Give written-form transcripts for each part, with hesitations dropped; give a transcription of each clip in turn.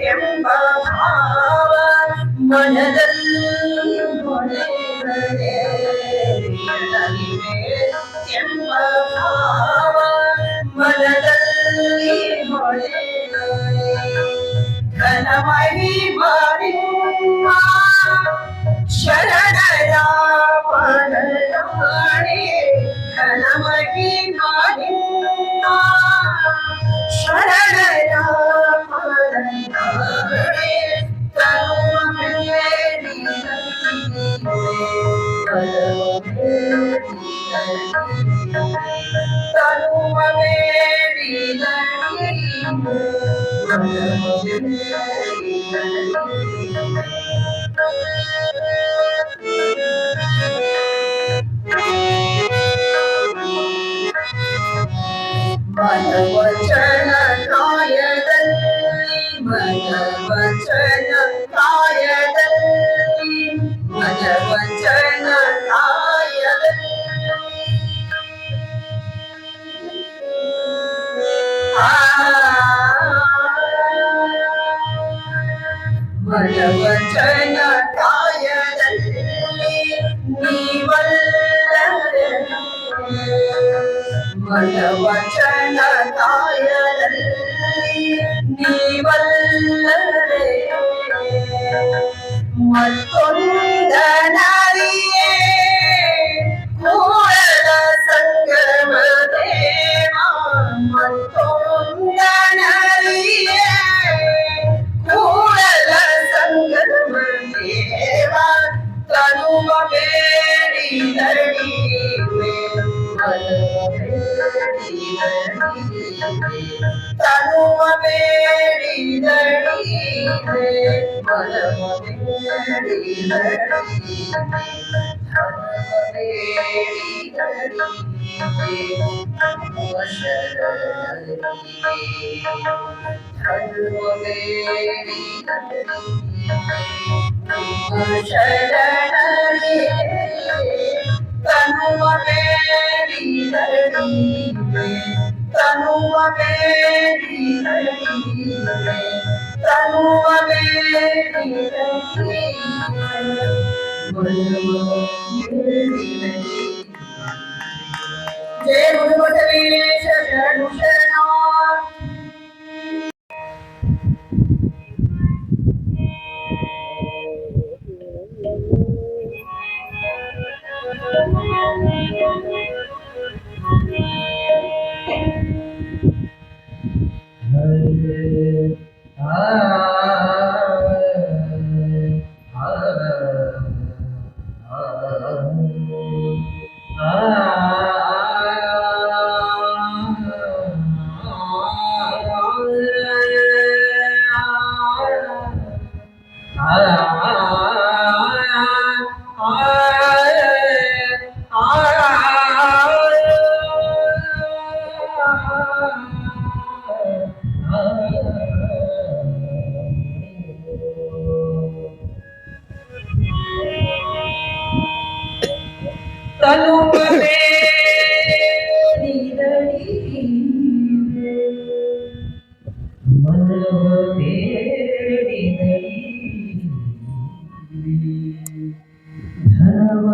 ಎಂಬ ಭಾವ ಮನದಲ್ಲಿ ಹೊಳೆದರೆ ಎಂಬ ಭಾವ ಮನದಲ್ಲಿ ಹೊಳೆದರೆ ಘನಮೈ ಮಾರಿಮ್ಮ ಶರಣರ ಪಡಲಾಣೆ ಘನಮೈ ಮಾರಿಮ್ಮ ಶರಣರ ಪಡಲಾಣೆ ತನುವ ಮನವಚನ ಕಾಯದಲ್ಲಿ ಮನವಚನ ಕಾಯದಲ್ಲಿ ಮನವಚನ ಕಾಯದಲ್ಲಿ ಮನವಚನ ಕಾಯದಲ್ಲಿ ನೀವಲ್ಲದೆ ಮನವಚನ ಕಾಯದಲ್ಲಿ ನೀವಲ್ಲದೆ ಮತ್ತೊಂದನರಿಯೇ ಕೂಡಲ ಸಂಗಮ ದೇವ ಮತ್ತೊಂದನರಿಯೇ ಕೂಡಲ ಸಂಗಮ ದೇವ ತನುವ ಬೇಡಿದಡಿ ತನುವ ಬೇಡಿದಡಿ ಮನವ ಶರಣರೇ ತನುವ ಬೇಡಿದಡಿ ತನುವ ಬೇಡಿದಡಿ ತನುವ ಬೇಡಿದಡಿ ಜಯ ಗುರು ಬಸವೇಶ ಶರಣು ಶರಣ ತನುವ ಬೇಡಿದಡಿ ಮನವ ಬೇಡಿದಡಿ ಧನವ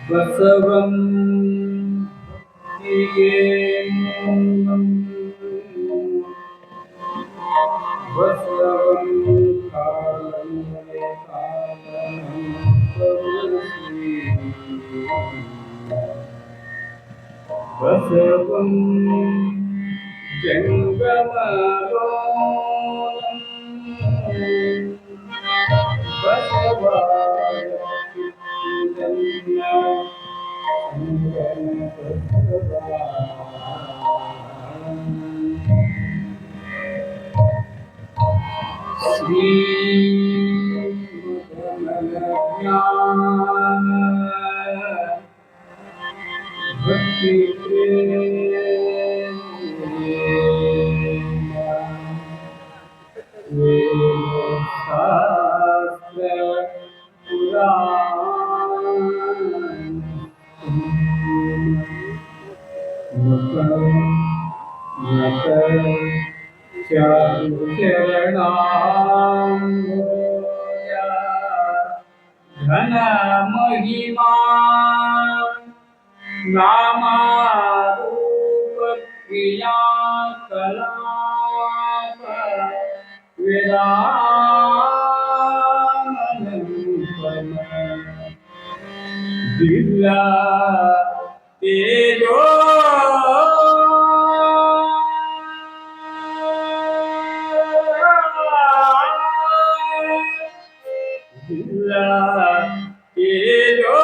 ಬಸವಂ ಹೀಗೆ ಬಸವಂ ಕಾಲಂಗೆ ಬಸವಂ ಜಂಗಮಗೋ ಬಸವಾಯ ಶ್ರೀ ಜ್ಞಾನ ಭಕ್ತಿ ಶಾಸ್ತ್ರ ಘನ ಮಹಿಮಾ ನಾಮಾರೂಪ ಕ್ರಿಯಾ ಕಲಾಪ ವೇದಾನಂದನ ದಿವ್ಯ ತೇಜೋ ದಿವ್ಯ ತೇಜೋ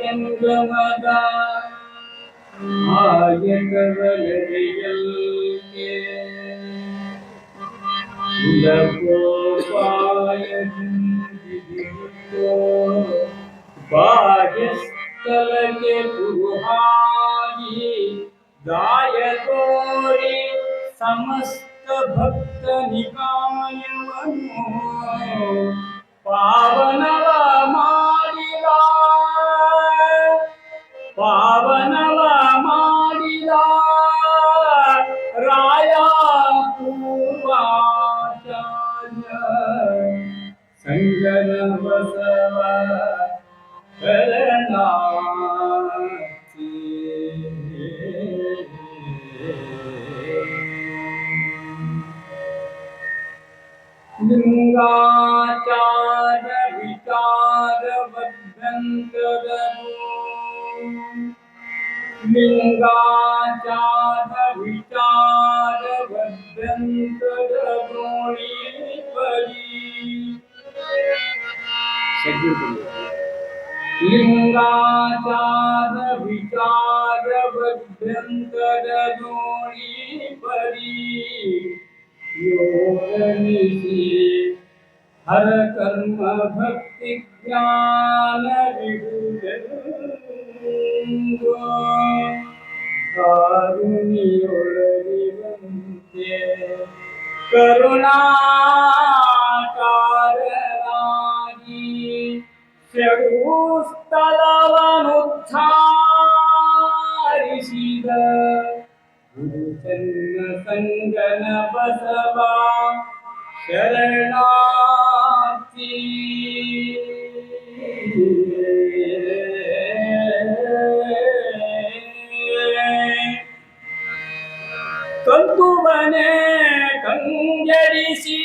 ಚಂದ್ರಮದ ಆಯಕರಲೆಯಲ್ಕೆ ಕುಲಕೋಪಾಯ ಬಾಹ್ಯಸ್ಥಲಕ್ಕೆ ಕುರುಹಾಗಿ ಗಾಯ ತೋರಿ ಸಮಸ್ತ ಭಕ್ತ ನಿಕಾಯವನ್ನು ಪಾವನವ ಮಾಡಿದ ಪಾವನವ ಮಾಡಿದ ಬಸವ ಶರಣಾರ್ಥಿ. ಲಿಂಗಾಚಾರ ವಿಚಾರ ಬದ್ಧಂತರರು ಲಿಂಗಾಚಾರ ವಿಚಾರ ಬದ್ಧಂತರರು ಪರಿ ಲಿಂಗಾಚಾರ ವಿಚಾರ ಬದ್ಧಂತರರು ಪರಿ ಯೋಗನಿಸಿ ಹರ ಕರ್ಮ ಭಕ್ತಿ ಜ್ಞಾನ ವಿಭುಜಂಗೋ ಕಾರುಣಿಯೊಳಗಿವಂತೆ ಕರುಣಾಕಾರನಾಗಿ ಷಡು ಸ್ಥಳವನುದ್ಧಾರಿಸಿದ ಗುರು ಚನ್ನ ಸಂಗನ ಬಸವ ಶರಣಾರ್ಥಿ. ಕಂತುವನೆ ಕಂಗೆಡಿಸಿ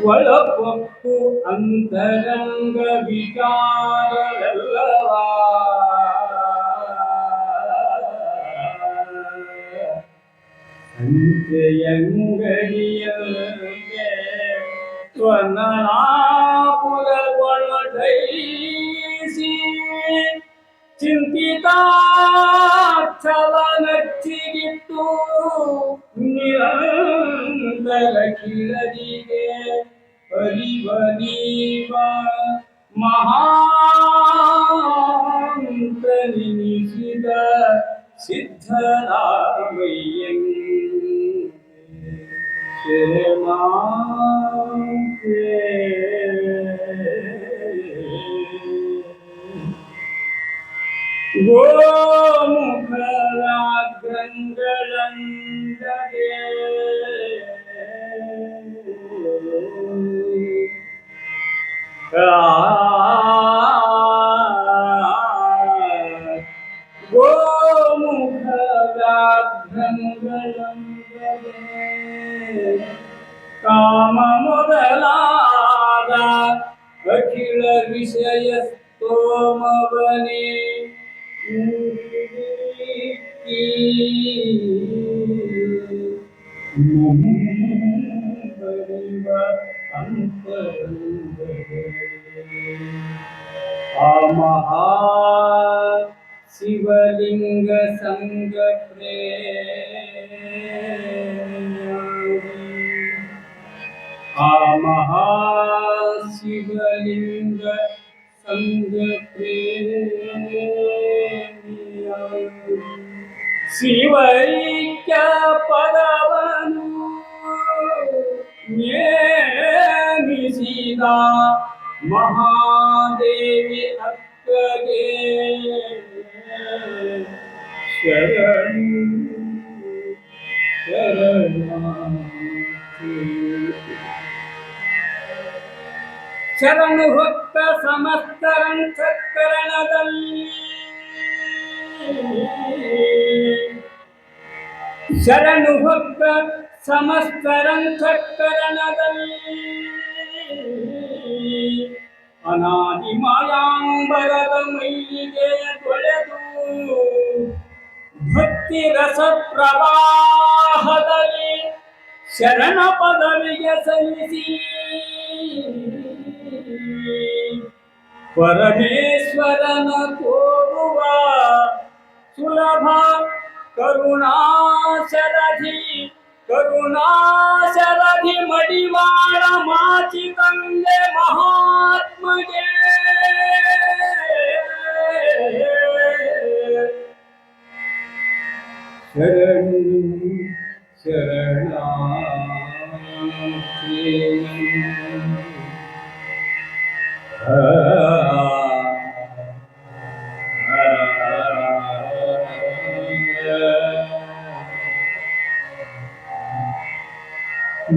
ಒಳಪೊಕ್ಕು ಅಂತರಂಗ ವಿಚಾರವೆಲ್ಲವ ಅಂತ್ಯಂಗಡಿಯಂತೆ ಸ್ವನಾಪುರಗೊಳಗೈಸಿ ಚಿಂತಿತಾರ್ಥವನಚ್ಚಿಗಿಟ್ಟು ನಿರಂತರ ಕಿಳದಿಗೆ ಪರಿವನೀವ ಮಹಾಂತ ನಿನಿಸಿದ ಸಿದ್ಧರಾಮಯ್ಯಂ ಶರಣಾರ್ಥಿ. ಗೋಮುಖರಾಗ್ರಂಗಳಂದಗೆ ಗೋಮುಖರಾಗ್ರಂಗಳಂದಗೆ ಕಾಮ ಮೊದಲಾದ ಅಖಿಲ ವಿಷಯ ಸ್ತೋಮವನೇ ಬರಿವ ಅಂತರಂಗದಲ್ಲಿ ಆ ಮಹಾ ಶಿವಲಿಂಗ ಸಂಗ ಆ ಮಹಾ ಶಿವಲಿಂಗ ಸಂಗ ಶಿವೈಕ್ಯ ಪದವನು ನೇಮಿಸಿದ ಮಹಾದೇವಿ ಅಕ್ಕಗೆ ಶರಣು ಶರಣಾರ್ಥಿ. ಶರಣು ಭಕ್ತ ಸಮಸ್ತರಂತಃಕರಣದಲ್ಲಿ ಶರಣು ಭಕ್ತ ಸಮಸ್ತರಂತಃಕರಣದಲ್ಲಿ ಅನಾದಿ ಮಾಯಾಂಬರದ ಮೈಲಿಗೆ ತೊಳೆದು ಭಕ್ತಿ ರಸ ಪ್ರವಾಹದಲ್ಲಿ ಶರಣ ಪದವಿಗೆ ಸಲ್ಲಿಸಿ ಪರಮೇಶ್ವರನ ತೋರುವ ಸುಲಭ ಕರುಣಾಶರಧಿ ಕರುಣಾಶರಧಿ ಮಡಿವಾಳ ಮಾಚಿ ತಂದೆ ಮಹಾತ್ಮಗೆ ಶರಣು ಶರಣಾರ್ಥಿ.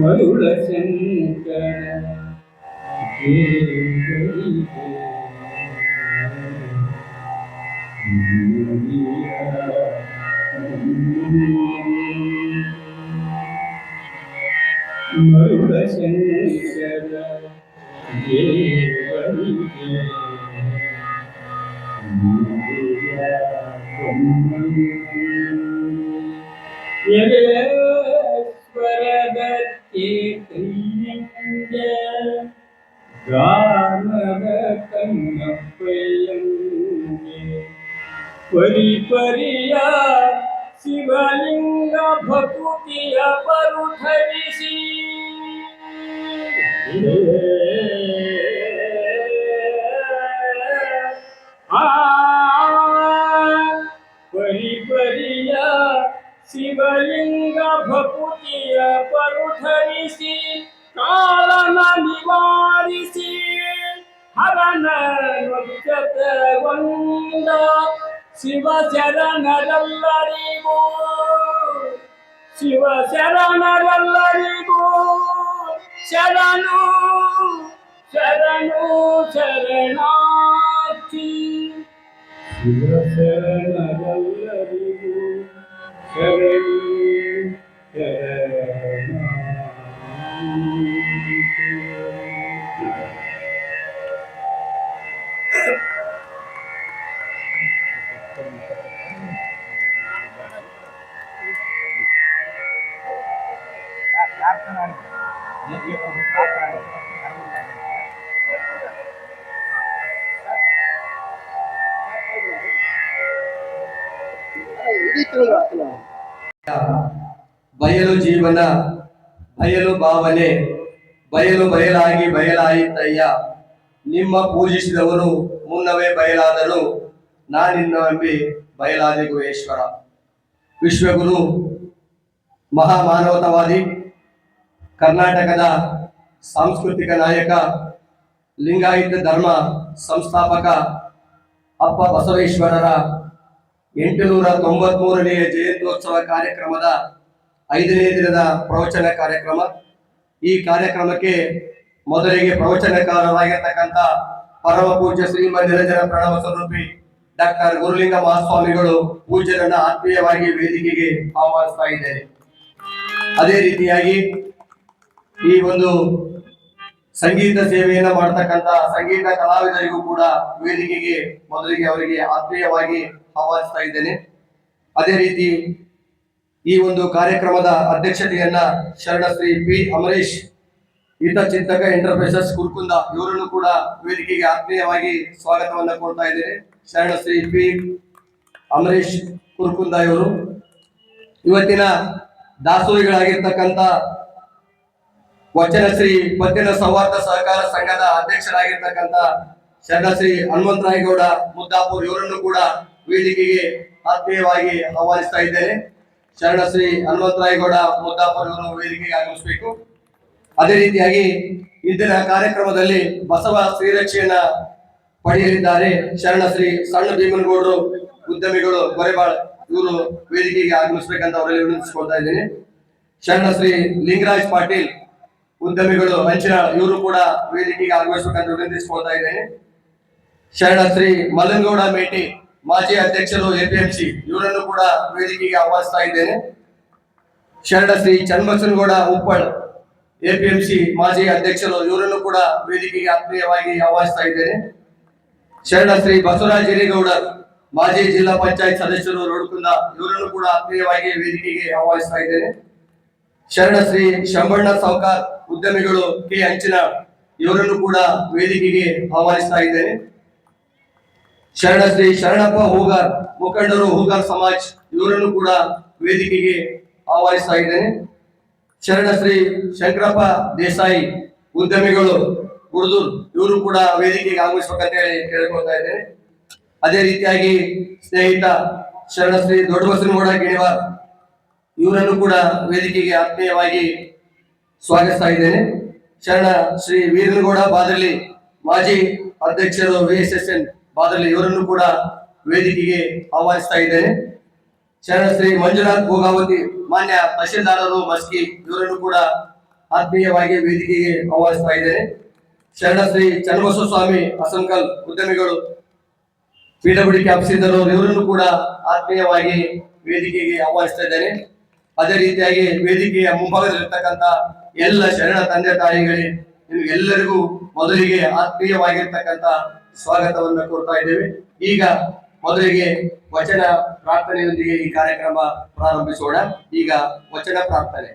ಮರುಳ ಶಂಕರ ಮರುಳಶಂಕರ ದೇವರಿಗೆ ಸ್ವರದಕ್ಕೆ ಕೈಯಿಂದ ಗಾನದ ಕನ್ನಪ್ಪಯ್ಯಂಗೆ ಪರಿಪರಿಯ ಶಿವಲಿಂಗ ಭಕುತಿಯ ಪರುಧರಿಸಿ ಆ ಪರಿಪರಿಯ ಶಿವಲಿಂಗ ಭಕುತಿಯ ಪರುಧರಿಸಿ ಕಾಲನ ನಿವಾರಿಸಿ ಹರನ ನೃತ್ಯಗೊಂಡ ಶಿವ ಶರಣರೆಲ್ಲರಿಗೂ ಶಿವ ಶರಣರೆಲ್ಲರಿಗೂ ಶರಣು ಶರಣು ಶರಣಾರ್ಥಿ ಶಿವ ಶರಣರೆಲ್ಲರಿಗೂ ಶರಣು ಬಯಲು ಜೀವನ ಬಯಲು ಭಾವನೆ ಬಯಲು ಬಯಲಾಗಿ ಬಯಲಾಯಿತಯ್ಯ ನಿಮ್ಮ ಪೂಜಿಸಿದವರು ಮುನ್ನವೇ ಬಯಲಾದರು ನಾನಿನ್ನೊಮ್ಮೆ ಬಯಲಾದೆ ಗುಹೇಶ್ವರ. ವಿಶ್ವಗುರು ಮಹಾಮಾನವತಾವಾದಿ ಕರ್ನಾಟಕದ ಸಾಂಸ್ಕೃತಿಕ ನಾಯಕ ಲಿಂಗಾಯತ ಧರ್ಮ ಸಂಸ್ಥಾಪಕ ಅಪ್ಪ ಬಸವೇಶ್ವರರ 893ನೇ ಜಯಂತ್ಯೋತ್ಸವ ಕಾರ್ಯಕ್ರಮದ 5ನೇ ದಿನದ ಪ್ರವಚನ ಕಾರ್ಯಕ್ರಮ. ಈ ಕಾರ್ಯಕ್ರಮಕ್ಕೆ ಮೊದಲಿಗೆ ಪ್ರವಚನಕಾರರಾಗಿರ್ತಕ್ಕಂಥ ಪರಮ ಪೂಜ್ಯ ಶ್ರೀಮಂದಿರಂಜನ ಪ್ರಣವ ಸ್ವರೂಪಿ ಡಾಕ್ಟರ್ ಗುರುಲಿಂಗ ಮಹಾಸ್ವಾಮಿಗಳು ಪೂಜ್ಯರನ್ನ ಆತ್ಮೀಯವಾಗಿ ವೇದಿಕೆಗೆ ಆಹ್ವಾನಿಸ್ತಾ ಇದ್ದೇನೆ. ಅದೇ ರೀತಿಯಾಗಿ ಈ ಒಂದು ಸಂಗೀತ ಸೇವೆಯನ್ನ ಮಾಡತಕ್ಕಂತ ಸಂಗೀತ ಕಲಾವಿದರಿಗೂ ಕೂಡ ವೇದಿಕೆಗೆ ಮೊದಲಿಗೆ ಅವರಿಗೆ ಆತ್ಮೀಯವಾಗಿ ಆಹ್ವಾನಿಸ್ತಾ ಇದ್ದೇನೆ. ಅದೇ ರೀತಿ ಈ ಒಂದು ಕಾರ್ಯಕ್ರಮದ ಅಧ್ಯಕ್ಷತೆಯನ್ನ ಶರಣ ಶ್ರೀ ಪಿ ಅಮರೇಶ್ ಹಿತಚಿಂತಕ ಎಂಟರ್ಪ್ರೈಸಸ್ ಕುರ್ಕುಂದ ಇವರನ್ನು ಕೂಡ ವೇದಿಕೆಗೆ ಆತ್ಮೀಯವಾಗಿ ಸ್ವಾಗತವನ್ನ ಕೊಡ್ತಾ ಇದ್ದೇನೆ. ಶರಣ ಶ್ರೀ ಪಿ ಅಮರೇಶ್ ಕುರ್ಕುಂದ ಇವರು ಇವತ್ತಿನ ದಾಸೋಹಿಗಳಾಗಿರ್ತಕ್ಕಂಥ ವಚನ ಶ್ರೀ ಪತ್ತಿನ ಸೌಹಾರ್ದ ಸಹಕಾರ ಸಂಘದ ಅಧ್ಯಕ್ಷರಾಗಿರ್ತಕ್ಕಂಥ ಶರಣ ಶ್ರೀ ಹನುಮಂತರಾಯಗೌಡ ಮುದ್ದಾಪುರ್ ಇವರನ್ನು ಕೂಡ ವೇದಿಕೆಗೆ ಆತ್ಮೀಯವಾಗಿ ಆಹ್ವಾನಿಸ್ತಾ ಇದ್ದೇನೆ. ಶರಣ ಶ್ರೀ ಹನುಮಂತರಾಯಗೌಡ ಮುದ್ದಾಪುರ್ ಇವರು ವೇದಿಕೆಗೆ ಆಗಮಿಸಬೇಕು. ಅದೇ ರೀತಿಯಾಗಿ ಇಂದಿನ ಕಾರ್ಯಕ್ರಮದಲ್ಲಿ ಬಸವ ಶ್ರೀರಕ್ಷೆಯನ್ನ ಪಡೆಯಲಿದ್ದಾರೆ ಶರಣ ಶ್ರೀ ಸಣ್ಣ ಭೀಮನಗೌಡರು ಉದ್ಯಮಿಗಳು ಗೊರೆಬಾಳ್ ಇವರು ವೇದಿಕೆಗೆ ಆಗಮಿಸಬೇಕಂತ ಅವರಲ್ಲಿ ವಿನಂತಿಸಿಕೊಳ್ತಾ ಇದ್ದೇನೆ. ಶರಣ ಶ್ರೀ ಲಿಂಗರಾಜ್ ಪಾಟೀಲ್ ಉದ್ಯಮಿಗಳು ಹಂಚಿನಾಳ್ ಇವರು ಕೂಡ ವೇದಿಕೆಗೆ ಆಗಮಿಸಬೇಕಂತ ವಿನಂತಿಸಿಕೊಳ್ತಾ ಇದ್ದೇನೆ. ಶರಣ ಶ್ರೀ ಮಲ್ಲನಗೌಡ ಮೇಟಿ ಮಾಜಿ ಅಧ್ಯಕ್ಷರು ಎಪಿಎಂಸಿ ಇವರನ್ನು ಕೂಡ ವೇದಿಕೆಗೆ ಆಹ್ವಾನಿಸ್ತಾ ಇದ್ದೇನೆ. ಶರಣ ಶ್ರೀ ಚನ್ನಬಸನಗೌಡ ಉಪ್ಪಳ್ ಎಪಿಎಂಸಿ ಮಾಜಿ ಅಧ್ಯಕ್ಷರು ಇವರನ್ನು ಕೂಡ ವೇದಿಕೆಗೆ ಆತ್ಮೀಯವಾಗಿ ಆಹ್ವಾನಿಸ್ತಾ ಇದ್ದೇನೆ. ಶರಣ ಶ್ರೀ ಬಸವರಾಜ ಹಿರೇಗೌಡರ್ ಮಾಜಿ ಜಿಲ್ಲಾ ಪಂಚಾಯತ್ ಸದಸ್ಯರು ರೋಡ್ಕುಂದ ಇವರನ್ನು ಕೂಡ ಆತ್ಮೀಯವಾಗಿ ವೇದಿಕೆಗೆ ಆಹ್ವಾನಿಸ್ತಾ ಇದ್ದೇನೆ. ಶರಣ ಶ್ರೀ ಶಂಬಣ್ಣ ಸಾವ್ಕಾರ್ ಉದ್ಯಮಿಗಳು ಕೆ ಹಂಚಿನಾಳ್ ಇವರನ್ನು ಕೂಡ ವೇದಿಕೆಗೆ ಆಹ್ವಾನಿಸ್ತಾ ಇದ್ದೇನೆ. ಶರಣ ಶ್ರೀ ಶರಣಪ್ಪ ಹೂಗಾರ್ ಮುಖಂಡರು ಹೂಗಾರ್ ಸಮಾಜ್ ಇವರನ್ನು ಕೂಡ ವೇದಿಕೆಗೆ ಆಹ್ವಾನಿಸ್ತಾ ಇದ್ದೇನೆ. ಶರಣ ಶ್ರೀ ಶಂಕರಪ್ಪ ದೇಸಾಯಿ ಉದ್ಯಮಿಗಳು ಗುರುದೂರ್ ಇವರು ಕೂಡ ವೇದಿಕೆಗೆ ಆಗಮಿಸಬೇಕಂತ ಹೇಳಿ ಕೇಳ್ಕೊಳ್ತಾ ಇದ್ದೇನೆ. ಅದೇ ರೀತಿಯಾಗಿ ಸ್ನೇಹಿತ ಶರಣ ಶ್ರೀ ದೊಡ್ಡಬಸನಗೌಡ ಗಿಣಿವಾರ್ ಇವರನ್ನು ಕೂಡ ವೇದಿಕೆಗೆ ಆತ್ಮೀಯವಾಗಿ ಸ್ವಾಗತಿಸ್ತಾ ಇದ್ದೇನೆ. ಶರಣ ಶ್ರೀ ವೀರನಗೌಡ ಬಾದರ್ಲಿ ಮಾಜಿ ಅಧ್ಯಕ್ಷರು VSSN ಬಾದರ್ಲಿ ಇವರನ್ನು ಕೂಡ ವೇದಿಕೆಗೆ ಆಹ್ವಾನಿಸ್ತಾ ಇದ್ದೇನೆ. ಶರಣ ಶ್ರೀ ಮಂಜುನಾಥ್ ಭೋಗಾವತಿ ಮಾನ್ಯ ತಹಶೀಲ್ದಾರರು ಮಸ್ಕಿ ಇವರನ್ನು ಕೂಡ ಆತ್ಮೀಯವಾಗಿ ವೇದಿಕೆಗೆ ಆಹ್ವಾನಿಸ್ತಾ ಇದ್ದೇನೆ. ಶರಣಶ್ರೀ ಚನ್ನಬಸವ ಸ್ವಾಮಿ ಅಸಂಕಲ್ ಉದ್ಯಮಿಗಳು, PWD ಆಫೀಸರ್ ಇವರನ್ನು ಕೂಡ ಆತ್ಮೀಯವಾಗಿ ವೇದಿಕೆಗೆ ಆಹ್ವಾನಿಸ್ತಾ ಇದ್ದೇನೆ. ಅದೇ ರೀತಿಯಾಗಿ ವೇದಿಕೆಯ ಮುಂಭಾಗದಲ್ಲಿರ್ತಕ್ಕಂಥ ಎಲ್ಲ ಶರಣ ತಂದೆ ತಾಯಿಗಳೇ, ನಿಮಗೆಲ್ಲರಿಗೂ ಮೊದಲಿಗೆ ಆತ್ಮೀಯವಾಗಿರ್ತಕ್ಕಂಥ ಸ್ವಾಗತವನ್ನು ಕೊಡ್ತಾ ಇದ್ದೇವೆ. ಈಗ ಮೊದಲಿಗೆ ವಚನ ಪ್ರಾರ್ಥನೆಯೊಂದಿಗೆ ಈ ಕಾರ್ಯಕ್ರಮ ಪ್ರಾರಂಭಿಸೋಣ. ಈಗ ವಚನ ಪ್ರಾರ್ಥನೆ.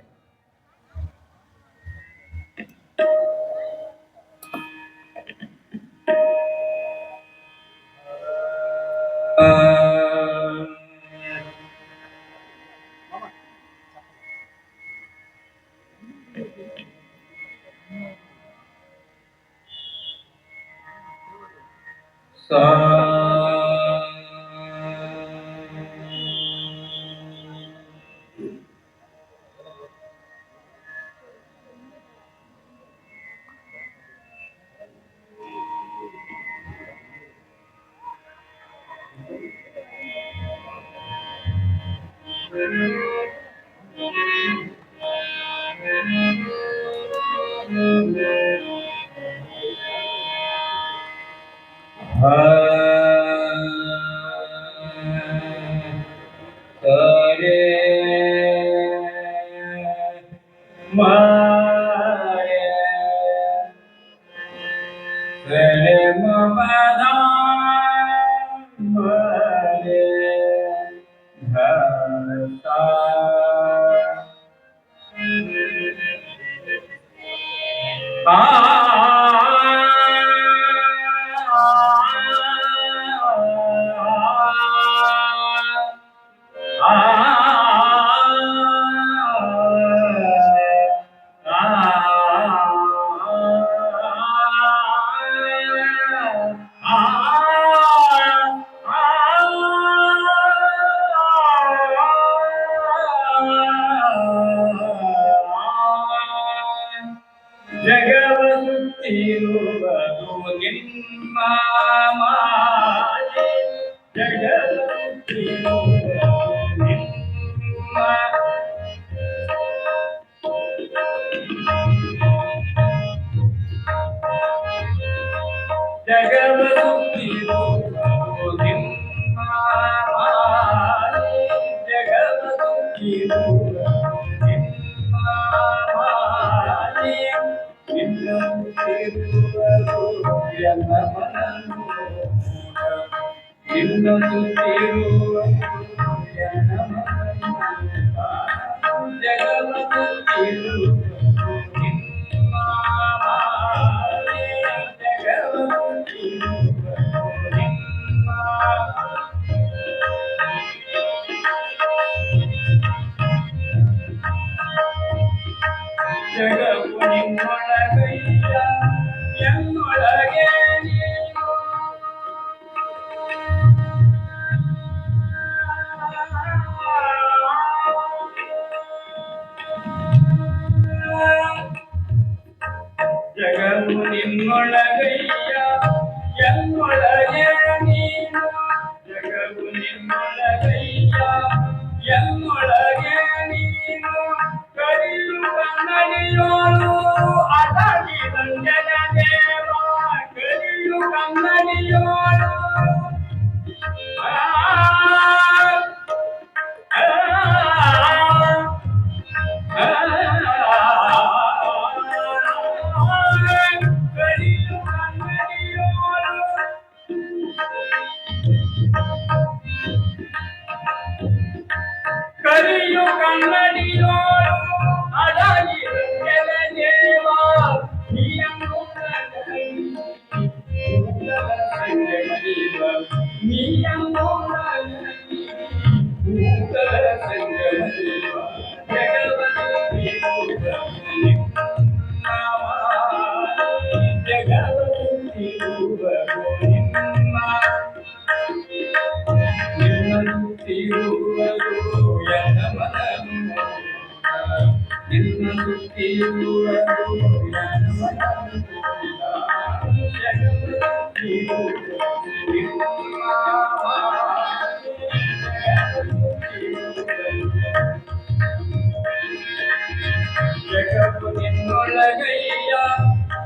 ಜಗತ್ತು ನಿನ್ನೊಳಗಯ್ಯ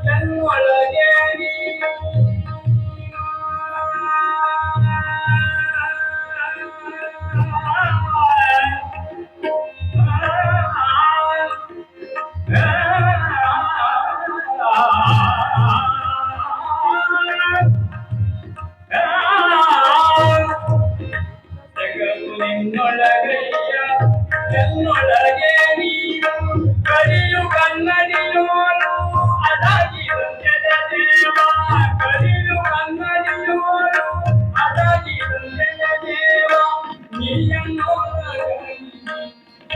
ಎನ್ನೊಳಗೆ ಅದೇ ನೀನು ಕಲಿಯು ಕನ್ನಡಿಯೋನು ಅದಾಗಿರುತ್ತದೆ ದೇವ ಕಲಿಯು ಕನ್ನಡಿಯೋನು ಅದಾಗಿರುತ್ತದೆ ದೇವ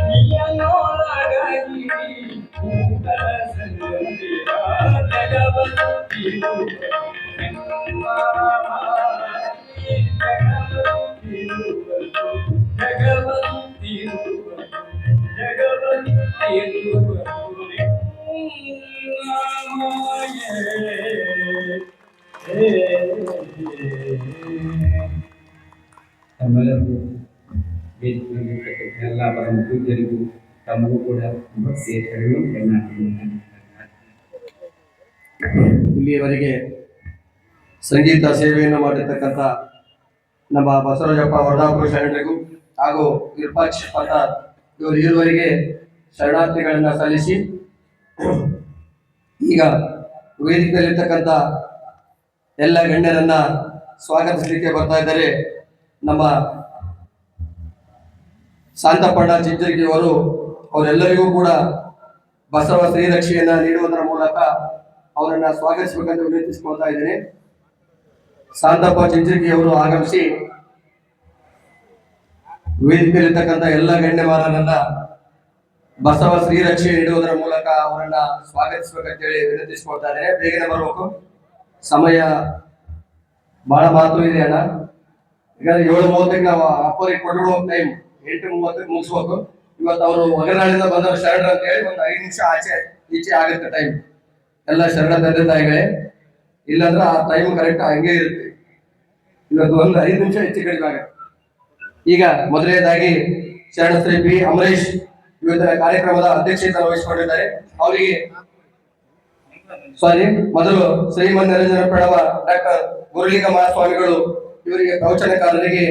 ನೀಯನ್ನೋಳಗಾಗಿ ಕೂದಲ ಸಂಗಂದಿರ ತಮ್ಮೆಲ್ಲರಿಗೂ ಎಲ್ಲ ಪರಮ ಪೂಜ್ಯರಿಗೂ ತಮಗೂ ಕೂಡ ಶರಣು ಇಲ್ಲಿಯವರೆಗೆ ಸಂಗೀತ ಸೇವೆಯನ್ನು ಮಾಡಿರ್ತಕ್ಕಂಥ ನಮ್ಮ ಬಸವರಾಜಪ್ಪ ವರದಾಪುರ ಶರಣರಿಗೂ ಹಾಗೂ ವಿರೂಪಾಕ್ಷ ಪಥ ಇವರು ಇರುವರೆಗೆ ಶರಣಾರ್ಥಿಗಳನ್ನ ಸಲ್ಲಿಸಿ ಈಗ ವೇದಿಕೆಯಲ್ಲಿರ್ತಕ್ಕಂಥ ಎಲ್ಲ ಗಣ್ಯರನ್ನ ಸ್ವಾಗತಿಸಲಿಕ್ಕೆ ಬರ್ತಾ ಇದ್ದಾರೆ. ನಮ್ಮ ಶಾಂತಪಣ್ಣ ಚಿಂಚರ್ಗಿ ಅವರು ಅವರೆಲ್ಲರಿಗೂ ಕೂಡ ಬಸವ ಶ್ರೀರಕ್ಷೆಯನ್ನ ನೀಡುವುದರ ಮೂಲಕ ಅವರನ್ನ ಸ್ವಾಗತಿಸಬೇಕಂತ ವಿನಂತಿಸಿಕೊಳ್ತಾ ಇದ್ದೇನೆ. ಶಾಂತಪ್ಪ ಚಿಂಚರ್ಗಿ ಅವರು ಆಗಮಿಸಿ ವೇದಿಕೆಯಲ್ಲಿರ್ತಕ್ಕಂಥ ಎಲ್ಲ ಗಣ್ಯಮಾನರನ್ನ ಬಸವ ಶ್ರೀರಕ್ಷೆ ನೀಡುವುದರ ಮೂಲಕ ಅವರನ್ನ ಸ್ವಾಗತಿಸಬೇಕಂತೇಳಿ ವಿನಂತಿಸಿಕೊಳ್ತಾ ಇದ್ದೇನೆ. ಬೇಗನೆ ಬರಬೇಕು, ಸಮಯ ಬಹಳ ಮಾತು ಇದೆ ಅಣ್ಣ. ಈಗ 7:30 ನಾವು ಅಪ್ಪರಿಗೆ ಕೊಡುವ ಟೈಮ್ 8:30 ಮುಗಿಸ್ಬೇಕು. ಇವತ್ತು ಅವರು ಒಗನಾಳಿಂದ ಬಂದವರು ಶರಣರು ಅಂತ ಹೇಳಿ ಒಂದು 5 ನಿಮಿಷ ಆಚೆ ಈಚೆ ಆಗುತ್ತೆ ಟೈಮ್. ಎಲ್ಲ ಶರಣ ತಂದೆ ತಾಯಿಗಳೇ, ಇಲ್ಲಾಂದ್ರೆ ಆ ಟೈಮ್ ಕರೆಕ್ಟ್ ಹಂಗೆ ಇರುತ್ತೆ. ಇವತ್ತು ಒಂದು 5 ನಿಮಿಷ ಹೆಚ್ಚು ಕಡಿಮೆ ಆಗುತ್ತೆ. ಈಗ ಮೊದಲನೇದಾಗಿ ಶರಣ ಶ್ರೀ ಬಿ ಅಮರೇಶ್ ಇವತ್ತಿನ ಕಾರ್ಯಕ್ರಮದ ಅಧ್ಯಕ್ಷತೆಯನ್ನು ವಹಿಸಿಕೊಂಡಿದ್ದಾರೆ. ಅವರಿಗೆ ಮೊದಲು ಶ್ರೀಮನ್ ನಿರಂಜನ ಪ್ರಣವ ಡಾಕ್ಟರ್ ಮುರಳಿಗ ಮಹಾಸ್ವಾಮಿಗಳು ಇವರಿಗೆ ಪ್ರವಚನಕಾರರಿಗೆ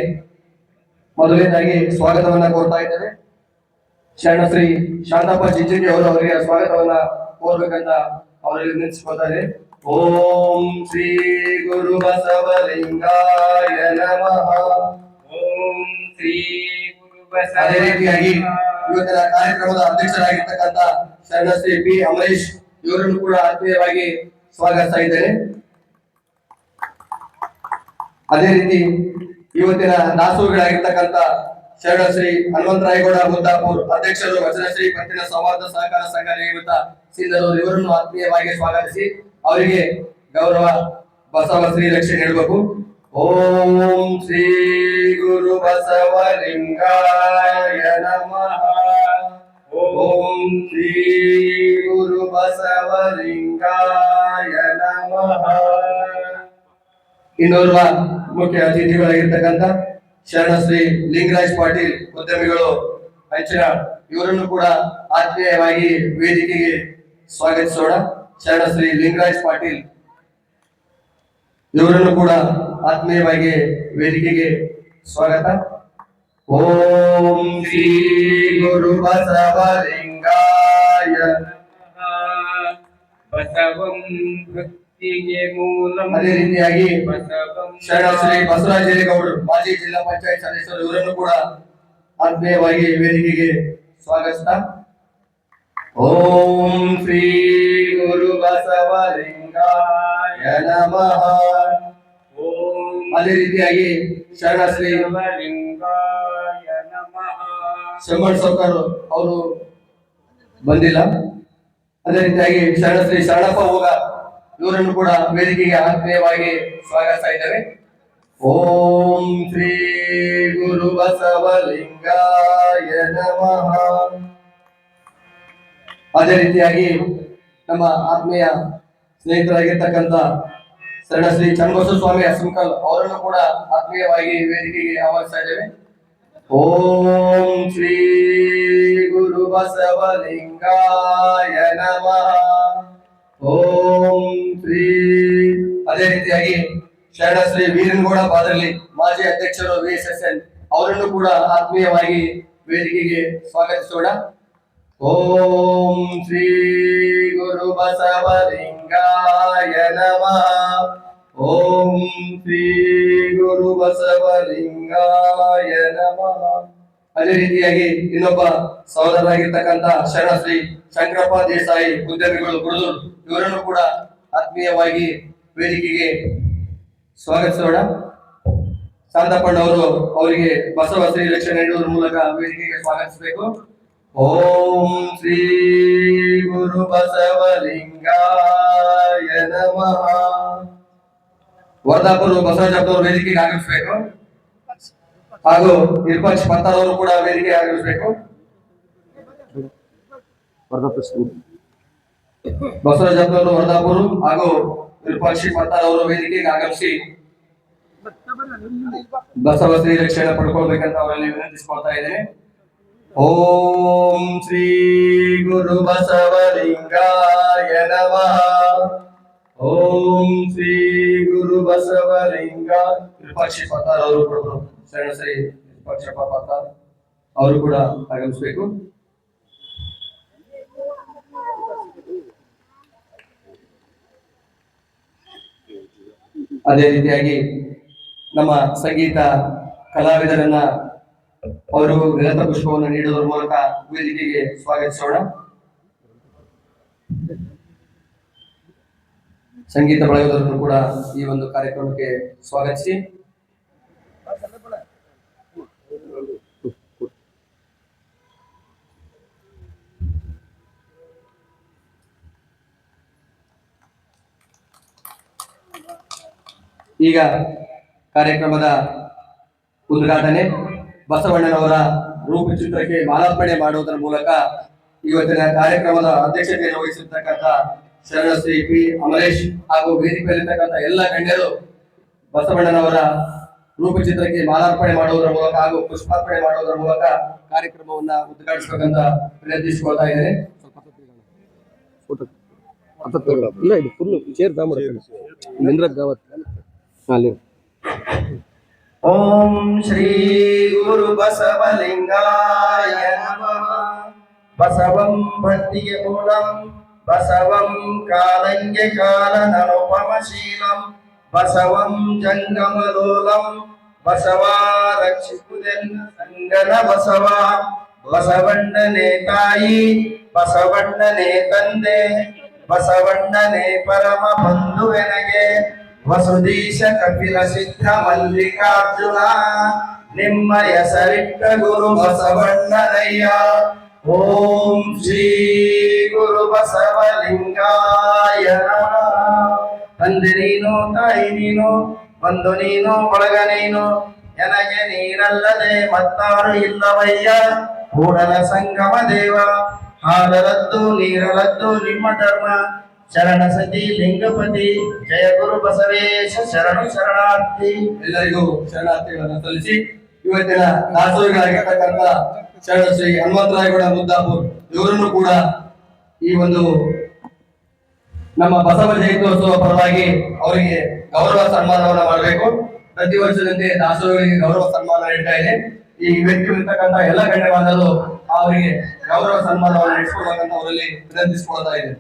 ಮೊದಲನೇದಾಗಿ ಸ್ವಾಗತವನ್ನ ಕೋರ್ತಾ ಇದ್ದೇವೆ. ಶರಣ ಶ್ರೀ ಶಾಂತಪ್ಪ ಚಿಂಚರ್ಗಿ ಅವರು ಅವರಿಗೆ ಸ್ವಾಗತವನ್ನ ಕೋರ್ಬೇಕಂತ ಅವರಲ್ಲಿ ವಿನಂತಿಸಿಕೊಳ್ತಾರೆ. ಓಂ ಶ್ರೀ ಗುರು ಬಸವಲಿಂಗಾಯ ನಮಃ. ಓಂ ಶ್ರೀ ಗುರು ಅದೇ ರೀತಿಯಾಗಿ ಇವತ್ತಿನ ಕಾರ್ಯಕ್ರಮದ ಅಧ್ಯಕ್ಷರಾಗಿರ್ತಕ್ಕಂಥ ಶರಣ ಶ್ರೀ ಬಿ ಅಮರೇಶ್ ಇವರನ್ನು ಕೂಡ ಆತ್ಮೀಯವಾಗಿ ಸ್ವಾಗತಿಸ್ತಾ ಇದ್ದೇನೆ. ಅದೇ ರೀತಿ ಇವತ್ತಿನ ದಾಸೋಹಿಗಳಾಗಿರ್ತಕ್ಕಂಥ ಶರಣ ಶ್ರೀ ಹನುಮಂತರಾಯಗೌಡ ಮುದ್ದಾಪುರ್ ಅಧ್ಯಕ್ಷರು ವಚನಶ್ರೀ ಪತ್ತಿನ ಸಂವಾದ ಸಹಕಾರ ಸಂಘ ನಿಯಮಿತ ಸಿಂಧರವರು ಇವರನ್ನು ಆತ್ಮೀಯವಾಗಿ ಸ್ವಾಗತಿಸಿ ಅವರಿಗೆ ಗೌರವ ಬಸವ ಶ್ರೀ ರಕ್ಷೆ ನೀಡಬೇಕು. ಓಂ ಶ್ರೀ ಗುರು ಬಸವಲಿಂಗಾಯ ನಮಃ. ಓಂ ಶ್ರೀ ಗುರು ಬಸವಲಿಂಗಾಯ ನಮಃ. ಇನ್ನೋರ್ವ ಮುಖ್ಯ ಅತಿಥಿಗಳಾಗಿರ್ತಕ್ಕಂಥ ಶರಣ ಶ್ರೀ ಲಿಂಗರಾಜ್ ಪಾಟೀಲ್ ಉದ್ಯಮಿಗಳು ಅಂಚಿನ ಇವರನ್ನು ಕೂಡ ಆತ್ಮೀಯವಾಗಿ ವೇದಿಕೆಗೆ ಸ್ವಾಗತಿಸೋಣ. ಶರಣ ಶ್ರೀ ಲಿಂಗರಾಜ್ ಪಾಟೀಲ್ ಇವರನ್ನು ಕೂಡ ಆತ್ಮೀಯವಾಗಿ ವೇದಿಕೆಗೆ ಸ್ವಾಗತ. ಓಂ ಶ್ರೀ ಗುರು ಬಸವಲಿಂಗಾಯ ಬಸವಂ ಭಕ್ತಿಗೆ ಮೂಲಂ. ಅದೇ ರೀತಿಯಾಗಿ ಶರಣ ಶ್ರೀ ಬಸವರಾಜ ಗೌಡರು ಮಾಜಿ ಜಿಲ್ಲಾ ಪಂಚಾಯತ್ ಸದಸ್ಯರು ಇವರನ್ನು ಕೂಡ ಆತ್ಮೀಯವಾಗಿ ವೇದಿಕೆಗೆ ಸ್ವಾಗತಿಸ್ತಾ. ಓಂ ಶ್ರೀ ಗುರು ಬಸವಲಿಂಗಾಯ ನಮಃ. ಓಂ ಅದೇ ರೀತಿಯಾಗಿ ಶರಣ ಶ್ರೀ ಲಿಂಗಾಯ ನಮಃ. ಶಂಬಳ್ ಸೌಕರ್ ಅವರು ಬಂದಿಲ್ಲ. ಅದೇ ರೀತಿಯಾಗಿ ಶರಣ ಶ್ರೀ ಶರಣಪ್ಪ ಹೋಗ ಇವರನ್ನು ಕೂಡ ವೇದಿಕೆಗೆ ಆತ್ಮೀಯವಾಗಿ ಸ್ವಾಗತಿಸ್ತಾ ಇದ್ದೇವೆ. ಓಂ ಶ್ರೀ ಗುರು ಬಸವಲಿಂಗಾಯ ನಮಃ. ಅದೇ ರೀತಿಯಾಗಿ ನಮ್ಮ ಆತ್ಮೀಯ ಸ್ನೇಹಿತರಾಗಿರ್ತಕ್ಕಂಥ ಶರಣ ಶ್ರೀ ಚನ್ನಬಸವ ಸ್ವಾಮಿ ಅಸಂಕಲ್ ಅವರನ್ನು ಕೂಡ ಆತ್ಮೀಯವಾಗಿ ವೇದಿಕೆಗೆ ಆಹ್ವಾನಿಸ್ತಾ ಇದ್ದೇವೆ. ಓಂ ಶ್ರೀ ಗುರು ಬಸವಲಿಂಗಾಯ ನಮಃ. ಓಂ ಶ್ರೀ. ಅದೇ ರೀತಿಯಾಗಿ ಶರಣ ಶ್ರೀ ವೀರನಗೌಡ ಬಾದರ್ಲಿ ಮಾಜಿ ಅಧ್ಯಕ್ಷರು VSSN ಅವರನ್ನು ಕೂಡ ಆತ್ಮೀಯವಾಗಿ ವೇದಿಕೆಗೆ ಸ್ವಾಗತಿಸೋಣ. ಓಂ ಶ್ರೀ ಗುರು ಬಸವಲಿಂಗಾಯ ನಮಃ. ಓಂ ಶ್ರೀ ಗುರು ಬಸವಲಿಂಗಾಯ ನಮಃ. ಅದೇ ರೀತಿಯಾಗಿ ಇನ್ನೊಬ್ಬ ಸಹೋದರರಾಗಿರ್ತಕ್ಕಂಥ ಶರಣಶ್ರೀ ಶಂಕರಪ್ಪ ದೇಸಾಯಿ ಉದ್ಯಮಿಗಳು ಗುರುದೂರ್ ಇವರನ್ನು ಕೂಡ ಆತ್ಮೀಯವಾಗಿ ವೇದಿಕೆಗೆ ಸ್ವಾಗತಿಸೋಣ. ಶಾಂತಪ್ಪಣ್ಣವರು ಅವರಿಗೆ ಬಸವ ಶ್ರೀ ಲಕ್ಷಣ ನೀಡುವುದರ ಮೂಲಕ ವೇದಿಕೆಗೆ ಸ್ವಾಗತಿಸಬೇಕು. ಓಂ ಶ್ರೀ ಗುರು ಬಸವಲಿಂಗಾಯ ನಮಃ. ವರ್ಧಾಪುರ ಬಸವರಾಜಪ್ಪನವರು ವೇದಿಕೆಗೆ ಆಗಮಿಸಬೇಕು ಹಾಗೂ ವಿರೂಪಾಕ್ಷ ಪತ್ತಾರವರು ಕೂಡ ವೇದಿಕೆಗೆ ಆಗಮಿಸಬೇಕು. ಬಸವರಾಜಪ್ಪನವರು ವರ್ಧಾಪುರ ಹಾಗೂ ವಿರೂಪಾಕ್ಷಿ ಪತ್ತಾರವರು ವೇದಿಕೆಗೆ ಆಗಮಿಸಿ ಬಸವ ಶ್ರೀ ರಕ್ಷಣೆ ಪಡ್ಕೊಳ್ಬೇಕಂತ ಅವರಲ್ಲಿ ವಿನಂತಿಸ್ಕೊಳ್ತಾ ಇದ್ದೇನೆ. ಓಂ ಶ್ರೀ ಗುರು ಬಸವಲಿಂಗಾಯ ನಮಃ. ಓಂ ಶ್ರೀ ಗುರು ಬಸವಲಿಂಗ. ವಿರೂಪಾಕ್ಷಿ ಪತ್ತಾರ್ ಅವರು ಕೂಡ ಶರಣ ಶ್ರೀ ವಿರೂಪಾಕ್ಷಪ್ಪ ಪತ್ತಾರ್ ಅವರು ಕೂಡ ಆಗಮಿಸಬೇಕು. ಅದೇ ರೀತಿಯಾಗಿ ನಮ್ಮ ಸಂಗೀತ ಕಲಾವಿದರನ್ನ ಅವರು ನಿರಂತರ ಪುಷ್ಪವನ್ನು ನೀಡುವುದರ ಮೂಲಕ ವೇದಿಕೆಗೆ ಸ್ವಾಗತಿಸೋಣ. ಸಂಗೀತ ಬಳಗದವರನ್ನು ಕೂಡ ಈ ಒಂದು ಕಾರ್ಯಕ್ರಮಕ್ಕೆ ಸ್ವಾಗತಿಸಿ ಈಗ ಕಾರ್ಯಕ್ರಮದ ಉದ್ಘಾಟನೆ ಬಸವಣ್ಣನವರ ರೂಪಚಿತ್ರಕ್ಕೆ ಮಾಲಾರ್ಪಣೆ ಮಾಡುವುದರ ಮೂಲಕ ಇವತ್ತಿನ ಕಾರ್ಯಕ್ರಮದ ಅಧ್ಯಕ್ಷತೆಯನ್ನು ವಹಿಸಿರ್ತಕ್ಕಂಥ ಶರಣಶ್ರೀ ಪಿ ಅಮರೇಶ್ ಹಾಗೂ ವೇದಿಕೆಯಲ್ಲಿರ್ತಕ್ಕಂಥ ಎಲ್ಲ ಗಣ್ಯರು ಬಸವಣ್ಣನವರ ರೂಪಚಿತ್ರಕ್ಕೆ ಮಾಲಾರ್ಪಣೆ ಮಾಡುವುದರ ಮೂಲಕ ಹಾಗೂ ಪುಷ್ಪಾರ್ಪಣೆ ಮಾಡುವುದರ ಮೂಲಕ ಕಾರ್ಯಕ್ರಮವನ್ನ ಉದ್ಘಾಟಿಸಬೇಕಂತ ವಿನಂತಿಸಿಕೊಳ್ತಾ ಇದ್ದೇನೆ. ಓಂ ಶ್ರೀ ಗುರು ಬಸವಲಿಂಗಾಯ ನಮಃ. ಬಸವಂ ಭಕ್ತಿಗೆ ಮೂಲಂ ಬಸವಂ ಕಾಲಂಗೆ ಕಾಲನನುಪಮಶೀಲಂ ಬಸವಂ ಜಂಗಮಲೋಲಂ ಬಸವ ರಕ್ಷಿಸುವುದೆನ್ನ ಸಂಗನ ಬಸವ. ಬಸವಣ್ಣನೇ ತಾಯಿ ಬಸವಣ್ಣನೇ ತಂದೆ ಬಸವಣ್ಣನೇ ಪರಮ ಬಂಧುವೆನಗೆ. ವಸುದೀಶ ಕಪಿಲ ಸಿದ್ಧ ಮಲ್ಲಿಕಾರ್ಜುನ ನಿಮ್ಮ ಹೆಸರಿಟ್ಟ ಗುರು ಬಸವಣ್ಣನಯ್ಯ. ಓಂ ಶ್ರೀ ಗುರು ಬಸವಲಿಂಗಾಯ ನಮಃ. ತಂದೆ ನೀನು ತಾಯಿ ನೀನು ಬಂಧು ನೀನು ಬಳಗ ನೀನು ನನಗೆ ನೀನಲ್ಲದೆ ಮತ್ತಾರು ಇಲ್ಲವಯ್ಯ. ಕೂಡಲ ಸಂಗಮ ದೇವ ಹಾಲರದ್ದು ನೀರಲದ್ದು ನಿಮ್ಮ ಧರ್ಮ. ಶರಣ ಸತಿ ಲಿಂಗಪತಿ ಜಯ ಗುರು ಬಸವೇಶ ಶರಣು ಶರಣಾರ್ಥಿ. ಎಲ್ಲರಿಗೂ ಶರಣಾರ್ಥಿಗಳನ್ನು ಸಲ್ಲಿಸಿ ಇವತ್ತಿನ ದಾಸೋಹಿಗಳಾಗಿರ್ತಕ್ಕಂಥ ಶರಣ ಶ್ರೀ ಹನುಮಂತರಾಯಗೌಡ ಮುದ್ದಾಪುರ್ ಇವರನ್ನು ಕೂಡ ಈ ಒಂದು ನಮ್ಮ ಬಸವ ಜಯಂತ್ಯೋತ್ಸವ ಪರವಾಗಿ ಅವರಿಗೆ ಗೌರವ ಸನ್ಮಾನವನ್ನ ಮಾಡಬೇಕು. ಪ್ರತಿ ವರ್ಷದಂತೆ ದಾಸೋಹಿಗಳಿಗೆ ಗೌರವ ಸನ್ಮಾನ ನೀಡ್ತಾ ಇದೆ. ಈ ವ್ಯಕ್ತಿಗಳಿರ್ತಕ್ಕಂಥ ಎಲ್ಲ ಗಣ್ಯವಾದರು ಅವರಿಗೆ ಗೌರವ ಸನ್ಮಾನವನ್ನು ನಡೆಸಿಕೊಡ್ಬೇಕಂತ ಅವರಲ್ಲಿ ವಿನಂತಿಸಿಕೊಳ್ತಾ ಇದೆ.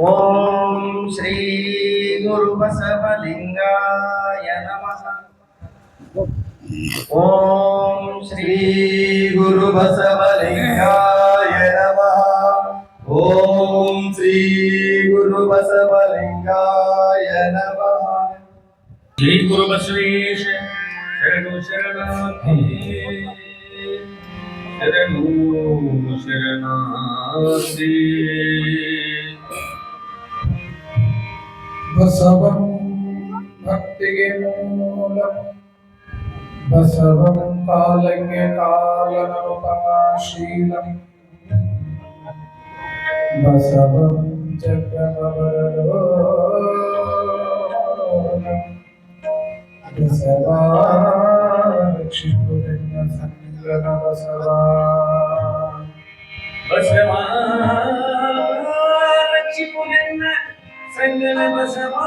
ಓಂ ಶ್ರೀ ಗುರು ಬಸವಲಿಂಗಾಯ ನಮಃ. ಓಂ ಶ್ರೀ ಗುರು ಬಸವಲಿಂಗಾಯ ನಮಃ. ಓಂ ಶ್ರೀ ಗುರು ಬಸವಲಿಂಗಾಯ ನಮಃ. ಶ್ರೀ ಗುರು ಬಸವೇಶ ಶರಣು ಶರಣಾರ್ಥಿ ಶರಣು ಶರಣಾರ್ಥಿ. ಬಸವಂ ಭಕ್ತಿಗೆ ಮೂಲಂ ಬಸವಂ ಕಾಲಂಗೆ ಕಾಲನೋಪಮಶೀಲಂ ಬಸವಂ ಜಗಮವರಲೋಲಂ ಬಸವಾ ರಕ್ಷಿಸುವುದೆನ್ನ ಸಂಗನ ಬಸವಾ. ಬಸವಾ ರಕ್ಷಿಸುವುದೆನ್ನ ಸಂಗನ ಬಸವಾ.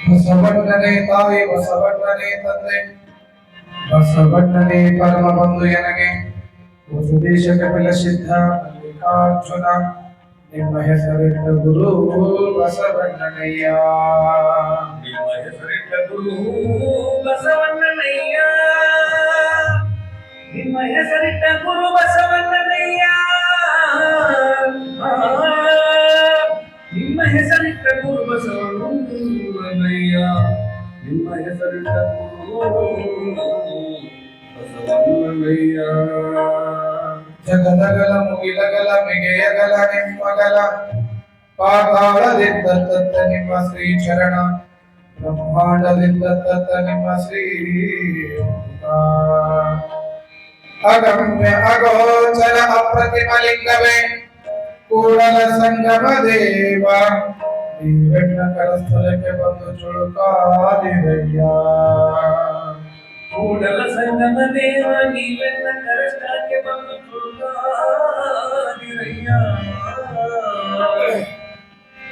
ಬಸವಣ್ಣನೇ ತಾಯಿ ಬಸವಣ್ಣನೇ ತಂದೆ ಬಸವಣ್ಣನೇ ಪರಮ ಬಂಧು ಎನಗೆ ಉಪದೇಶಕ್ಕೆ ಬೆಳೆಸಿದ್ದ ಮಲ್ಲಿಕಾರ್ಜುನ ನಿಮ್ಮ ಹೆಸರಿಟ್ಟ ಗುರು ಬಸವಣ್ಣನಯ್ಯ ನಿಮ್ಮ ಹೆಸರಿಟ್ಟ ಗುರು ಬಸವಣ್ಣನಯ್ಯ ನಿಮ್ಮ ಹೆಸರಿಟ್ಟ ಗುರು ಬಸವಣ್ಣನಯ್ಯ ನಿಮ್ಮ ಹೆಸರಿಟ್ಟ ಗುರು ಬಸವಣ್ಣನಯ್ಯ ನಿಮ್ಮ ಹೆಸರಿಟ್ಟ ಗುರು ಬಸವಣ್ಣನಯ್ಯ ಜಗದಗಲ ಮುಗಿಲಗಲ ಮಿಗೆಯಗಲ ನಿಮ್ಮಗಲ ಪಾತಾಳದಿಂದ ತತ್ತ ನಿಮ್ಮ ಶ್ರೀ ಚರಣ ಬ್ರಹ್ಮಾಂಡದಿಂದ ತತ್ತ ನಿಮ್ಮ ಶ್ರೀ ಅಗಮ್ಯ ಅಗೋಚರ ಅಪ್ರತಿಮ ಲಿಂಗವೇ ಕೂಡಲ ಸಂಗಮ ದೇವ ನೀವೆಣ್ಣ ಕರಸ್ಥಳಕ್ಕೆ ಬಂದು ಚುಳುಕಾದಿರಯ್ಯ ಕೂಡಲ ಸಂಗಮ ದೇವ ನೀವೆನ್ನ ಕರಸ್ಥಳಕ್ಕೆ ಬಂದು ತುಳುಕಾದಿರಯ್ಯ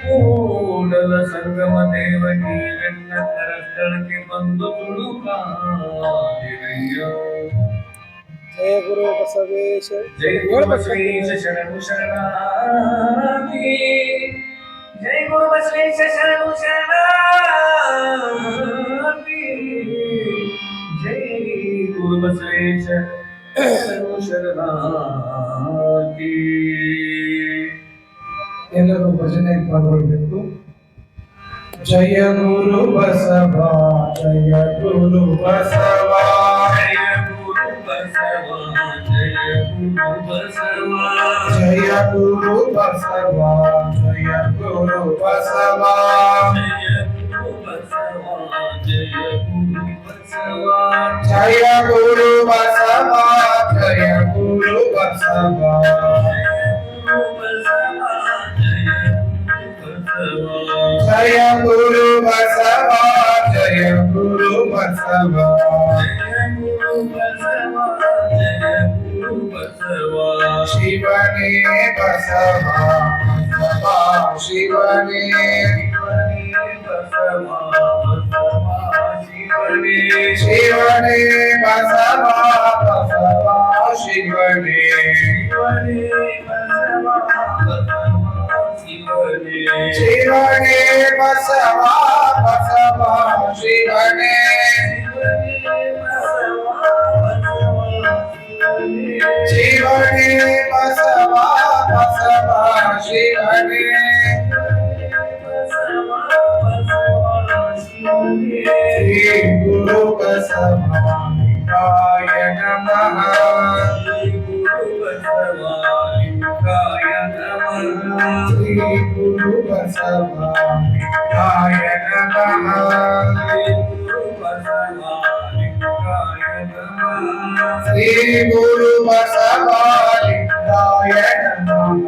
ಕೂಡಲ ಸಂಗಮ ದೇವ ನೀವೆನ್ನ ಕರಸ್ಥಳಕ್ಕೆ ಬಂದು ತುಳುಕಾದಿರಯ್ಯ ಜಯ ಗುರು ಬಸವೇಶ ಜೈ ಗುರು ಬಸವೇಶ ಶರಣು ಶರಣಾರ್ಥಿ ಜೈ ಗುರು ಬಸವೇಶ ಶರಣು ಶರಣಾರ್ಥಿ ಜೈ ಗುರು ಬಸವೇಶ ಶರಣು ಶರಣಾರ್ಥಿ ಎಲ್ಲರೂ ಭಜನೆ ಪಾಲ್ಗೊಳ್ಬೇಕು. ಜಯ ಗುರು ಬಸವ ಜಯ ಗುರು ಬಸವ ಜಯ ಗುರು ಬಸವ ಜಯ ಗುರು ಬಸವ ಜಯ ಗುರು ಬಸವ ಜಯ ಗುರು ಬಸವ ಜಯ ಗುರು ಬಸವ ಜಯ ಗುರು ಬಸವ ಜಯ ಗುರು ಬಸವ ಜಯ ಗುರು ಬಸವ ಜಯ ಗುರು ಬಸವ ಜಯ ಗುರು ಬಸವ ಶಿವನೇ ಬಸವ ಬಸವ ಶಿವನೇ ಶಿವನೇ ಬಸವ ಬಸವ ಶಿವನೇ ಶಿವನೇ ಬಸವ ಬಸವ ಶಿವನೇ ಶಿವನೇ ಬಸವ ಬಸವ ಶಿವನೇ ಶ್ರೀ ಗುರು ಬಸವಲಿಂಗಾಯ ನಮಃ ಶ್ರೀ ಗುರು ಬಸವಲಿಂಗಾಯ ನಮಃ ಶ್ರೀ ಗುರು ಬಸವಲಿಂಗಾಯ ನಮಃ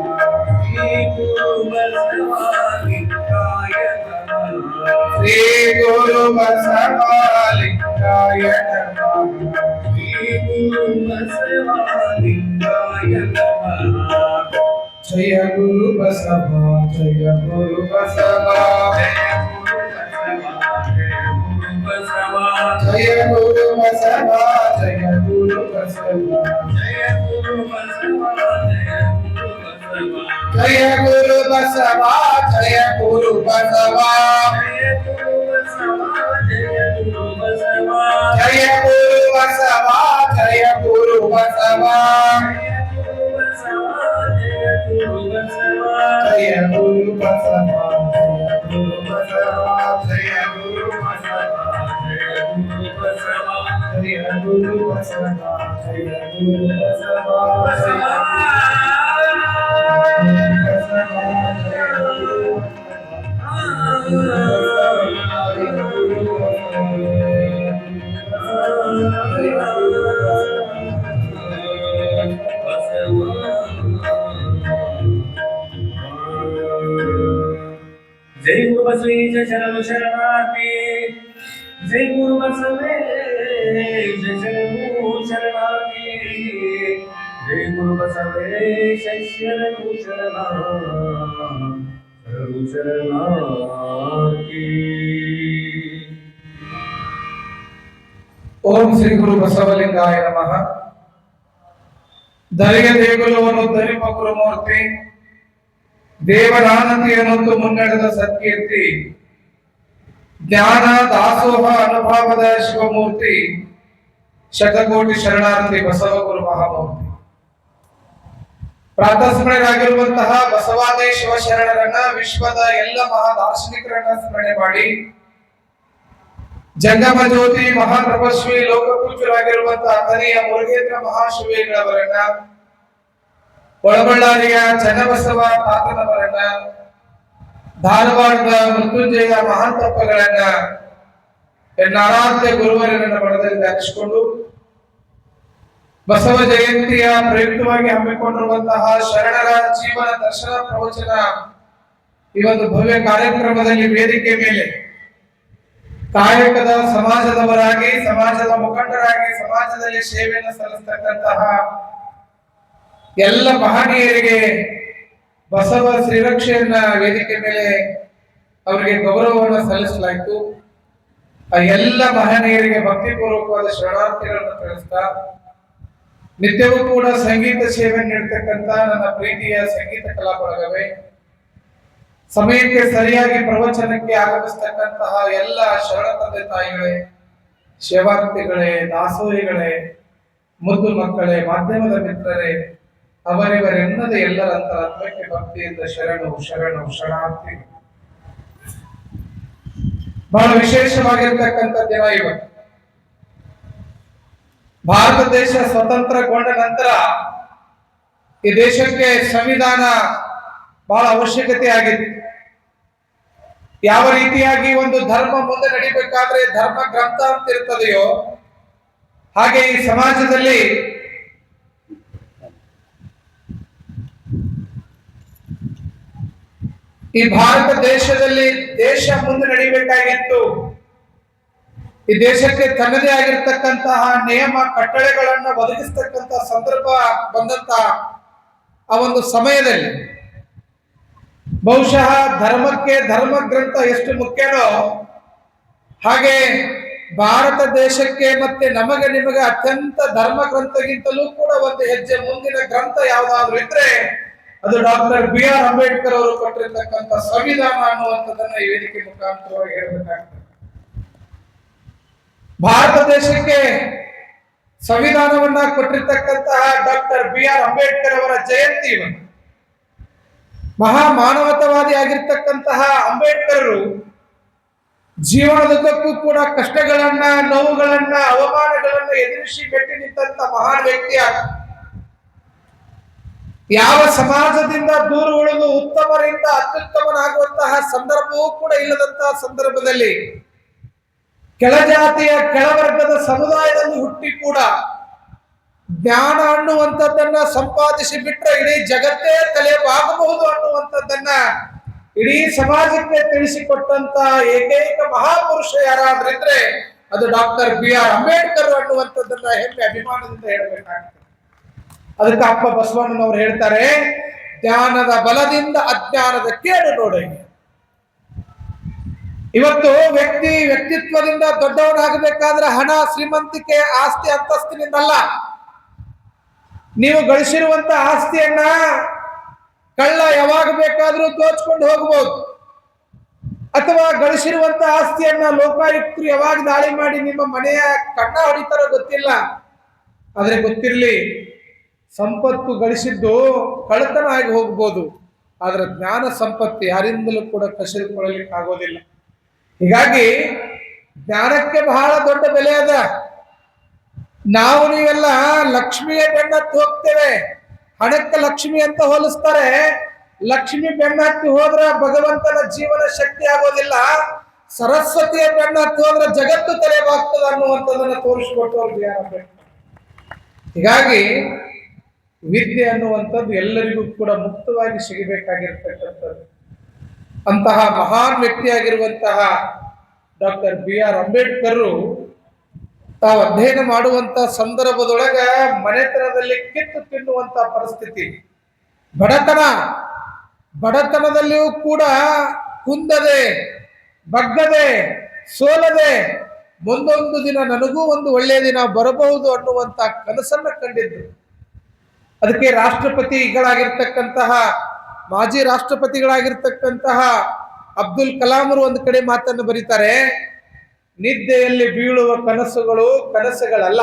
ಶ್ರೀ ಗುರು ಬಸವಲಿಂಗಾಯ ನಮಃ ಜಯ ಗುರು ಬಸವ ಜಯ ಗುರು ಬಸವ ಜಯ ಗುರು ಬಸವ ಜಯ ಗುರು ಬಸವ ಜಯ ಗುರು ಬಸವ ಜಯ ಗುರು ಬಸವ ಜಯ ಗುರು ಬಸವ ಜಯ ಗುರು ಬಸವ ಜಯ ಗುರು ಬಸವ ಜಯ ಗುರು ಬಸವ ಜಯ ಗುರು ಬಸವ ಜಯ ಗುರು ಬಸವ जय गुरु बसवेश शरणु शरणार्थी जय गुरु बसवेश शरणु शरणार्थी जय गुरु बसवेश शरणु शरणार्थी ಪ್ರಭು ಶರಣಾರ್ಥಿ. ಓಂ ಶ್ರೀ ಗುರು ಬಸವಲಿಂಗಾಯ ನಮಃ. ಧರೆಯ ದೇಗುಲವನ್ನು ಧರಿಪ ಗುರುಮೂರ್ತಿ, ದೇವರಾನತಿಯನ್ನೊಂದು ಮುನ್ನಡೆದ ಸತ್ಕೀರ್ತಿ, ಜ್ಞಾನ ದಾಸೋಹ ಅನುಭವದ ಶಿವಮೂರ್ತಿ, ಶತಕೋಟಿ ಶರಣಾರ್ಥಿ ಬಸವ ಗುರು ಮಹಾಮೂರ್ತಿ. ಪ್ರಾತಸ್ಮರಣರಾಗಿರುವಂತಹ ಬಸವಾದಿ ಶಿವಶರಣರನ್ನ, ವಿಶ್ವದ ಎಲ್ಲ ಮಹಾ ದಾರ್ಶನಿಕರನ್ನ ಸ್ಮರಣೆ ಮಾಡಿ, ಜಂಗಮ ಜ್ಯೋತಿ ಮಹಾತಪಸ್ವಿ ಲೋಕಪೂಜ್ಯರಾಗಿರುವಂತಹ ಕನಿಯ ಮುರುಗೇಂದ್ರ ಮಹಾಶಿವೇಗಳವರನ್ನ, ಒಳಬಳ್ಳಾರಿಯ ಚನ್ನಬಸವ ತಾತನವರನ್ನ, ಧಾರವಾಡದ ಮೃತ್ಯುಂಜಯ ಮಹಾಂತಪ್ಪಗಳನ್ನ, ಆರಾಧ್ಯ ಗುರುವರನ್ನ ಬಡದಲ್ಲಿ ಧ್ಯಾನಿಸಿಕೊಂಡು ಬಸವ ಜಯಂತಿಯ ಪ್ರಯುಕ್ತವಾಗಿ ಹಮ್ಮಿಕೊಂಡಿರುವಂತಹ ಶರಣರ ಜೀವನ ದರ್ಶನ ಪ್ರವಚನ ಈ ಒಂದು ಭವ್ಯ ಕಾರ್ಯಕ್ರಮದಲ್ಲಿ ವೇದಿಕೆ ಮೇಲೆ ಕಾಯಕದ ಸಮಾಜದವರಾಗಿ, ಸಮಾಜದ ಮುಖಂಡರಾಗಿ, ಸಮಾಜದಲ್ಲಿ ಸೇವೆಯನ್ನು ಸಲ್ಲಿಸತಕ್ಕಂತಹ ಎಲ್ಲ ಮಹನೀಯರಿಗೆ ಬಸವ ಶ್ರೀರಕ್ಷೆಯನ್ನ ವೇದಿಕೆ ಮೇಲೆ ಅವರಿಗೆ ಗೌರವವನ್ನು ಸಲ್ಲಿಸಲಾಯಿತು. ಆ ಎಲ್ಲ ಮಹನೀಯರಿಗೆ ಭಕ್ತಿಪೂರ್ವಕವಾದ ಶರಣಾರ್ಥಿಗಳನ್ನು ತಿಳಿಸ್ತಾ, ನಿತ್ಯವೂ ಕೂಡ ಸಂಗೀತ ಸೇವೆ ನೀಡತಕ್ಕಂತ ನನ್ನ ಪ್ರೀತಿಯ ಸಂಗೀತ ಕಲಾ ಬಳಗವೇ, ಸಮಯಕ್ಕೆ ಸರಿಯಾಗಿ ಪ್ರವಚನಕ್ಕೆ ಆಗಮಿಸ್ತಕ್ಕಂತಹ ಎಲ್ಲ ಶರಣ ತಂದೆ ತಾಯಿಗಳೇ, ಸೇವಾರ್ಥಿಗಳೇ, ದಾಸೋಹಿಗಳೇ, ಮುದ್ದು ಮಕ್ಕಳೇ, ಮಾಧ್ಯಮದ ಮಿತ್ರರೇ, ಅವರಿವರೆನ್ನದ ಎಲ್ಲರ ಅಂತರಾತ್ಮಕ್ಕೆ ಭಕ್ತಿಯಿಂದ ಶರಣು ಶರಣು ಶರಣಾರ್ಥಿ. ಬಹಳ ವಿಶೇಷವಾಗಿರ್ತಕ್ಕಂಥ ದಿನ ಇವತ್ತು. ಭಾರತ ದೇಶ ಸ್ವತಂತ್ರಗೊಂಡ ನಂತರ ಈ ದೇಶಕ್ಕೆ ಸಂವಿಧಾನ ಬಹಳ ಅವಶ್ಯಕತೆ ಆಗಿದೆ. ಯಾವ ರೀತಿಯಾಗಿ ಒಂದು ಧರ್ಮ ಮುಂದೆ ನಡಿಬೇಕಾದ್ರೆ ಧರ್ಮ ಗ್ರಂಥ ಅಂತ ಇರ್ತದೆಯೋ, ಹಾಗೆ ಈ ಸಮಾಜದಲ್ಲಿ ಈ ಭಾರತ ದೇಶದಲ್ಲಿ ದೇಶ ಮುಂದೆ ನಡಿಬೇಕಾಗಿತ್ತು. ಈ ದೇಶಕ್ಕೆ ತನ್ನದೇ ಆಗಿರ್ತಕ್ಕಂತಹ ನಿಯಮ ಕಟ್ಟಳೆಗಳನ್ನ ಒದಗಿಸ್ತಕ್ಕಂಥ ಸಂದರ್ಭ ಬಂದಂತ ಆ ಒಂದು ಸಮಯದಲ್ಲಿ ಬಹುಶಃ ಧರ್ಮಕ್ಕೆ ಧರ್ಮ ಗ್ರಂಥ ಎಷ್ಟು ಮುಖ್ಯನೋ, ಹಾಗೆ ಭಾರತ ದೇಶಕ್ಕೆ ಮತ್ತೆ ನಮಗೆ ನಿಮಗೆ ಅತ್ಯಂತ ಧರ್ಮ ಗ್ರಂಥಗಿಂತಲೂ ಕೂಡ ಒಂದು ಹೆಜ್ಜೆ ಮುಂದಿನ ಗ್ರಂಥ ಯಾವ್ದಾದ್ರು ಇದ್ರೆ ಅದು ಡಾಕ್ಟರ್ BR ಅಂಬೇಡ್ಕರ್ ಅವರು ಕೊಟ್ಟಿರ್ತಕ್ಕಂಥ ಸಂವಿಧಾನ ಅನ್ನುವಂಥದ್ದನ್ನ ಈ ವೇದಿಕೆ ಮುಖಾಂತರವಾಗಿ ಹೇಳಬೇಕಾಗ್ತದೆ. ಭಾರತ ದೇಶಕ್ಕೆ ಸಂವಿಧಾನವನ್ನ ಕೊಟ್ಟಿರ್ತಕ್ಕಂತಹ ಡಾಕ್ಟರ್ BR ಅಂಬೇಡ್ಕರ್ ಅವರ ಜಯಂತಿ ಇವತ್ತು. ಮಹಾ ಮಾನವತಾವಾದಿ ಆಗಿರ್ತಕ್ಕಂತಹ ಅಂಬೇಡ್ಕರರು ಜೀವನದುದ್ದಕ್ಕೂ ಕೂಡ ಕಷ್ಟಗಳನ್ನ, ನೋವುಗಳನ್ನ, ಅವಮಾನಗಳನ್ನ ಎದುರಿಸಿ ಮೆಟ್ಟಿ ನಿಂತ ಮಹಾನ್ ವ್ಯಕ್ತಿ. ಯಾವ ಸಮಾಜದಿಂದ ದೂರ ಉಳಿದು ಉತ್ತಮರಿಂದ ಅತ್ಯುತ್ತಮನಾಗುವಂತಹ ಸಂದರ್ಭವೂ ಕೂಡ ಇಲ್ಲದಂತಹ ಸಂದರ್ಭದಲ್ಲಿ ಕೆಳಜಾತಿಯ ಕೆಳವರ್ಗದ ಸಮುದಾಯದಲ್ಲಿ ಹುಟ್ಟಿ ಕೂಡ ಜ್ಞಾನ ಅನ್ನುವಂಥದ್ದನ್ನ ಸಂಪಾದಿಸಿ ಬಿಟ್ರೆ ಇಡೀ ಜಗತ್ತೇ ತಲೆ ಬಾಗಬಹುದು ಅನ್ನುವಂಥದ್ದನ್ನ ಇಡೀ ಸಮಾಜಕ್ಕೆ ತಿಳಿಸಿಕೊಟ್ಟಂತ ಏಕೈಕ ಮಹಾಪುರುಷ ಯಾರಾದ್ರಿದ್ರೆ ಅದು ಡಾಕ್ಟರ್ BR ಅಂಬೇಡ್ಕರ್ ಅನ್ನುವಂಥದ್ದನ್ನ ಹೆಮ್ಮೆ ಅಭಿಮಾನದಿಂದ ಹೇಳಬೇಕಾಗ್ತದೆ. ಅದಕ್ಕೆ ಅಪ್ಪ ಬಸವಣ್ಣನವರು ಹೇಳ್ತಾರೆ, ಜ್ಞಾನದ ಬಲದಿಂದ ಅಜ್ಞಾನದ ಕೇಡು ನೋಡಿ. ಇವತ್ತು ವ್ಯಕ್ತಿತ್ವದಿಂದ ದೊಡ್ಡವನಾಗಬೇಕಾದ್ರೆ ಹಣ, ಶ್ರೀಮಂತಿಕೆ, ಆಸ್ತಿ, ಅಂತಸ್ತಿನಿಂದಲ್ಲ. ನೀವು ಗಳಿಸಿರುವಂತ ಆಸ್ತಿಯನ್ನ ಕಳ್ಳ ಯಾವಾಗ ಬೇಕಾದ್ರೂ ದೋಚ್ಕೊಂಡು ಹೋಗ್ಬೋದು, ಅಥವಾ ಗಳಿಸಿರುವಂತ ಆಸ್ತಿಯನ್ನ ಲೋಕಾಯುಕ್ತರು ಯಾವಾಗ ದಾಳಿ ಮಾಡಿ ನಿಮ್ಮ ಮನೆಯ ಕಣ್ಣ ಹೊಡಿತಾರೋ ಗೊತ್ತಿಲ್ಲ. ಆದ್ರೆ ಗೊತ್ತಿರ್ಲಿ, ಸಂಪತ್ತು ಗಳಿಸಿದ್ದು ಕಳ್ಳತನ ಆಗಿ ಹೋಗ್ಬೋದು, ಆದ್ರೆ ಜ್ಞಾನ ಸಂಪತ್ತು ಯಾರಿಂದಲೂ ಕೂಡ ಕಸಿದುಕೊಳ್ಳಲಿಕ್ಕೆ ಆಗೋದಿಲ್ಲ. ಹೀಗಾಗಿ ಜ್ಞಾನಕ್ಕೆ ಬಹಳ ದೊಡ್ಡ ಬೆಲೆ ಅದ. ನಾವು ನೀವೆಲ್ಲ ಲಕ್ಷ್ಮಿಯ ಬೆನ್ನತ್ತಿ ಹೋಗ್ತೇವೆ, ಹಣಕ್ಕೆ ಲಕ್ಷ್ಮಿ ಅಂತ ಹೋಲಿಸ್ತಾರೆ. ಲಕ್ಷ್ಮಿ ಬೆನ್ನತ್ತಿ ಹೋದ್ರೆ ಭಗವಂತನ ಜೀವನ ಶಕ್ತಿ ಆಗೋದಿಲ್ಲ, ಸರಸ್ವತಿಯ ಬೆನ್ನತ್ತಿ ಹೋದ್ರೆ ಜಗತ್ತು ತಲೆಬಾಗ್ತದೆ ಅನ್ನುವಂಥದ್ದನ್ನ ತೋರಿಸಿಕೊಟ್ಟವ್ರು ಯಾರು. ಹೀಗಾಗಿ ವಿದ್ಯೆ ಅನ್ನುವಂಥದ್ದು ಎಲ್ಲರಿಗೂ ಕೂಡ ಮುಕ್ತವಾಗಿ ಸಿಗಬೇಕಾಗಿರ್ತಕ್ಕಂಥದ್ದು. ಅಂತಹ ಮಹಾನ್ ವ್ಯಕ್ತಿಯಾಗಿರುವಂತಹ ಡಾಕ್ಟರ್ BR ಅಂಬೇಡ್ಕರ್ ತಾವು ಅಧ್ಯಯನ ಮಾಡುವಂತ ಸಂದರ್ಭದೊಳಗ ಮನೆತನದಲ್ಲಿ ಕಿತ್ತು ತಿನ್ನುವಂತ ಪರಿಸ್ಥಿತಿ, ಬಡತನ, ಬಡತನದಲ್ಲಿಯೂ ಕೂಡ ಕುಂದದೆ ಬಗ್ಗದೆ ಸೋಲದೆ ಮುಂದೊಂದು ದಿನ ನನಗೂ ಒಂದು ಒಳ್ಳೆಯ ದಿನ ಬರಬಹುದು ಅನ್ನುವಂತ ಕನಸನ್ನ ಕಂಡಿದ್ರು. ಅದಕ್ಕೆ ರಾಷ್ಟ್ರಪತಿಗಳಾಗಿರ್ತಕ್ಕಂತಹ ಮಾಜಿ ರಾಷ್ಟ್ರಪತಿಗಳಾಗಿರ್ತಕ್ಕಂತಹ ಅಬ್ದುಲ್ ಕಲಾಂರು ಒಂದು ಕಡೆ ಮಾತನ್ನು ಬರೀತಾರೆ, ನಿದ್ದೆಯಲ್ಲಿ ಬೀಳುವ ಕನಸುಗಳು ಕನಸುಗಳಲ್ಲ,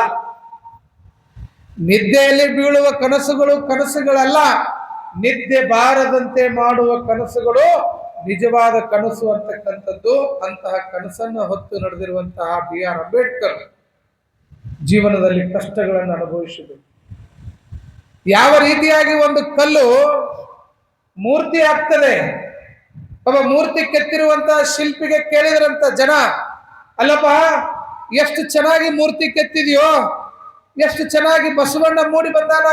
ನಿದ್ದೆಯಲ್ಲಿ ಬೀಳುವ ಕನಸುಗಳು ಕನಸುಗಳಲ್ಲ, ನಿದ್ದೆ ಬಾರದಂತೆ ಮಾಡುವ ಕನಸುಗಳು ನಿಜವಾದ ಕನಸು ಅಂತಕ್ಕಂಥದ್ದು. ಅಂತಹ ಕನಸನ್ನು ಹೊತ್ತು ನಡೆದಿರುವಂತಹ BR ಅಂಬೇಡ್ಕರ್ ಜೀವನದಲ್ಲಿ ಕಷ್ಟಗಳನ್ನು ಅನುಭವಿಸಿದರು. ಯಾವ ರೀತಿಯಾಗಿ ಒಂದು ಕಲ್ಲು ಮೂರ್ತಿ ಆಗ್ತದೆ, ಒಬ್ಬ ಮೂರ್ತಿ ಕೆತ್ತಿರುವಂತಹ ಶಿಲ್ಪಿಗೆ ಕೇಳಿದ್ರಂತ ಜನ, ಅಲ್ಲಪ್ಪ ಎಷ್ಟು ಚೆನ್ನಾಗಿ ಮೂರ್ತಿ ಕೆತ್ತಿದೆಯೋ, ಎಷ್ಟು ಚೆನ್ನಾಗಿ ಬಸವಣ್ಣ ಮೂಡಿ ಬಂದಾನ,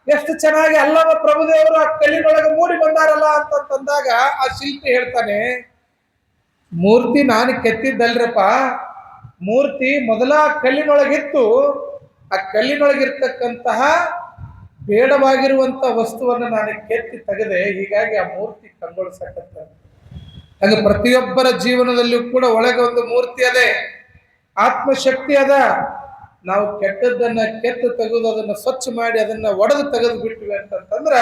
ಎಷ್ಟು ಚೆನ್ನಾಗಿ ಅಲ್ಲವ ಪ್ರಭುದೇವರು ಆ ಕಲ್ಲಿನೊಳಗೆ ಮೂಡಿ ಬಂದಾರಲ್ಲ ಅಂತಂದಾಗ ಆ ಶಿಲ್ಪಿ ಹೇಳ್ತಾನೆ, ಮೂರ್ತಿ ನಾನು ಕೆತ್ತಿದ್ದಲ್ರಪ್ಪ, ಮೂರ್ತಿ ಮೊದಲ ಕಲ್ಲಿನೊಳಗಿತ್ತು, ಆ ಕಲ್ಲಿನೊಳಗಿರ್ತಕ್ಕಂತಹ ಬೇಡವಾಗಿರುವಂತ ವಸ್ತುವನ್ನು ನಾನು ಕೆತ್ತಿ ತೆಗೆದೆ, ಹೀಗಾಗಿ ಆ ಮೂರ್ತಿ ಕಂಗೊಳಿಸಕತ್ತ. ಹಾಗೆ ಪ್ರತಿಯೊಬ್ಬರ ಜೀವನದಲ್ಲೂ ಕೂಡ ಒಳಗೆ ಒಂದು ಮೂರ್ತಿ ಅದೇ, ಆತ್ಮಶಕ್ತಿ ಅದ. ನಾವು ಕೆಟ್ಟದ್ದನ್ನ ಕೆತ್ತು ತೆಗೆದು ಅದನ್ನ ಸ್ವಚ್ಛ ಮಾಡಿ ಅದನ್ನ ಒಡೆದು ತೆಗೆದು ಬಿಟ್ಟಿವಿ ಅಂತಂದ್ರ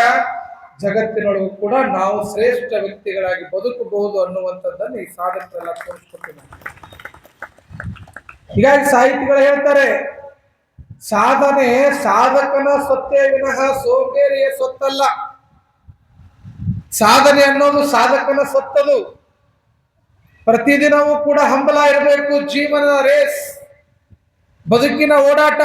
ಜಗತ್ತಿನೊಳಗೂ ಕೂಡ ನಾವು ಶ್ರೇಷ್ಠ ವ್ಯಕ್ತಿಗಳಾಗಿ ಬದುಕಬಹುದು ಅನ್ನುವಂಥದ್ದನ್ನು ಈ ಸಾಧಕರೆಲ್ಲ ತೋರಿಸ್ಕೊಟ್ಟಿದ್ದಾರೆ. ಹೀಗಾಗಿ ಸಾಹಿತಿಗಳು ಹೇಳ್ತಾರೆ, ಸಾಧನೆ ಸಾಧಕನ ಸೊತ್ತೇ ವಿನಃ ಸೋಂಬೇರಿಯ ಸೊತ್ತಲ್ಲ. ಸಾಧನೆ ಅನ್ನೋದು ಸಾಧಕನ ಸೊತ್ತದು. ಪ್ರತಿದಿನವೂ ಕೂಡ ಹಂಬಲ ಇರಬೇಕು, ಜೀವನ ರೇಸ್, ಬದುಕಿನ ಓಡಾಟ.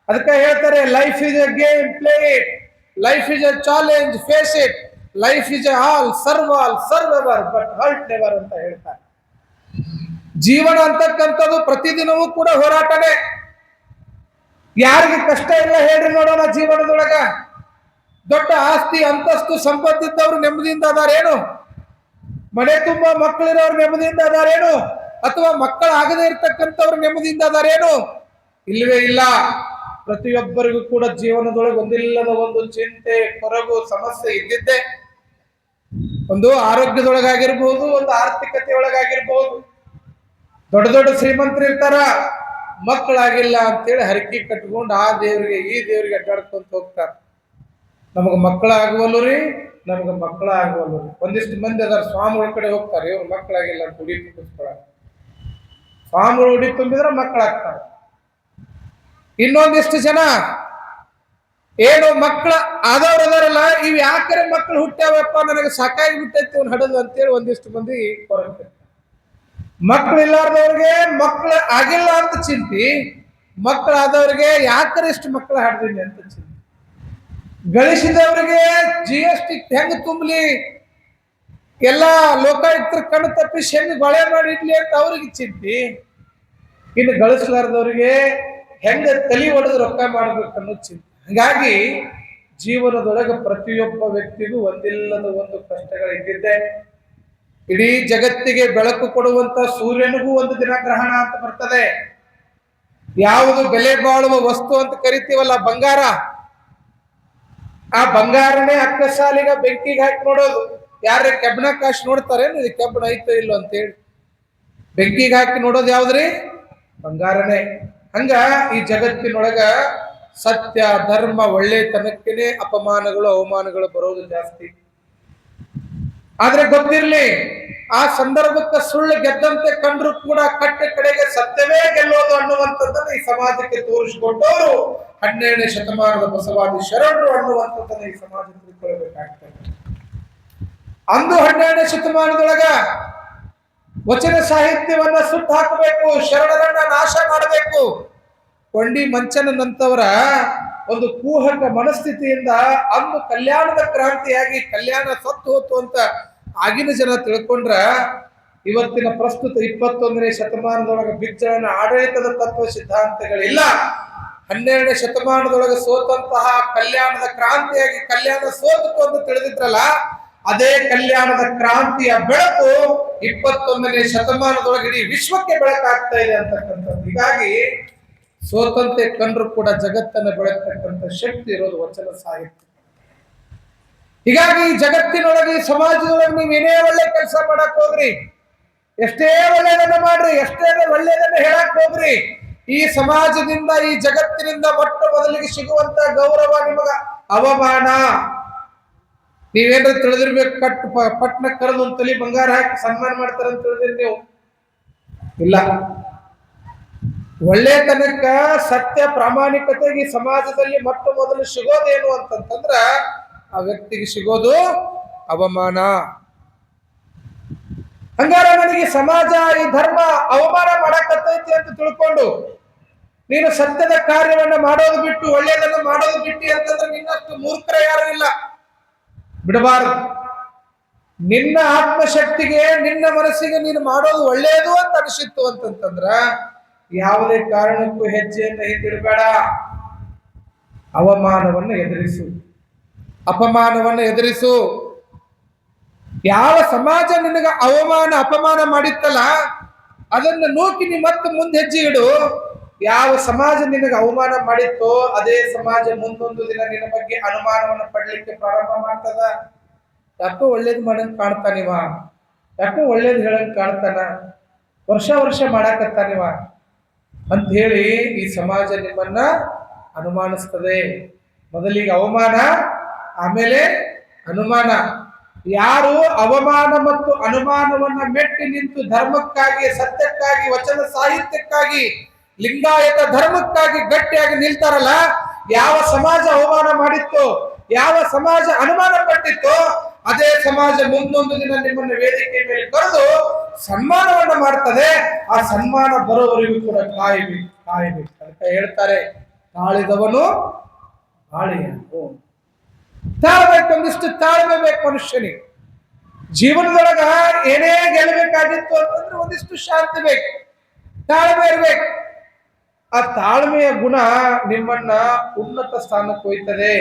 ಅದಕ್ಕೆ ಹೇಳ್ತಾರೆ, life is a game, play it. Life is a challenge, face it. Life is a all, serve ever, but hurt never ಅಂತ ಹೇಳ್ತಾರೆ. ಜೀವನ ಅಂತಕ್ಕಂಥದ್ದು ಪ್ರತಿದಿನವೂ ಕೂಡ ಹೋರಾಟನೇ. ಯಾರಿಗೆ ಕಷ್ಟ ಇಲ್ಲ ಹೇಳ್ರಿ ನೋಡೋಣ ಜೀವನದೊಳಗ? ದೊಡ್ಡ ಆಸ್ತಿ ಅಂತಸ್ತು ಸಂಪತ್ತಿದ್ದವ್ರು ನೆಮ್ಮದಿಯಿಂದ ಅದಾರೇನು? ಮನೆ ತುಂಬಾ ಮಕ್ಕಳಿರೋರು ನೆಮ್ಮದಿಯಿಂದ ಅದಾರೇನು? ಅಥವಾ ಮಕ್ಕಳಾಗದೇ ಇರ್ತಕ್ಕಂಥವ್ರು ನೆಮ್ಮದಿಯಿಂದ ಅದಾರೇನು? ಇಲ್ಲವೇ ಇಲ್ಲ. ಪ್ರತಿಯೊಬ್ಬರಿಗೂ ಕೂಡ ಜೀವನದೊಳಗೆ ಒಂದಿಲ್ಲದ ಒಂದು ಚಿಂತೆ, ಕೊರಗು, ಸಮಸ್ಯೆ ಇದ್ದಿದ್ದೆ. ಒಂದು ಆರೋಗ್ಯದೊಳಗಾಗಿರ್ಬಹುದು, ಒಂದು ಆರ್ಥಿಕತೆ ಒಳಗಾಗಿರ್ಬಹುದು. ದೊಡ್ಡ ದೊಡ್ಡ ಶ್ರೀಮಂತರು ಇರ್ತಾರ, ಮಕ್ಕಳಾಗಿಲ್ಲ ಅಂತೇಳಿ ಹರಕೆ ಕಟ್ಕೊಂಡು ಆ ದೇವರಿಗೆ ಈ ದೇವರಿಗೆ ಅಡ್ಡಾಡ್ಕೊಂತ ಹೋಗ್ತಾರ. ನಮಗೆ ಮಕ್ಕಳಾಗುವಲ್ಲು ರೀ, ನಮ್ಗೆ ಮಕ್ಕಳಾಗುವಲ್ಲು ರೀ. ಒಂದಿಷ್ಟು ಮಂದಿ ಅದಾರ ಸ್ವಾಮಿಗಳ ಕಡೆ ಹೋಗ್ತಾರೆ, ಇವ್ರು ಮಕ್ಕಳಾಗಿಲ್ಲ ಅಂತ ಉಡಿ ತುಂಬಿಸ್ಕೊಳ. ಸ್ವಾಮಿಗಳು ಉಡಿ ತುಂಬಿದ್ರೆ ಮಕ್ಕಳಾಗ್ತಾರೆ. ಇನ್ನೊಂದಿಷ್ಟು ಜನ ಏನು ಮಕ್ಕಳ ಆದವ್ರು ಅದಾರಲ್ಲ, ಇವ್ ಯಾಕರೆ ಮಕ್ಕಳು ಹುಟ್ಟ್ಯಾವಪ್ಪ, ನನಗೆ ಸಾಕಾಗಿ ಬಿಟ್ಟೈತಿ ಅವ್ನು ಹಡದು ಅಂತೇಳಿ ಒಂದಿಷ್ಟು ಮಂದಿ ಕೊರತೆ. ಮಕ್ಕಳು ಇಲ್ಲಾರ್ದವ್ರಿಗೆ ಮಕ್ಕಳು ಆಗಿಲ್ಲ ಅಂತ ಚಿಂತಿ, ಮಕ್ಕಳಾದವ್ರಿಗೆ ಯಾಕರೆ ಇಷ್ಟು ಮಕ್ಕಳು ಹಾಡ್ದೀನಿ ಅಂತ ಚಿಂತಿ. ಗಳಿಸಿದವರಿಗೆ GST ಹೆಂಗ್ ತುಂಬಲಿ, ಎಲ್ಲ ಲೋಕಾಯುಕ್ತರ ಕಣ್ಣು ತಪ್ಪಿಸಿ ಹೆಂಗ್ ಬಳೆ ಮಾಡಿ ಇಡ್ಲಿ ಅಂತ ಅವ್ರಿಗೆ ಚಿಂತಿ. ಇನ್ನು ಗಳಿಸಲಾರ್ದವ್ರಿಗೆ ಹೆಂಗ ತಲೆ ಒಡೆದು ರೊಕ್ಕ ಮಾಡ್ಬೇಕು ಅನ್ನೋ ಚಿಂತೆ. ಹಾಗಾಗಿ ಜೀವನದೊಳಗೆ ಪ್ರತಿಯೊಬ್ಬ ವ್ಯಕ್ತಿಗೂ ಒಂದಿಲ್ಲದ ಒಂದು ಕಷ್ಟಗಳಿದ್ದಿದ್ದೆ. ಇಡೀ ಜಗತ್ತಿಗೆ ಬೆಳಕು ಕೊಡುವಂತ ಸೂರ್ಯನಿಗೂ ಒಂದು ದಿನ ಗ್ರಹಣ ಅಂತ ಬರ್ತದೆ. ಯಾವುದು ಬೆಲೆ ಬಾಳುವ ವಸ್ತು ಅಂತ ಕರಿತೀವಲ್ಲ, ಬಂಗಾರ, ಆ ಬಂಗಾರನೇ ಅಕ್ಕಸಾಲಿಗ ಬೆಂಕಿಗೆ ಹಾಕಿ ನೋಡೋದು. ಯಾರೇ ಕೆಬ್ಬಣ ಕಾಶ್ ನೋಡ್ತಾರೆ, ಇದು ಕೆಬ್ಬಣ ಐತೋ ಇಲ್ಲೋ ಅಂತೇಳಿ ಬೆಂಕಿಗೆ ಹಾಕಿ ನೋಡೋದು ಯಾವ್ದ್ರಿ? ಬಂಗಾರನೇ. ಹಂಗ ಈ ಜಗತ್ತಿನೊಳಗ ಸತ್ಯ, ಧರ್ಮ, ಒಳ್ಳೆತನಕ್ಕೇನೆ ಅಪಮಾನಗಳು, ಅವಮಾನಗಳು ಬರೋದು ಜಾಸ್ತಿ. ಆದ್ರೆ ಗೊತ್ತಿರ್ಲಿ, ಆ ಸಂದರ್ಭಕ್ಕೆ ಸುಳ್ಳು ಗೆದ್ದಂತೆ ಕಂಡ್ರು ಕೂಡ ಕಟ್ಟ ಕಡೆಗೆ ಸತ್ಯವೇ ಗೆಲ್ಲೋದು ಅನ್ನುವಂಥದ್ದನ್ನ ಈ ಸಮಾಜಕ್ಕೆ ತೋರಿಸಿಕೊಟ್ಟವರು 12ನೇ ಶತಮಾನದ ಬಸವಾದಿ ಶರಣರು ಅನ್ನುವಂಥದ್ದನ್ನ ಈ ಸಮಾಜ ತಿಳ್ಕೊಳ್ಬೇಕಾಗ್ತದೆ. ಅಂದು 12ನೇ ಶತಮಾನದೊಳಗ ವಚನ ಸಾಹಿತ್ಯವನ್ನ ಸುಟ್ಟು ಹಾಕಬೇಕು, ಶರಣರನ್ನ ನಾಶ ಮಾಡಬೇಕು. ಕೊಂಡಿ ಮಂಚನಂತವರ ಒಂದು ಕೂಹಕ ಮನಸ್ಥಿತಿಯಿಂದ ಅಂದು ಕಲ್ಯಾಣದ ಕ್ರಾಂತಿಯಾಗಿ ಕಲ್ಯಾಣ ಸತ್ತು ಹೋತು ಅಂತ ಆಗಿನ ಜನ ತಿಳ್ಕೊಂಡ್ರ, ಇವತ್ತಿನ ಪ್ರಸ್ತುತ 21ನೇ ಶತಮಾನದೊಳಗೆ ಬಿಜ್ಜಳನ ಆಡಳಿತದ ತತ್ವ ಸಿದ್ಧಾಂತಗಳಿಲ್ಲ. 12ನೇ ಶತಮಾನದೊಳಗೆ ಸೋತಂತಹ ಕಲ್ಯಾಣದ ಕ್ರಾಂತಿಯಾಗಿ ಕಲ್ಯಾಣ ಸೋತು ಅಂತ ತಿಳಿದಿದ್ರಲ್ಲ, ಅದೇ ಕಲ್ಯಾಣದ ಕ್ರಾಂತಿಯ ಬೆಳಕು 21ನೇ ಶತಮಾನದೊಳಗೆ ಇಡೀ ವಿಶ್ವಕ್ಕೆ ಬೆಳಕಾಗ್ತಾ ಇದೆ ಅಂತಕ್ಕಂಥದ್ದು. ಹೀಗಾಗಿ ಸೋತಂತೆ ಕಂಡ್ರು ಕೂಡ ಜಗತ್ತನ್ನು ಬೆಳಗ್ತಕ್ಕಂಥ ಶಕ್ತಿ ಇರೋದು ವಚನ ಸಾಹಿತ್ಯ. ಹೀಗಾಗಿ ಈ ಜಗತ್ತಿನೊಳಗೆ ಈ ಸಮಾಜದೊಳಗೆ ನೀವೇನೇ ಒಳ್ಳೆ ಕೆಲಸ ಮಾಡಕ್ ಹೋಗ್ರಿ, ಎಷ್ಟೇ ಒಳ್ಳೆಯದನ್ನ ಮಾಡ್ರಿ, ಎಷ್ಟೇ ಒಳ್ಳೆಯದನ್ನ ಹೇಳಕ್ ಹೋಗ್ರಿ, ಈ ಸಮಾಜದಿಂದ ಈ ಜಗತ್ತಿನಿಂದ ಮೊಟ್ಟ ಮೊದಲಿಗೆ ಸಿಗುವಂತ ಗೌರವ ನಿಮಗ ಅವಮಾನ. ನೀವೇನ್ರ ತಿಳಿದಿರ್ಬೇಕು, ಪಟ್ನ ಕರೆದು ಒಂದು ತಲೆ ಬಂಗಾರ ಹಾಕಿ ಸನ್ಮಾನ ಮಾಡ್ತಾರಂತ ತಿಳಿದಿರಿ ನೀವು? ಇಲ್ಲ. ಒಳ್ಳೆತನಕ್ಕ, ಸತ್ಯ ಪ್ರಾಮಾಣಿಕತೆಗೆ ಈ ಸಮಾಜದಲ್ಲಿ ಮೊಟ್ಟ ಮೊದಲು ಸಿಗೋದೇನು ಅಂತಂತಂದ್ರ ಆ ವ್ಯಕ್ತಿಗೆ ಸಿಗೋದು ಅವಮಾನ. ಹಂಗಾರ ನನಗೆ ಸಮಾಜ ಈ ಧರ್ಮ ಅವಮಾನ ಮಾಡಕತ್ತೈತಿ ಅಂತ ತಿಳ್ಕೊಂಡು ನೀನು ಸತ್ಯದ ಕಾರ್ಯವನ್ನ ಮಾಡೋದು ಬಿಟ್ಟು ಒಳ್ಳೆಯದನ್ನ ಮಾಡೋದು ಬಿಟ್ಟಿ ಅಂತಂದ್ರೆ ನಿನ್ನಷ್ಟು ಮೂರ್ಖರ ಯಾರು ಇಲ್ಲ. ಬಿಡಬಾರದು. ನಿನ್ನ ಆತ್ಮಶಕ್ತಿಗೆ, ನಿನ್ನ ಮನಸ್ಸಿಗೆ ನೀನು ಮಾಡೋದು ಒಳ್ಳೆಯದು ಅಂತ ಅನಿಸಿತ್ತು ಅಂತಂತಂದ್ರ ಯಾವುದೇ ಕಾರಣಕ್ಕೂ ಹೆಜ್ಜೆಯನ್ನು ಹಿಂದಿಡಬೇಡ. ಅವಮಾನವನ್ನು ಎದುರಿಸು, ಅಪಮಾನವನ್ನು ಎದುರಿಸು. ಯಾವ ಸಮಾಜ ನಿನಗ ಅವಮಾನ ಅಪಮಾನ ಮಾಡಿತ್ತಲ್ಲ ಅದನ್ನು ನೂಕಿ ನೀ ಮತ್ತೆ ಮುಂದೆ ಹೆಜ್ಜೆ ಇಡು. ಯಾವ ಸಮಾಜ ನಿನಗೆ ಅವಮಾನ ಮಾಡಿತ್ತೋ ಅದೇ ಸಮಾಜ ಮುಂದೊಂದು ದಿನ ನಿನ್ನ ಬಗ್ಗೆ ಅನುಮಾನವನ್ನು ಪಡ್ಲಿಕ್ಕೆ ಪ್ರಾರಂಭ ಮಾಡ್ತದ. ಯಾಕೋ ಒಳ್ಳೇದು ಮಾಡಂಗ್ ಕಾಣ್ತಾನಿವ, ಯಾಕೋ ಒಳ್ಳೇದು ಹೇಳಂಗ್ ಕಾಣ್ತಾನ, ವರ್ಷ ವರ್ಷ ಮಾಡಾಕತ್ತಾನಿವ ಅಂತ ಹೇಳಿ ಈ ಸಮಾಜ ನಿಮ್ಮನ್ನ ಅನುಮಾನಿಸ್ತದೆ. ಮೊದಲಿಗೆ ಅವಮಾನ, ಆಮೇಲೆ ಅನುಮಾನ. ಯಾರು ಅವಮಾನ ಮತ್ತು ಅನುಮಾನವನ್ನ ಮೆಟ್ಟಿ ನಿಂತು ಧರ್ಮಕ್ಕಾಗಿ, ಸತ್ಯಕ್ಕಾಗಿ, ವಚನ ಸಾಹಿತ್ಯಕ್ಕಾಗಿ, ಲಿಂಗಾಯತ ಧರ್ಮಕ್ಕಾಗಿ ಗಟ್ಟಿಯಾಗಿ ನಿಲ್ತಾರಲ್ಲ, ಯಾವ ಸಮಾಜ ಅವಮಾನ ಮಾಡಿತ್ತೋ, ಯಾವ ಸಮಾಜ ಅನುಮಾನ ಪಟ್ಟಿತ್ತೋ ಅದೇ ಸಮಾಜ ಮುಂದೊಂದು ದಿನ ನಿಮ್ಮನ್ನು ವೇದಿಕೆ ಮೇಲೆ ಕರೆದು ಸನ್ಮಾನವನ್ನ ಮಾಡ್ತದೆ. ಆ ಸನ್ಮಾನ ಬರೋವರೆಗೂ ಕೂಡ ಕಾಯಬೇಕು ಅಂತ ಹೇಳ್ತಾರೆ. ತಾಳಿದವನು ತಾಳಿಯನು. ತಾಳ್ಬೇಕು, ಒಂದಿಷ್ಟು ತಾಳ್ಮೆ ಬೇಕು ಮನುಷ್ಯನಿಗೆ. ಜೀವನದೊಳಗ ಏನೇ ಗೆಲ್ಲಬೇಕಾಗಿತ್ತು ಅಂತಂದ್ರೆ ಒಂದಿಷ್ಟು ಶಾಂತಿ ಬೇಕು, ತಾಳ್ಮೆ ಇರ್ಬೇಕು. ಆ ತಾಳ್ಮೆಯ ಗುಣ ನಿಮ್ಮನ್ನ ಉನ್ನತ ಸ್ಥಾನಕ್ಕೆ ಹೋಯ್ತದೆ.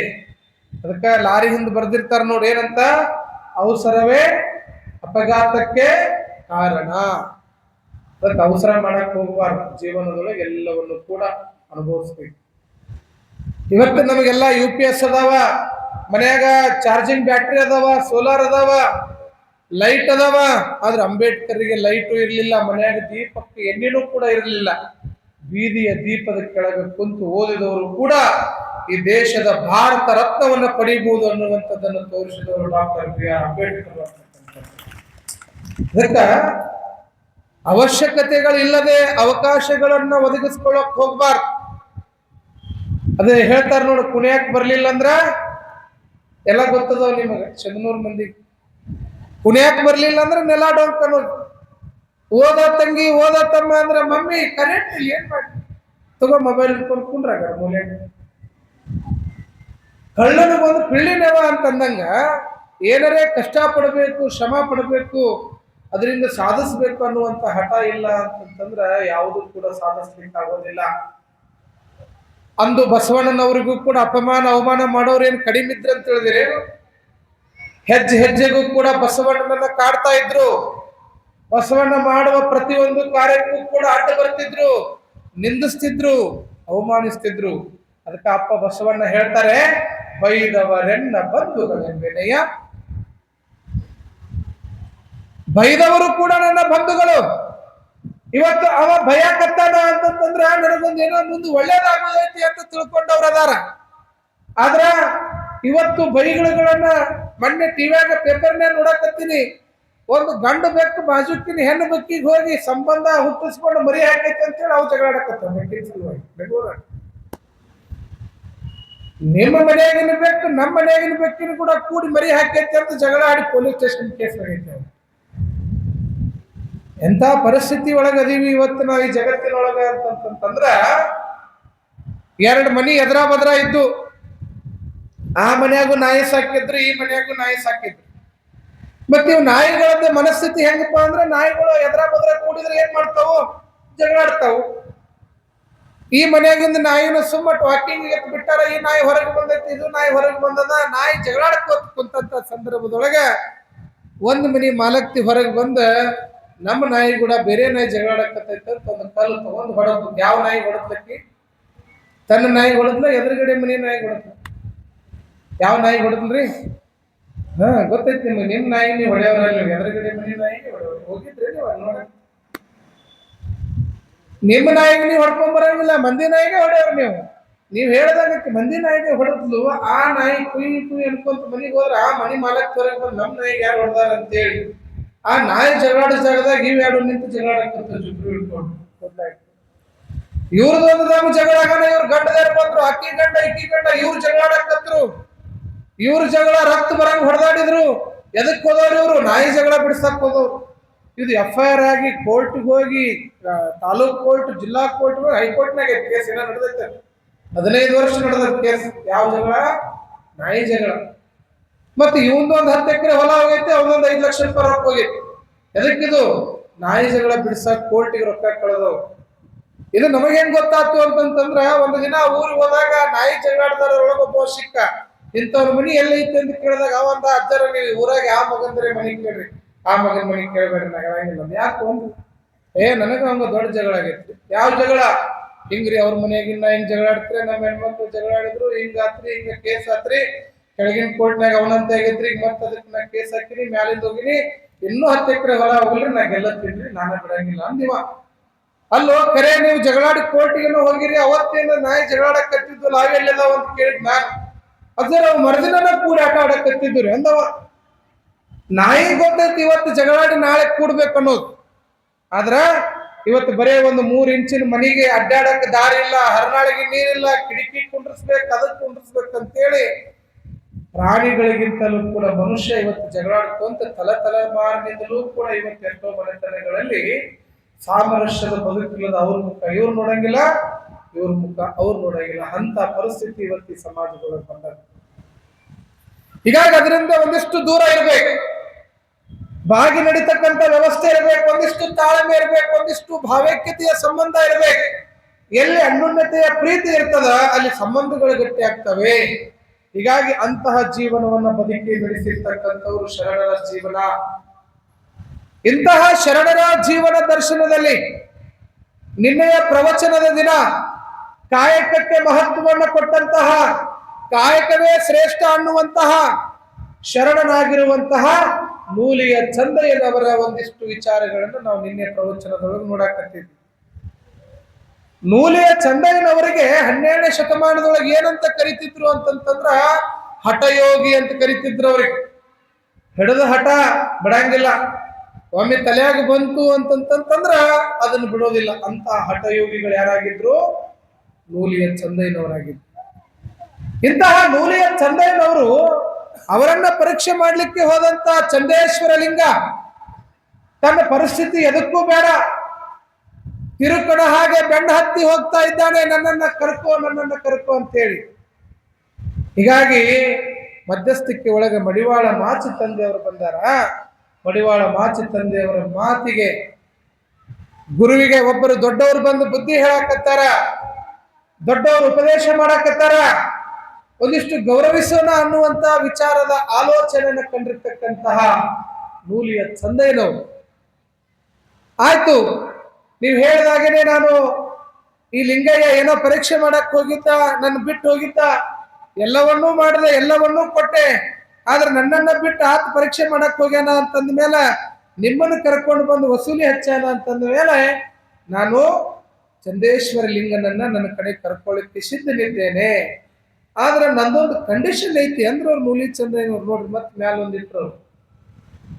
ಅದಕ್ಕೆ ಲಾರಿ ಹಿಂದೆ ಬರ್ದಿರ್ತಾರ ನೋಡಿ, ಏನಂತ? ಅವಸರವೇ ಅಪಘಾತಕ್ಕೆ ಕಾರಣ. ಅದಕ್ಕೆ ಅವಸರ ಮಾಡಕ್ ಹೋಗಬಾರ್ದು. ಜೀವನದೊಳಗೆ ಎಲ್ಲವನ್ನು ಕೂಡ ಅನುಭವಿಸ್ಬೇಕು. ಇವತ್ತು ನಮಗೆಲ್ಲ UPS ಅದಾವ, ಮನ್ಯಾಗ ಚಾರ್ಜಿಂಗ್ ಬ್ಯಾಟ್ರಿ ಅದಾವ, ಸೋಲಾರ್ ಅದಾವ, ಲೈಟ್ ಅದಾವ. ಆದ್ರೆ ಅಂಬೇಡ್ಕರ್ಗೆ ಲೈಟು ಇರ್ಲಿಲ್ಲ, ಮನ್ಯಾಗ ದೀಪಕ್ಕೆ ಎಣ್ಣೆನೂ ಕೂಡ ಇರಲಿಲ್ಲ. ಬೀದಿಯ ದೀಪದ ಕೆಳಗೆ ಕುಂತು ಓದಿದವರು ಕೂಡ ಈ ದೇಶದ ಭಾರತ ರತ್ನವನ್ನು ಪಡೆಯಬಹುದು ಅನ್ನುವಂಥದ್ದನ್ನು ತೋರಿಸಿದವರು ಡಾಕ್ಟರ್ BR ಅಂಬೇಡ್ಕರ್. ಅದಕ್ಕ ಅವಶ್ಯಕತೆಗಳಿಲ್ಲದೆ ಅವಕಾಶಗಳನ್ನ ಒದಗಿಸ್ಕೊಳ್ಳಕ್ ಹೋಗ್ಬಾರ್ದು. ಅದೇ ಹೇಳ್ತಾರ ನೋಡು, ಕುಣಿಯಾಕ್ ಬರ್ಲಿಲ್ಲ ಅಂದ್ರ ಎಲ್ಲ ಗೊತ್ತದವ ನಿಮಗೆ, ಚಂದನೂರ್ ಮಂದಿ. ಕುಣಿಯಾಕ್ ಬರ್ಲಿಲ್ಲ ಅಂದ್ರೆ ನೆಲ ಡೊಂಕ್ ಅನ್ನೋದು. ಓದ ತಂಗಿ, ಓದ ತಮ್ಮ ಅಂದ್ರೆ ಮಮ್ಮಿ ಕರೆಂಟ್ ಏನ್ ಮಾಡಿ ತಗೋ ಮೊಬೈಲ್ ಇಟ್ಕೊಂಡು ಕುಂಡ್ರಾಗ ಮೂಲೆ. ಕಳ್ಳನಿಗೊಂದು ಪಿಳ್ಳಿನವ ಅಂತಂದಂಗ ಏನರೇ ಕಷ್ಟ ಪಡಬೇಕು, ಶ್ರಮ ಪಡಬೇಕು, ಅದರಿಂದ ಸಾಧಿಸ್ಬೇಕು ಅನ್ನುವಂತ ಹಠ ಇಲ್ಲ ಅಂತಂತಂದ್ರ ಯಾವುದೂ ಕೂಡ ಸಾಧಿಸ್ಲಿಕ್ಕೆ ಆಗೋದಿಲ್ಲ. ಅಂದು ಬಸವಣ್ಣನವರಿಗೂ ಕೂಡ ಅಪಮಾನ ಅವಮಾನ ಮಾಡೋರು ಏನು ಕಡಿಮೆ ಇದ್ರು ಅಂತ ಹೇಳಿದ್ರೆ, ಹೆಜ್ಜೆ ಹೆಜ್ಜೆಗೂ ಕೂಡ ಬಸವಣ್ಣನನ್ನ ಕಾಡ್ತಾ ಇದ್ರು. ಬಸವಣ್ಣ ಮಾಡುವ ಪ್ರತಿಯೊಂದು ಕಾರ್ಯಕ್ಕೂ ಕೂಡ ಅಡ್ಡ ಬರ್ತಿದ್ರು, ನಿಂದಿಸ್ತಿದ್ರು, ಅವಮಾನಿಸ್ತಿದ್ರು. ಅದಕ್ಕೆ ಅಪ್ಪ ಬಸವಣ್ಣ ಹೇಳ್ತಾರೆ, ಬೈದವರೆನ್ನ ಬಂಧುಗಳೆಂಬೆನೆಯ. ಬೈದವರು ಕೂಡ ನನ್ನ ಬಂಧುಗಳು. ಇವತ್ತು ಅವ ಭಯಕತ್ತಾನ ಅಂತಂದ್ರ ನನಗೊಂದು ಏನೋ ಮುಂದೆ ಒಳ್ಳೇದಾಗೋದೈತಿ ಅಂತ ತಿಳ್ಕೊಂಡವ್ರ ಅದಾರ. ಆದ್ರ ಇವತ್ತು ಬೈಗಳನ್ನ ಮೊನ್ನೆ ಟಿವಿಯಾಗ ಪೇಪರ್ನೇ ನೋಡಕತ್ತೀನಿ. ಒಂದು ಗಂಡು ಬೆಕ್ಕು ಬಾಜುಕಿನ ಹೆಣ್ಣು ಬೆಕ್ಕಿಗೆ ಹೋಗಿ ಸಂಬಂಧ ಹುಟ್ಟಿಸ್ಕೊಂಡು ಮರಿ ಹಾಕೈತಿ ಅಂತೇಳಿ ಅವು ಜಗಳಾಡಕತ್ತಾವ ಬೆಕ್ಕಿನ ಸಲುವಾಗಿ ಬೆಂಗಳೂರಾಗ. ನಿಮ್ಮ ಮನೆಯಾಗಿನ ಬೆಕ್ಕು ನಮ್ಮ ಮನೆಯಾಗಿನ ಬೆಕ್ಕಿನ ಕೂಡ ಕೂಡಿ ಮರಿ ಹಾಕೈತಿ ಅಂತ ಜಗಳ ಆಡಿ ಪೊಲೀಸ್ ಸ್ಟೇಷನ್ ಕೇಸ್ ಆಗೈತೆ. ಎಂತ ಪರಿಸ್ಥಿತಿ ಒಳಗೆ ಅದೀವಿ ಇವತ್ತು ನಾವು ಈ ಜಗತ್ತಿನೊಳಗ ಅಂತಂತಂದ್ರ, ಎರಡು ಮನಿ ಎದುರ ಬದ್ರ ಇದ್ದು, ಆ ಮನ್ಯಾಗೂ ನಾಯಿ ಸಾಕಿದ್ರು, ಈ ಮನ್ಯಾಗೂ ನಾಯಿ ಸಾಕಿದ್ರು. ಮತ್ತೆ ಇವು ನಾಯಿಗಳದ್ದೇ ಮನಸ್ಥಿತಿ ಹೆಂಗಪ್ಪ ಅಂದ್ರೆ, ನಾಯಿಗಳು ಎದುರ ಬದ್ರ ಕೂಡಿದ್ರೆ ಏನ್ ಮಾಡ್ತಾವು? ಜಗಳಾಡ್ತಾವು. ಈ ಮನ್ಯಾಗಿಂದ ನಾಯಿನ ಸುಮ್ಮಟ್ಟು ವಾಕಿಂಗ್ ಎತ್ತು ಬಿಟ್ಟಾರ, ಈ ನಾಯಿ ಹೊರಗೆ ಬಂದೈತಿ, ಇದು ನಾಯಿ ಹೊರಗೆ ಬಂದದ. ನಾಯಿ ಜಗಳಾಡ್ಕೋತ ಕುಂತಂತ ಸಂದರ್ಭದೊಳಗ ಒಂದು ಮನಿ ಮಾಲಕ್ತಿ ಹೊರಗೆ ಬಂದ, ನಮ್ಮ ನಾಯಿ ಕೂಡ ಬೇರೆ ನಾಯಿ ಜಗಳಾಡಕತ್ತೈತೆ ಅಂತ ಒಂದು ಕಲ್ಲು ತಗೊಂಡು ಹೊಡೆದು. ಯಾವ ನಾಯಿ ಹೊಡೆದ್ಲಕ್ಕಿ? ತನ್ನ ನಾಯಿ ಹೊಡೆದ್ಲ, ಎದುರುಗಡೆ ಮನೆ ನಾಯಿ ಹೊಡೆದ್ಲ. ಯಾವ ನಾಯಿ ಹೊಡೆದ್ರಿ? ಹಾ ಗೊತ್ತೈತಿ ನಿಮ್ಗೆ. ನಿಮ್ ನಾಯಿ ನೀವು ಹೊಡೆಯವ್ರಲ್ಲ, ನೀವು ಎದುರುಗಡೆ ಮನೆ ನಾಯಿಗೆ ಹೊಡೆಯವ್ರು ಹೋಗಿದ್ರಿ ನೀವು ಅಲ್ಲಿ ನೋಡ. ನಿಮ್ಮ ನಾಯಿಗೆ ನೀವು ಹೊಡ್ಕೊಂಡ್ ಬರಂಗಿಲ್ಲ, ಮಂದಿ ನಾಯಿಗೆ ಹೊಡೆಯವ್ರು ನೀವು. ನೀವ್ ಹೇಳ್ದಂಗೆ ಮಂದಿ ನಾಯಿಗೆ ಹೊಡೆದ್ಲು, ಆ ನಾಯಿ ಕುಯ್ ಕುಯ್ ಅನ್ಕೊಂತ ಮನಿಗೆ ಹೋದ್ರೆ ಆ ಮನಿ ಮಾಲಕ್ ಹೊರಗೆ ಬಂದು ನಮ್ ನಾಯಿಗೆ ಯಾರು ಹೊಡೆದಾರ ಅಂತೇಳಿ ಆ ನಾಯಿ ಜಗಳಾಡೋ ಜಾಗದಾಗ ಇವ್ ಎರಡು ನಿಂತು ಜಗಳಾಡಕತ್ತ ಜುಬ್ರು ಹಿಡ್ಕೊಂಡು. ಗೊತ್ತಾಯ್ತು ಇವ್ರದೊಂದು ನಮ್ ಜಗಳ ಆಗಣ, ಇವ್ರ ಗಂಡದಾರ ಬಂದ್ರು, ಅಕ್ಕಿ ಗಂಡ ಇಕ್ಕಿ ಗಂಡ ಇವ್ರು ಜಗಳಾಡಕತ್ರು. ಇವ್ರ ಜಗಳ ರಕ್ತ ಬರಂಗ್ ಹೊಡೆದಾಡಿದ್ರು. ಎದಕ್ ಹೋದವ್ರು ಇವ್ರು? ನಾಯಿ ಜಗಳ ಬಿಡಿಸಕ್ ಹೋದವ್ರು. ಇದು FIR ಆಗಿ ಕೋರ್ಟ್ಗೆ ಹೋಗಿ ತಾಲೂಕ್ ಕೋರ್ಟ್, ಜಿಲ್ಲಾ ಕೋರ್ಟ್, ಹೈಕೋರ್ಟ್ನಾಗ ಕೇಸ್ ಏನೋ ನಡೆದೈತೆ. 15 ವರ್ಷ ನಡೆದ ಕೇಸ್. ಯಾವ ಜಗಳ? ನಾಯಿ ಜಗಳ. ಮತ್ತೆ ಇವಂದೊಂದು 10 ಎಕರೆ ಹೊಲ ಹೋಗೈತೆ, ಅವನೊಂದು 5 ಲಕ್ಷ ರೂಪಾಯಿ ರೊಕ್ಕ ಹೋಗೈತಿ. ಎದಕ್ಕಿದು? ನಾಯಿ ಜಗಳ ಬಿಡಿಸಕ್ ಕೋರ್ಟಿಗೆ ರೊಕ್ಕ ಕಳೆದವು. ಇದು ನಮಗೇನ್ ಗೊತ್ತಾಯ್ತು ಅಂತಂದ್ರ, ಒಂದು ದಿನ ಊರಿಗೆ ಹೋದಾಗ ನಾಯಿ ಜಗಳಾಡ್ತಾರ, ಒಳಗೊಬ್ಬ ಸಿಕ್ಕ. ಇಂಥವ್ರ ಮನಿ ಎಲ್ಲೈತಿ ಅಂತ ಕೇಳಿದಾಗ ಅವಂದ, ಅಜ್ಜರ ನೀವು ಊರಾಗ ಯಾವ ಮಗಂದ್ರೆ ಮನಿ ಕೇಳ್ರಿ, ಆ ಮಗನ ಮನಿ ಕೇಳ್ಬೇಡ್ರಿ, ನಾ ಹೇಳಂಗಿಲ್ಲ. ಯಾಕೆ ಒಂದು ನನಗ ಅವಂಗ ದೊಡ್ಡ ಜಗಳ ಆಗೈತಿ. ಯಾವ ಜಗಳ? ಹಿಂಗ್ರಿ ಅವ್ರ ಮನೆಯಾಗಿನ್ನ ಹಿಂಗ್ ಜಗಳ ಆಡ್ತಾರೆ, ನಮ್ಮ ಹೆಣ್ಮಕ್ಳು ಜಗಳ ಆಡಿದ್ರು, ಹಿಂಗಾತ್ರಿ, ಹಿಂಗ ಕೇಸ್ ಆತ್ರಿ, ಕೆಳಗಿನ ಕೋರ್ಟ್ನಾಗ ಅವನಂತ ಆಗೈತ್ರಿ, ಮತ್ತ ಅದಕ್ಕೆ ನಾ ಕೇಸ್ ಹಾಕಿನಿ, ಮ್ಯಾಲಿಂದ ಹೋಗಿನಿ, ಇನ್ನೂ 10 ಎಕರೆ ಹೊಲ ಹೋಗ್ಲಿ, ನಾ ಗೆಲ್ಲತ್ತೀನಿ, ನಾನ ಬಿಡಂಗಿಲ್ಲ ಅಂದಿವ. ಅಲ್ಲೋ ಕರೆ ನೀವು ಜಗಳಾಡಿ ಕೋರ್ಟಿಗೆನೋ ಹೋಗಿರಿ, ಅವತ್ತೇನ ನಾಯಿ ಜಗಳಾಡಕ್ ಕತ್ತಿದ್ದು ನಾವೆಲ್ಲದ ಅಂತ ಕೇಳಿದ್ ನಾನು. ಅದ್ರ ಮರುದಿನ ಕೂಡಿ ಆಟ ಆಡಕ್ ಕತ್ತಿದ್ರು ಅಂದವ. ನಾಯಿ ಗೊತ್ತೈತಿ ಇವತ್ತು ಜಗಳಾಡಿ ನಾಳೆ ಕೂಡ್ಬೇಕು ಅನ್ನೋದು. ಆದ್ರ ಇವತ್ತು ಬರೇ ಒಂದು 3 ಇಂಚಿನ ಮನಿಗೆ ಅಡ್ಡಾಡಕ್ ದಾರಿ ಇಲ್ಲ, ಹರನಾಳಿಗೆ ನೀರಿಲ್ಲ, ಕಿಟಕಿ ಕುಂಡ್ರಿಸ್ಬೇಕು, ಅದಕ್ಕೆ ಕುಂಡ್ರಿಸ್ಬೇಕಂತೇಳಿ ಪ್ರಾಣಿಗಳಿಗಿಂತಲೂ ಕೂಡ ಮನುಷ್ಯ ಇವತ್ತು ಜಗಳಾಡ್ಕೊಂತ ತಲೆಮಾರಿನಿಂದಲೂ ಕೂಡ ಇವತ್ತು ಎಷ್ಟೋ ಮನೆತನಗಳಲ್ಲಿ ಸಾಮರಸ್ಯದ ಬದುಕಿಲ್ಲದ ಅವ್ರ ಮುಖ ಇವ್ರು ನೋಡಂಗಿಲ್ಲ, ಇವ್ರ ಮುಖ ಅವ್ರು ನೋಡಂಗಿಲ್ಲ. ಅಂತ ಪರಿಸ್ಥಿತಿ ಇವತ್ತು ಈ ಸಮಾಜದೊಳಗೆ ಬಂದ. ಹೀಗಾಗಿ ಅದರಿಂದ ಒಂದಿಷ್ಟು ದೂರ ಇರ್ಬೇಕು, ಬಾಗಿ ನಡೀತಕ್ಕಂಥ ವ್ಯವಸ್ಥೆ ಇರಬೇಕು, ಒಂದಿಷ್ಟು ತಾಳ್ಮೆ ಇರಬೇಕು, ಒಂದಿಷ್ಟು ಭಾವೈಕ್ಯತೆಯ ಸಂಬಂಧ ಇರಬೇಕು. ಎಲ್ಲಿ ಅನ್ಯೋನ್ಯತೆಯ ಪ್ರೀತಿ ಇರ್ತದ ಅಲ್ಲಿ ಸಂಬಂಧಗಳು ಗಟ್ಟಿ ಆಗ್ತವೆ. ಹೀಗಾಗಿ ಅಂತಹ ಜೀವನವನ್ನ ಬದುಕಿ ನಡೆಸಿರ್ತಕ್ಕಂಥವ್ರು ಶರಣರ ಜೀವನ. ಇಂತಹ ಶರಣರ ಜೀವನ ದರ್ಶನದಲ್ಲಿ ನಿನ್ನೆಯ ಪ್ರವಚನದ ದಿನ ಕಾಯಕಕ್ಕೆ ಮಹತ್ವವನ್ನು ಕೊಟ್ಟಂತಹ, ಕಾಯಕವೇ ಶ್ರೇಷ್ಠ ಅನ್ನುವಂತಹ ಶರಣನಾಗಿರುವಂತಹ ನೂಲಿಯ ಚಂದಯ್ಯನವರ ಒಂದಿಷ್ಟು ವಿಚಾರಗಳನ್ನು ನಾವು ನಿನ್ನೆ ಪ್ರವಚನದೊಳಗೆ ನೋಡಾಕತ್ತಿದ್ವಿ. ನೂಲಿಯ ಚಂದಯ್ಯನವರಿಗೆ 12ನೇ ಶತಮಾನದೊಳಗೆ ಏನಂತ ಕರಿತಿದ್ರು ಅಂತಂತಂದ್ರ ಹಠಯೋಗಿ ಅಂತ ಕರಿತಿದ್ರು. ಅವ್ರಿಗೆ ಹಿಡಿದ ಹಠ ಬಿಡಂಗಿಲ್ಲ, ಒಮ್ಮೆ ತಲೆಯಾಗ ಬಂತು ಅಂತಂತಂದ್ರ ಅದನ್ನು ಬಿಡೋದಿಲ್ಲ. ಅಂತ ಹಠಯೋಗಿಗಳು ಯಾರಾಗಿದ್ರು? ನೂಲಿಯ ಚಂದಯ್ಯನವರಾಗಿದ್ರು. ಇಂತಹ ನೂಲಿಯ ಚಂದಯ್ಯನವರು ಅವರನ್ನ ಪರೀಕ್ಷೆ ಮಾಡ್ಲಿಕ್ಕೆ ಹೋದಂತ ಚಂದೇಶ್ವರ ಲಿಂಗ ತನ್ನ ಪರಿಸ್ಥಿತಿ ಎದಕ್ಕೂ ಬೇಡ, ತಿರುಕಣ ಹಾಗೆ ಬೆಂಡ ಹತ್ತಿ ಹೋಗ್ತಾ ಇದ್ದಾನೆ, ನನ್ನನ್ನ ಕರ್ಕೋ ಅಂತೇಳಿ. ಹೀಗಾಗಿ ಮಧ್ಯಸ್ಥಿಕೆ ಒಳಗೆ ಮಡಿವಾಳ ಮಾಚಿ ತಂದೆಯವರು ಬಂದಾರ. ಮಡಿವಾಳ ಮಾಚಿ ತಂದೆಯವರ ಮಾತಿಗೆ ಗುರುವಿಗೆ ಒಬ್ಬರು ದೊಡ್ಡವರು ಬಂದು ಬುದ್ಧಿ ಹೇಳಾಕತ್ತಾರ, ದೊಡ್ಡವರು ಉಪದೇಶ ಮಾಡಾಕತ್ತಾರ, ಒಂದಿಷ್ಟು ಗೌರವಿಸೋಣ ಅನ್ನುವಂತ ವಿಚಾರದ ಆಲೋಚನೆಯನ್ನು ಕಂಡಿರ್ತಕ್ಕಂತಹ ನೂಲಿಯ ಚಂದಯ್ಯನವರು, ಆಯ್ತು ನೀವು ಹೇಳಿದಾಗೇನೆ ನಾನು ಈ ಲಿಂಗಯ್ಯ ಏನೋ ಪರೀಕ್ಷೆ ಮಾಡಕ್ ಹೋಗಿದ್ದ, ನನ್ನ ಬಿಟ್ಟು ಹೋಗಿದ್ದ, ಎಲ್ಲವನ್ನೂ ಮಾಡಿದೆ, ಎಲ್ಲವನ್ನೂ ಕೊಟ್ಟೆ, ಆದ್ರೆ ನನ್ನನ್ನ ಬಿಟ್ಟು ಆತ ಪರೀಕ್ಷೆ ಮಾಡಕ್ ಹೋಗ್ಯಾನ ಅಂತಂದ ಮೇಲೆ ನಿಮ್ಮನ್ನು ಕರ್ಕೊಂಡು ಬಂದು ವಸೂಲಿ ಹಚ್ಚಾನ ಅಂತಂದ ಮೇಲೆ ನಾನು ಚಂದೇಶ್ವರ ಲಿಂಗನನ್ನ ನನ್ನ ಕಡೆ ಕರ್ಕೊಳ್ಳಿಕ್ಕೆ ಸಿದ್ಧನಿದ್ದೇನೆ. ಆದ್ರೆ ನಂದೊಂದು ಕಂಡೀಷನ್ ಐತಿ ಅಂದ್ರೆ ಅವ್ರು ನೂಲಿ ಚಂದ್ರಯ್ಯನವ್ರು ನೋಡ್ರಿ ಮತ್ತೆ ಮ್ಯಾಲ ಒಂದಿಟ್ರು,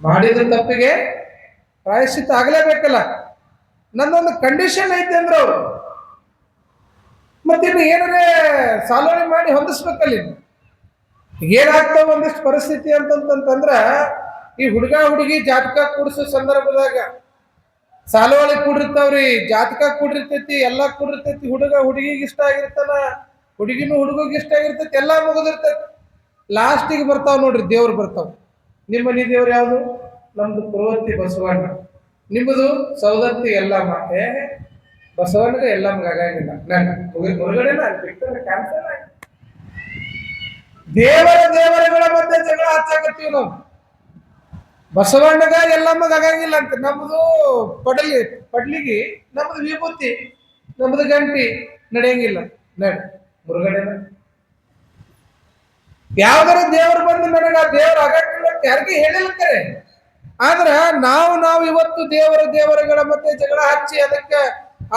ಮಾಡಿದ ತಪ್ಪಿಗೆ ಪ್ರಾಯಶ್ಚಿತ್ತ ಆಗ್ಲೇಬೇಕಲ್ಲ, ನಂದೊಂದು ಕಂಡೀಷನ್ ಐತಿ ಅಂದ್ರ ಅವ್ರು. ಮತ್ತಿನ್ನು ಏನಾರೇ ಸಾಲೋಣಿ ಮಾಡಿ ಹೊಂದಿಸ್ಬೇಕಲ್ಲಿ. ಏನಾಗ್ತಾವ ಒಂದಿಷ್ಟು ಪರಿಸ್ಥಿತಿ ಅಂತಂತಂದ್ರ, ಈ ಹುಡುಗ ಹುಡುಗಿ ಜಾತಕ ಕೂಡಿಸೋ ಸಂದರ್ಭದಾಗ ಸಾಲೋಳಿ ಕೂಡಿರ್ತಾವ್ರಿ, ಜಾತಕ ಕೂಡಿರ್ತೈತಿ, ಎಲ್ಲಾ ಕೂಡಿರ್ತೈತಿ, ಹುಡುಗ ಹುಡುಗಿಗೆ ಇಷ್ಟ ಆಗಿರ್ತಾನ, ಹುಡುಗಿನೂ ಹುಡುಗಿಗೆ ಇಷ್ಟ ಆಗಿರ್ತೈತಿ, ಎಲ್ಲಾ ಮುಗಿದಿರ್ತೈತಿ. ಲಾಸ್ಟಿಗೆ ಬರ್ತಾವ್ ನೋಡ್ರಿ ದೇವ್ರು ಬರ್ತಾವ. ನಿಮ್ಮ ಮನಿ ದೇವ್ರು ಯಾವುದು? ನಮ್ದು ಕುರುವತ್ತಿ ಬಸವಣ್ಣ, ನಿಮ್ಮದು ಸೌದತ್ತಿ ಎಲ್ಲಮ್ಮ. ಬಸವಣ್ಣಗೆ ಎಲ್ಲಮ್ಮಗೆ ಆಗಂಗಿಲ್ಲ, ನಾನು ಹೊರಗಡೆನ ಕ್ಯಾನ್ಸಲ್ ಆಗಿ ದೇವರುಗಳ ಮಧ್ಯೆ ಜಗಳ ಹಚ್ಚಾಕತ್ತೀವಿ ನಾವು. ಬಸವಣ್ಣಗ ಎಲ್ಲಮ್ಮಗ ಆಗಂಗಿಲ್ಲ ಅಂತ. ನಮ್ದು ಪಡ್ಲಿಗಿ, ನಮ್ದು ವಿಭೂತಿ, ನಮ್ದು ಗಂಟಿ ನಡೆಯಂಗಿಲ್ಲ. ನಡಿ ಮುರುಗಡೆನ ಯಾವ್ದಾರ ದೇವರು ಬಂದು ನನಗೆ ಆ ದೇವರ ಅಗತ್ಯ ಅಂತ ಯಾರಿಗೆ ಹೇಳಿಲ್ಲ ಕರೆ. ಆದ್ರ ನಾವು ಇವತ್ತು ದೇವರುಗಳ ಮಧ್ಯೆ ಜಗಳ ಹಚ್ಚಿ ಅದಕ್ಕೆ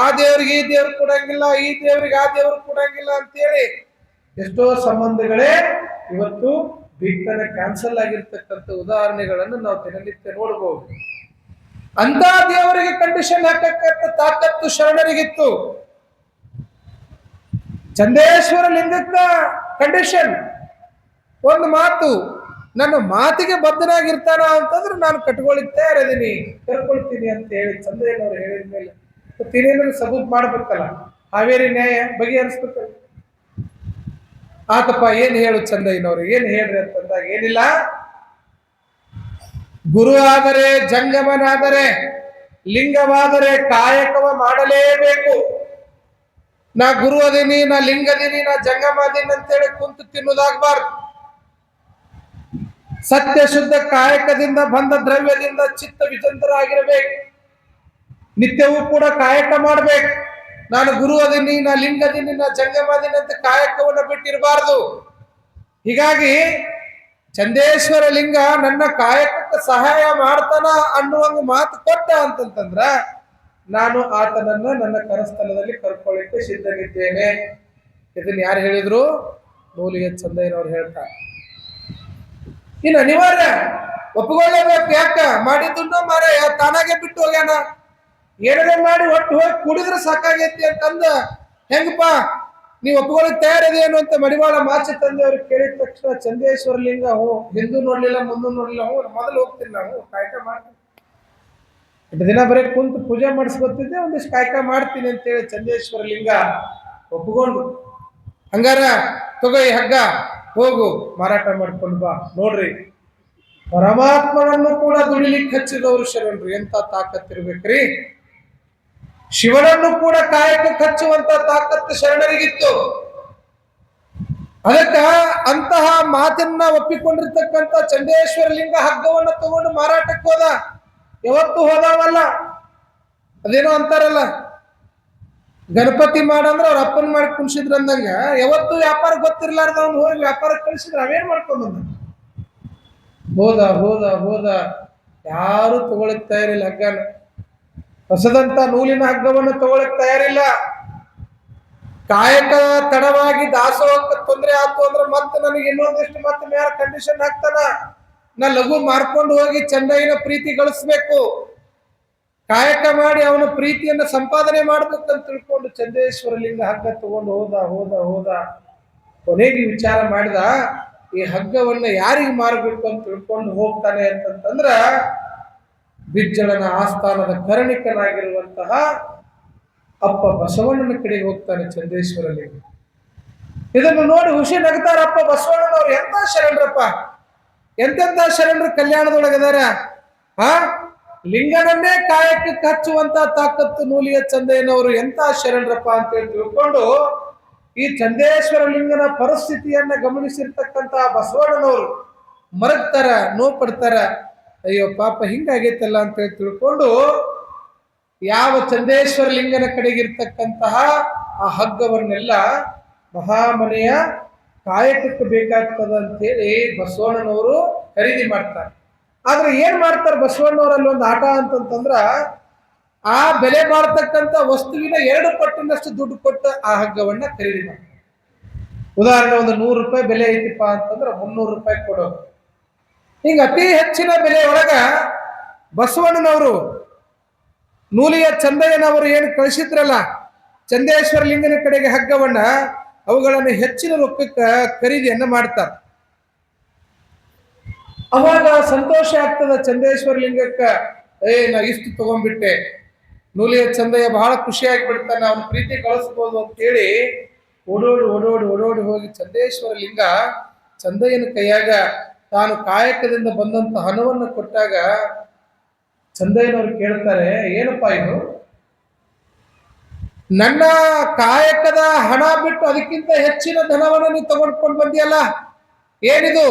ಆ ದೇವ್ರಿಗೆ ಈ ದೇವ್ರು ಕೊಡಂಗಿಲ್ಲ, ಈ ದೇವ್ರಿಗೆ ಆ ದೇವ್ರು ಕೊಡಂಗಿಲ್ಲ ಅಂತೇಳಿ ಎಷ್ಟೋ ಸಂಬಂಧಗಳೇ ಇವತ್ತು ಬಿಕ್ಕನೆ ಕ್ಯಾನ್ಸಲ್ ಆಗಿರ್ತಕ್ಕಂಥ ಉದಾಹರಣೆಗಳನ್ನು ನಾವು ದಿನನಿತ್ಯ ನೋಡಬಹುದು. ಅಂತ ದೇವರಿಗೆ ಕಂಡೀಷನ್ ಹಾಕಕ್ಕಂತ ತಾಕತ್ತು ಶರಣರಿಗಿತ್ತು. ಚಂದೇಶ್ವರ ಲಿಂಗಕ್ಕ ಕಂಡೀಷನ್, ಒಂದು ಮಾತು, ನನ್ನ ಮಾತಿಗೆ ಬದ್ಧನಾಗಿರ್ತಾನ ಅಂತಂದ್ರೆ ನಾನು ಕಟ್ಕೊಳ್ಳಿಕ್ಕೆ ತಯಾರಿದ್ದೀನಿ, ಕರ್ಕೊಳ್ತೀನಿ ಅಂತ ಹೇಳಿ ಚಂದ್ರಯ್ಯನವ್ರು ಹೇಳಿದ ಮೇಲೆ ತಿನೇನಾದ್ರು ಸಬೂತ್ ಮಾಡ್ಬೇಕಲ್ಲ, ಹಾವೇರಿ ನ್ಯಾಯ ಬಗೆಹರಿಸ್ಬೇಕಲ್ಲ. ಆತಪ್ಪ ಏನ್ ಹೇಳು ಚಂದಯ್ಯನವ್ರು, ಏನ್ ಹೇಳ್ರಿ ಅಂತಂದಾಗ ಏನಿಲ್ಲ, ಗುರು ಆದರೆ ಜಂಗಮನಾದರೆ ಲಿಂಗವಾದರೆ ಕಾಯಕವ ಮಾಡಲೇಬೇಕು. ನಾ ಗುರು ಅದೀನಿ, ನಾ ಲಿಂಗ ಅದೀನಿ, ನಾ ಜಂಗಮ ಅದೀನಿ ಅಂತೇಳಿ ಕುಂತು ತಿನ್ನುವುದಾಗಬಾರ್ದು. ಸತ್ಯ ಶುದ್ಧ ಕಾಯಕದಿಂದ ಬಂದ ದ್ರವ್ಯದಿಂದ ಚಿತ್ತ ವಿಚಂತರಾಗಿರಬೇಕು. ನಿತ್ಯವೂ ಕೂಡ ಕಾಯಕ ಮಾಡ್ಬೇಕು. ನಾನು ಗುರು ಅದೀನಿ, ನಾ ಲಿಂಗ ಅದೀನಿ, ನಾ ಜಂಗಮ ಅದೀನಿ ಅಂತ ಕಾಯಕವನ್ನ ಬಿಟ್ಟಿರಬಾರ್ದು. ಹೀಗಾಗಿ ಚಂದೇಶ್ವರ ಲಿಂಗ ನನ್ನ ಕಾಯಕಕ್ಕೆ ಸಹಾಯ ಮಾಡ್ತಾನ ಅನ್ನುವಂಗ ಮಾತು ಕೊಟ್ಟ ಅಂತಂತಂದ್ರ ನಾನು ಆತನನ್ನ ನನ್ನ ಕರಸ್ಥಲದಲ್ಲಿ ಕರ್ಕೊಳ್ಳಿಕ್ಕೆ ಸಿದ್ಧನಿದ್ದೇನೆ. ಇದನ್ನ ಯಾರು ಹೇಳಿದ್ರು? ಮೂಲಿಗೆ ಚಂದಯ್ಯನವ್ರು ಹೇಳ್ತಾರೆ. ಇನ್ನು ಅನಿವಾರ್ಯ ಒಪ್ಪಿಕೊಳ್ಳಬೇಕು. ಯಾಕ ಮಾಡಿದ್ದು ಮಾರ ತಾನಾಗೆ ಬಿಟ್ಟು ಹೋಗ್ಯಾನ, ಏನಾರ ಮಾಡಿ ಒಟ್ಟು ಹೋಗಿ ಕುಡಿದ್ರೆ ಸಾಕಾಗೈತಿ ಅಂತಂದ ಹೆಂಗಪ್ಪ ನೀವು ಒಪ್ಪಿಕೊಳ್ಳಕ್ ತಯಾರಿದೇನು ಅಂತ ಮಡಿವಾಳ ಮಾಚಿ ತಂದೆ ಅವ್ರಿಗೆ ಕೇಳಿದ ತಕ್ಷಣ ಚಂದೇಶ್ವರ ಲಿಂಗ ಹಿಂದೂ ನೋಡ್ಲಿಲ್ಲ ಮುಂದೂ ನೋಡ್ಲಿಲ್ಲ, ಮೊದಲು ಹೋಗ್ತೀನಿ, ನಾವು ಕಾಯಕ ಮಾಡ್ತೀನಿ, ಇಟ್ಟು ದಿನ ಬರೀ ಕುಂತು ಪೂಜೆ ಮಾಡಿಸ್ಕೊತಿದ್ದೆ, ಒಂದಿಷ್ಟು ಕಾಯಕ ಮಾಡ್ತೀನಿ ಅಂತೇಳಿ ಚಂದೇಶ್ವರ ಲಿಂಗ ಒಪ್ಪಿಕೊಂಡು, ಹಂಗಾರ ತಗೋ ಈ ಹಗ್ಗ ಹೋಗು ಮಾರಾಟ ಮಾಡ್ಕೊಂಡು ಬಾ. ನೋಡ್ರಿ, ಪರಮಾತ್ಮನನ್ನು ಕೂಡ ದುಡಿಲಿಕ್ಕೆ ಹಚ್ಚಿದವರು ಶರಣರು, ಎಂತ ತಾಕತ್ತಿರ್ಬೇಕ್ರಿ. ಶಿವನನ್ನು ಕೂಡ ಕಾಯಕಕ್ಕೆ ಹಚ್ಚುವಂತ ತಾಕತ್ತು ಶರಣರಿಗಿತ್ತು. ಅದಕ್ಕ ಅಂತಹ ಮಾತನ್ನ ಒಪ್ಪಿಕೊಂಡಿರ್ತಕ್ಕಂಥ ಚಂದೇಶ್ವರ ಲಿಂಗ ಹಗ್ಗವನ್ನ ತಗೊಂಡು ಮಾರಾಟಕ್ಕೆ ಹೋದ. ಯಾವತ್ತು ಹೋದವಲ್ಲ, ಅದೇನೋ ಅಂತಾರಲ್ಲ, ಗಣಪತಿ ಮಾಡಂದ್ರ ಅವ್ರ ಅಪ್ಪನ ಮಾಡಿ ಕುಣಿಸಿದ್ರ ಅಂದಂಗ, ಯಾವತ್ತು ವ್ಯಾಪಾರ ಗೊತ್ತಿರ್ಲಾರ್ದ ಅವ್ನು ಹೋಗಿ ವ್ಯಾಪಾರ ಕಳಿಸಿದ್ರೆ ಅವೇನ್ ಮಾಡ್ಕೊಂಡ್ ಬಂದ. ಹೋದ ಹೋದ ಹೋದ ಯಾರು ತಗೊಳಕ್ ತಯಾರಿಲ್ಲ ಹಗ್ಗನ. ಹೊಸದಂತ ನೂಲಿನ ಹಗ್ಗವನ್ನು ತಗೊಳಕ್ ತಯಾರಿಲ್ಲ. ಕಾಯಕ ತಡವಾಗಿ ದಾಸೋಹಕ್ಕೆ ತೊಂದರೆ ಆಯ್ತು ಅಂದ್ರೆ ಮತ್ತೆ ನನಗೆ ಇನ್ನೊಂದಿಷ್ಟು ಮತ್ತೆ ಮ್ಯಾಲ ಕಂಡೀಷನ್ ಹಾಕ್ತಾನ, ನಾ ಲಘು ಮಾರ್ಕೊಂಡು ಹೋಗಿ ಚಂದಯ್ಯನ ಪ್ರೀತಿ ಗಳಿಸ್ಬೇಕು, ಕಾಯಕ ಮಾಡಿ ಅವನ ಪ್ರೀತಿಯನ್ನ ಸಂಪಾದನೆ ಮಾಡ್ಬೇಕಂತ ತಿಳ್ಕೊಂಡು ಚಂದೇಶ್ವರ ಲಿಂಗ ಹಗ್ಗ ತಗೊಂಡು ಹೋದ ಹೋದ ಹೋದ ಕೊನೆಗೆ ವಿಚಾರ ಮಾಡಿದ, ಈ ಹಗ್ಗವನ್ನ ಯಾರಿಗೆ ಮಾರಬೇಕು ಅಂತ ತಿಳ್ಕೊಂಡು ಹೋಗ್ತಾನೆ ಅಂತಂದ್ರ ಬಿಜ್ಜಳನ ಆಸ್ಥಾನದ ಕರ್ಣಿಕನಾಗಿರುವಂತಹ ಅಪ್ಪ ಬಸವಣ್ಣನ ಕಡೆಗೆ ಹೋಗ್ತಾನೆ ಚಂದೇಶ್ವರ ಲಿಂಗ. ಇದನ್ನು ನೋಡಿ ಹುಷಿ ನಗ್ತಾರಪ್ಪ ಬಸವಣ್ಣನವ್ರು, ಎಂತ ಶರಣರಪ್ಪ, ಎಂತೆಂತ ಶರಣರು ಕಲ್ಯಾಣದೊಳಗದಾರ. ಲಿಂಗನನ್ನೇ ಕಾಯಕಕ್ಕೆ ಹಚ್ಚುವಂತ ತಾಕತ್ತು ನೂಲಿಯ ಚಂದಯ್ಯನವರು ಎಂತ ಶರಣರಪ್ಪ ಅಂತೇಳಿ ತಿಳ್ಕೊಂಡು ಈ ಚಂದೇಶ್ವರ ಲಿಂಗನ ಪರಿಸ್ಥಿತಿಯನ್ನ ಗಮನಿಸಿರ್ತಕ್ಕಂತ ಬಸವಣ್ಣನವರು ಮರಗ್ತಾರ, ನೋವು ಪಡ್ತಾರ. ಅಯ್ಯೋ ಪಾಪ ಹಿಂಗಾಗೈತಲ್ಲ ಅಂತೇಳಿ ತಿಳ್ಕೊಂಡು ಯಾವ ಚಂದೇಶ್ವರ ಲಿಂಗನ ಕಡೆಗಿರ್ತಕ್ಕಂತಹ ಆ ಹಗ್ಗವನ್ನೆಲ್ಲ ಮಹಾಮನೆಯ ಕಾಯಕಕ್ಕೆ ಬೇಕಾಗ್ತದ ಅಂತೇಳಿ ಬಸವಣ್ಣನವರು ಖರೀದಿ ಮಾಡ್ತಾರೆ. ಆದ್ರೆ ಏನ್ ಮಾಡ್ತಾರೆ ಬಸವಣ್ಣವರಲ್ಲಿ ಒಂದು ಆಟ ಅಂತಂತಂದ್ರ, ಆ ಬೆಲೆ ಮಾಡತಕ್ಕಂತ ವಸ್ತುವಿನ 2 ಪಟ್ಟಿನಷ್ಟು ದುಡ್ಡು ಕೊಟ್ಟು ಆ ಹಗ್ಗವನ್ನ ಖರೀದಿ ಮಾಡ್ತಾರೆ. ಉದಾಹರಣೆ ಒಂದು 100 ರೂಪಾಯಿ ಬೆಲೆ ಐತಿಪ್ಪ ಅಂತಂದ್ರೆ 300 ರೂಪಾಯಿ ಕೊಡೋದು. ಹಿಂಗ ಅತಿ ಹೆಚ್ಚಿನ ಬೆಲೆ ಒಳಗ ಬಸವಣ್ಣನವರು ನೂಲಿಯ ಚಂದಯ್ಯನವರು ಏನು ಕಳಿಸಿದ್ರಲ್ಲ ಚಂದೇಶ್ವರ ಲಿಂಗನ ಕಡೆಗೆ ಹಗ್ಗವನ್ನ, ಅವುಗಳನ್ನು ಹೆಚ್ಚಿನ ರೊಕ್ಕಕ್ಕೆ ಖರೀದಿಯನ್ನ ಮಾಡ್ತಾರೆ. ಅವಾಗ ಸಂತೋಷ ಆಗ್ತದ ಚಂದೇಶ್ವರ ಲಿಂಗಕ್ಕ, ನಾ ಇಷ್ಟು ತಗೊಂಡ್ಬಿಟ್ಟೆ, ನೂಲಿಯ ಚಂದಯ್ಯ ಬಹಳ ಖುಷಿಯಾಗಿ ಬಿಡ್ತಾನೆ, ಅವನ ಪ್ರೀತಿ ಕಳಿಸ್ಬೋದು ಅಂತೇಳಿ ಓಡೋಡಿ ಓಡೋಡಿ ಓಡೋಡಿ ಹೋಗಿ ಚಂದೇಶ್ವರ ಲಿಂಗ ಚಂದಯ್ಯನ ಕೈಯಾಗ ತಾನು ಕಾಯಕದಿಂದ ಬಂದಂತ ಹಣವನ್ನು ಕೊಟ್ಟಾಗ ಚಂದಯ್ಯನವ್ರು ಕೇಳ್ತಾರೆ, ಏನಪ್ಪಾ ಇದು, ನನ್ನ ಕಾಯಕದ ಹಣ ಬಿಟ್ಟು ಅದಕ್ಕಿಂತ ಹೆಚ್ಚಿನ ಧನವನ್ನು ನೀವು ತಗೊಂಡ್ಕೊಂಡು ಬಂದಿಯಲ್ಲ, ಏನಿದು?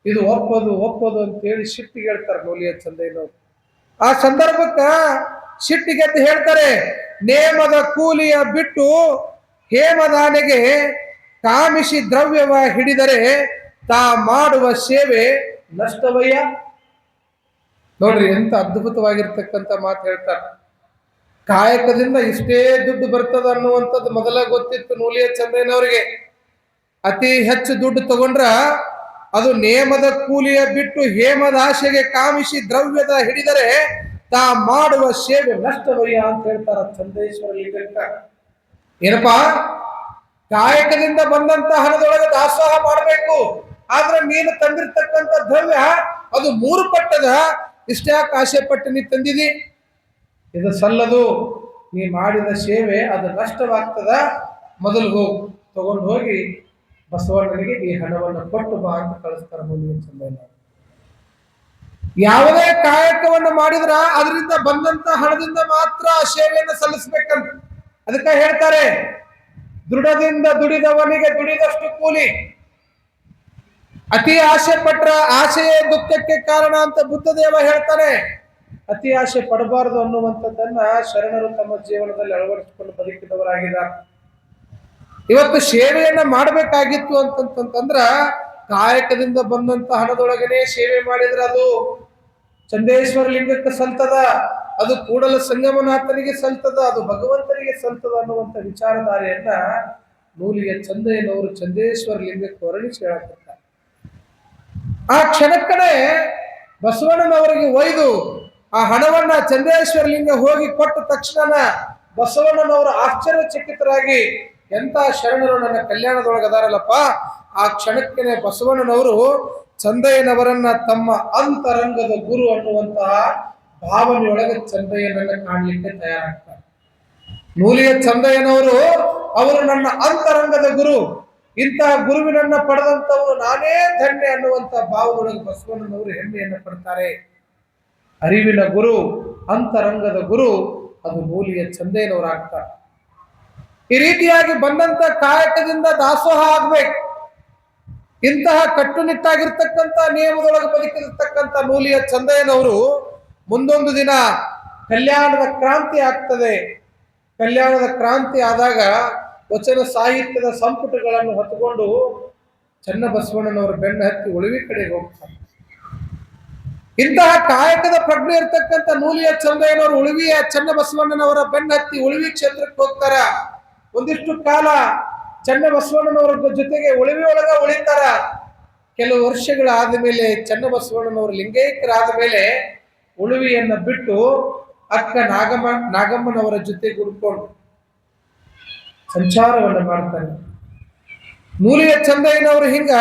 ಇದು ಒಪ್ಪೋದು ಅಂತೇಳಿ ಸಿಟ್ಟಿಗೆ ಹೇಳ್ತಾರೆ ನೂಲಿಯ ಚಂದಯ್ಯನವ್ರು. ಆ ಸಂದರ್ಭಕ್ಕ ಸಿಟ್ಟಿಗೆದ್ದು ಹೇಳ್ತಾರೆ, ನೇಮದ ಕೂಲಿಯ ಬಿಟ್ಟು ಹೇಮದಾನೆಗೆ ಕಾಮಿಷಿ ದ್ರವ್ಯವ ಹಿಡಿದರೆ ತಾ ಮಾಡುವ ಸೇವೆ ನಷ್ಟವಯ್ಯ. ನೋಡ್ರಿ ಎಂತ ಅದ್ಭುತವಾಗಿರ್ತಕ್ಕಂಥ ಮಾತು ಹೇಳ್ತಾರೆ. ಕಾಯಕದಿಂದ ಇಷ್ಟೇ ದುಡ್ಡು ಬರ್ತದ ಅನ್ನುವಂಥದ್ದು ಮೊದಲ ಗೊತ್ತಿತ್ತು ನೂಲಿಯ ಚಂದ್ರನವರಿಗೆ. ಅತಿ ಹೆಚ್ಚು ದುಡ್ಡು ತಗೊಂಡ್ರ ಅದು ನೇಮದ ಕೂಲಿಯ ಬಿಟ್ಟು ಹೇಮದ ಆಶೆಗೆ ಕಾಮಿಷಿ ದ್ರವ್ಯದ ಹಿಡಿದರೆ ತಾ ಮಾಡುವ ಸೇವೆ ನಷ್ಟವಯ್ಯ ಅಂತ ಹೇಳ್ತಾರ ಚಂದ್ರೇಶ್ವರ ಲಿಂಗಕ್ಕ. ಏನಪ್ಪಾ, ಕಾಯಕದಿಂದ ಬಂದಂತ ಹಣದೊಳಗೆ ದಾಸೋಹ ಮಾಡಬೇಕು, ಆದ್ರೆ ನೀನು ತಂದಿರ್ತಕ್ಕಂಥ ದ್ರವ್ಯ ಅದು 3 ಪಟ್ಟದ, ಇಷ್ಟ್ಯಾಕೆ ಆಸೆ ಪಟ್ಟು ನೀ ತಂದಿದಿ? ಇದು ಸಲ್ಲದು. ನೀ ಮಾಡಿದ ಸೇವೆ ಅದು ನಷ್ಟವಾಗ್ತದ. ಮೊದಲು ಹೋಗಿ ತಗೊಂಡು ಹೋಗಿ ಬಸವಣ್ಣನಿಗೆ ಈ ಹಣವನ್ನು ಕೊಟ್ಟು ಬಾ ಅಂತ ಕಳಿಸ್ತಾರ ಮುಂದಿನ ಚಂದ್ರನ. ಯಾವುದೇ ಕಾಯಕವನ್ನು ಮಾಡಿದ್ರ ಅದರಿಂದ ಬಂದಂತ ಹಣದಿಂದ ಮಾತ್ರ ಸೇವೆಯನ್ನು ಸಲ್ಲಿಸ್ಬೇಕಂತ. ಅದಕ್ಕೆ ಹೇಳ್ತಾರೆ, ದೃಢದಿಂದ ದುಡಿದವನಿಗೆ ದುಡಿದಷ್ಟು ಕೂಲಿ. ಅತಿ ಆಸೆ ಪಟ್ರ ಆಸೆಯೇ ದುಃಖಕ್ಕೆ ಕಾರಣ ಅಂತ ಬುದ್ಧದೇವ ಹೇಳ್ತಾನೆ. ಅತಿ ಆಸೆ ಪಡಬಾರದು ಅನ್ನುವಂಥದ್ದನ್ನ ಶರಣರು ತಮ್ಮ ಜೀವನದಲ್ಲಿ ಅಳವಡಿಸಿಕೊಂಡು ಬದುಕಿದವರಾಗಿದ್ದಾರೆ. ಇವತ್ತು ಸೇವೆಯನ್ನ ಮಾಡಬೇಕಾಗಿತ್ತು ಅಂತಂತಂದ್ರ ಕಾಯಕದಿಂದ ಬಂದಂತ ಹಣದೊಳಗನೆ ಸೇವೆ ಮಾಡಿದ್ರೆ ಅದು ಚಂದೇಶ್ವರ ಲಿಂಗಕ್ಕೆ ಸಲ್ತದ, ಅದು ಕೂಡಲ ಸಂಗಮನಾಥನಿಗೆ ಸಲ್ತದ, ಅದು ಭಗವಂತನಿಗೆ ಸಲ್ತದ ಅನ್ನುವಂಥ ವಿಚಾರಧಾರೆಯನ್ನ ನೂಲಿಯ ಚಂದಯ್ಯನವರು ಚಂದೇಶ್ವರ ಲಿಂಗಕ್ಕೆ ವರ್ಣಿಸಿ ಹೇಳಕತ್ತಾರೆ. ಆ ಕ್ಷಣಕ್ಕನೇ ಬಸವಣ್ಣನವರಿಗೆ ಒಯ್ದು ಆ ಹಣವನ್ನ ಚಂದೇಶ್ವರ ಲಿಂಗ ಹೋಗಿ ಕೊಟ್ಟ ತಕ್ಷಣ ಬಸವಣ್ಣನವರು ಆಶ್ಚರ್ಯಚಕಿತರಾಗಿ, ಎಂತ ಶರಣರು ನನ್ನ ಕಲ್ಯಾಣದೊಳಗದಾರಲ್ಲಪ್ಪ. ಆ ಕ್ಷಣಕ್ಕೆ ಬಸವಣ್ಣನವರು ಚಂದಯ್ಯನವರನ್ನ ತಮ್ಮ ಅಂತರಂಗದ ಗುರು ಅನ್ನುವಂತಹ ಭಾವನೆಯೊಳಗೆ ಚಂದಯ್ಯನನ್ನ ಕಾಣಲಿಕ್ಕೆ ತಯಾರಾಗ್ತಾರೆ. ನೂಲಿಯ ಚಂದಯ್ಯನವರು ಅವರು ನನ್ನ ಅಂತರಂಗದ ಗುರು, ಇಂತಹ ಗುರುವಿನನ್ನ ಪಡೆದಂತವರು ನಾನೇ ಧನ್ಯ ಅನ್ನುವಂತ ಭಾವದೊಳಗೆ ಬಸವಣ್ಣನವರು ಹೆಮ್ಮೆಯನ್ನು ಪಡ್ತಾರೆ. ಅರಿವಿನ ಗುರು, ಅಂತರಂಗದ ಗುರು ಅದು ನೂಲಿಯ ಚಂದಯ್ಯನವರಾಗ್ತಾರೆ. ಈ ರೀತಿಯಾಗಿ ಬಂದಂತ ಕಾಯಕದಿಂದ ದಾಸೋಹ ಆಗ್ಬೇಕು. ಇಂತಹ ಕಟ್ಟುನಿಟ್ಟಾಗಿರ್ತಕ್ಕಂಥ ನಿಯಮದೊಳಗೆ ಬದುಕಿರ್ತಕ್ಕಂಥ ನೂಲಿಯ ಚಂದಯ್ಯನವರು ಮುಂದೊಂದು ದಿನ ಕಲ್ಯಾಣದ ಕ್ರಾಂತಿ ಆಗ್ತದೆ. ಕಲ್ಯಾಣದ ಕ್ರಾಂತಿ ಆದಾಗ ವಚನ ಸಾಹಿತ್ಯದ ಸಂಪುಟಗಳನ್ನು ಹೊತ್ತುಕೊಂಡು ಚನ್ನಬಸವಣ್ಣನವರ ಬೆನ್ನ ಹತ್ತಿ ಉಳಿವಿ ಕಡೆಗೆ ಹೋಗ್ತಾರೆ. ಇಂತಹ ಕಾಯಕದ ಪ್ರಜ್ಞೆ ಇರ್ತಕ್ಕಂಥ ನೂಲಿಯ ಚಂದಯ್ಯನವರು ಉಳಿವಿಯ ಚನ್ನಬಸವಣ್ಣನವರ ಬೆನ್ನ ಹತ್ತಿ ಉಳಿವಿ ಕ್ಷೇತ್ರಕ್ಕೆ ಹೋಗ್ತಾರ. ಒಂದಿಷ್ಟು ಕಾಲ ಚನ್ನಬಸವಣ್ಣನವರ ಜೊತೆಗೆ ಉಳಿವಿಯೊಳಗ ಉಳಿತಾರ. ಕೆಲವು ವರ್ಷಗಳಾದ ಮೇಲೆ ಚನ್ನಬಸವಣ್ಣನವರು ಲಿಂಗೈಕ್ಯರಾದ ಮೇಲೆ ಉಳುವಿಯನ್ನ ಬಿಟ್ಟು ಅಕ್ಕ ನಾಗಮ್ಮನವರ ಜೊತೆ ಗುಡ್ಕೊಂಡು ಸಂಚಾರವನ್ನ ಮಾಡ್ತಾರೆ. ನೂಲಿಯ ಚಂದಯ್ಯನವರು ಹಿಂಗ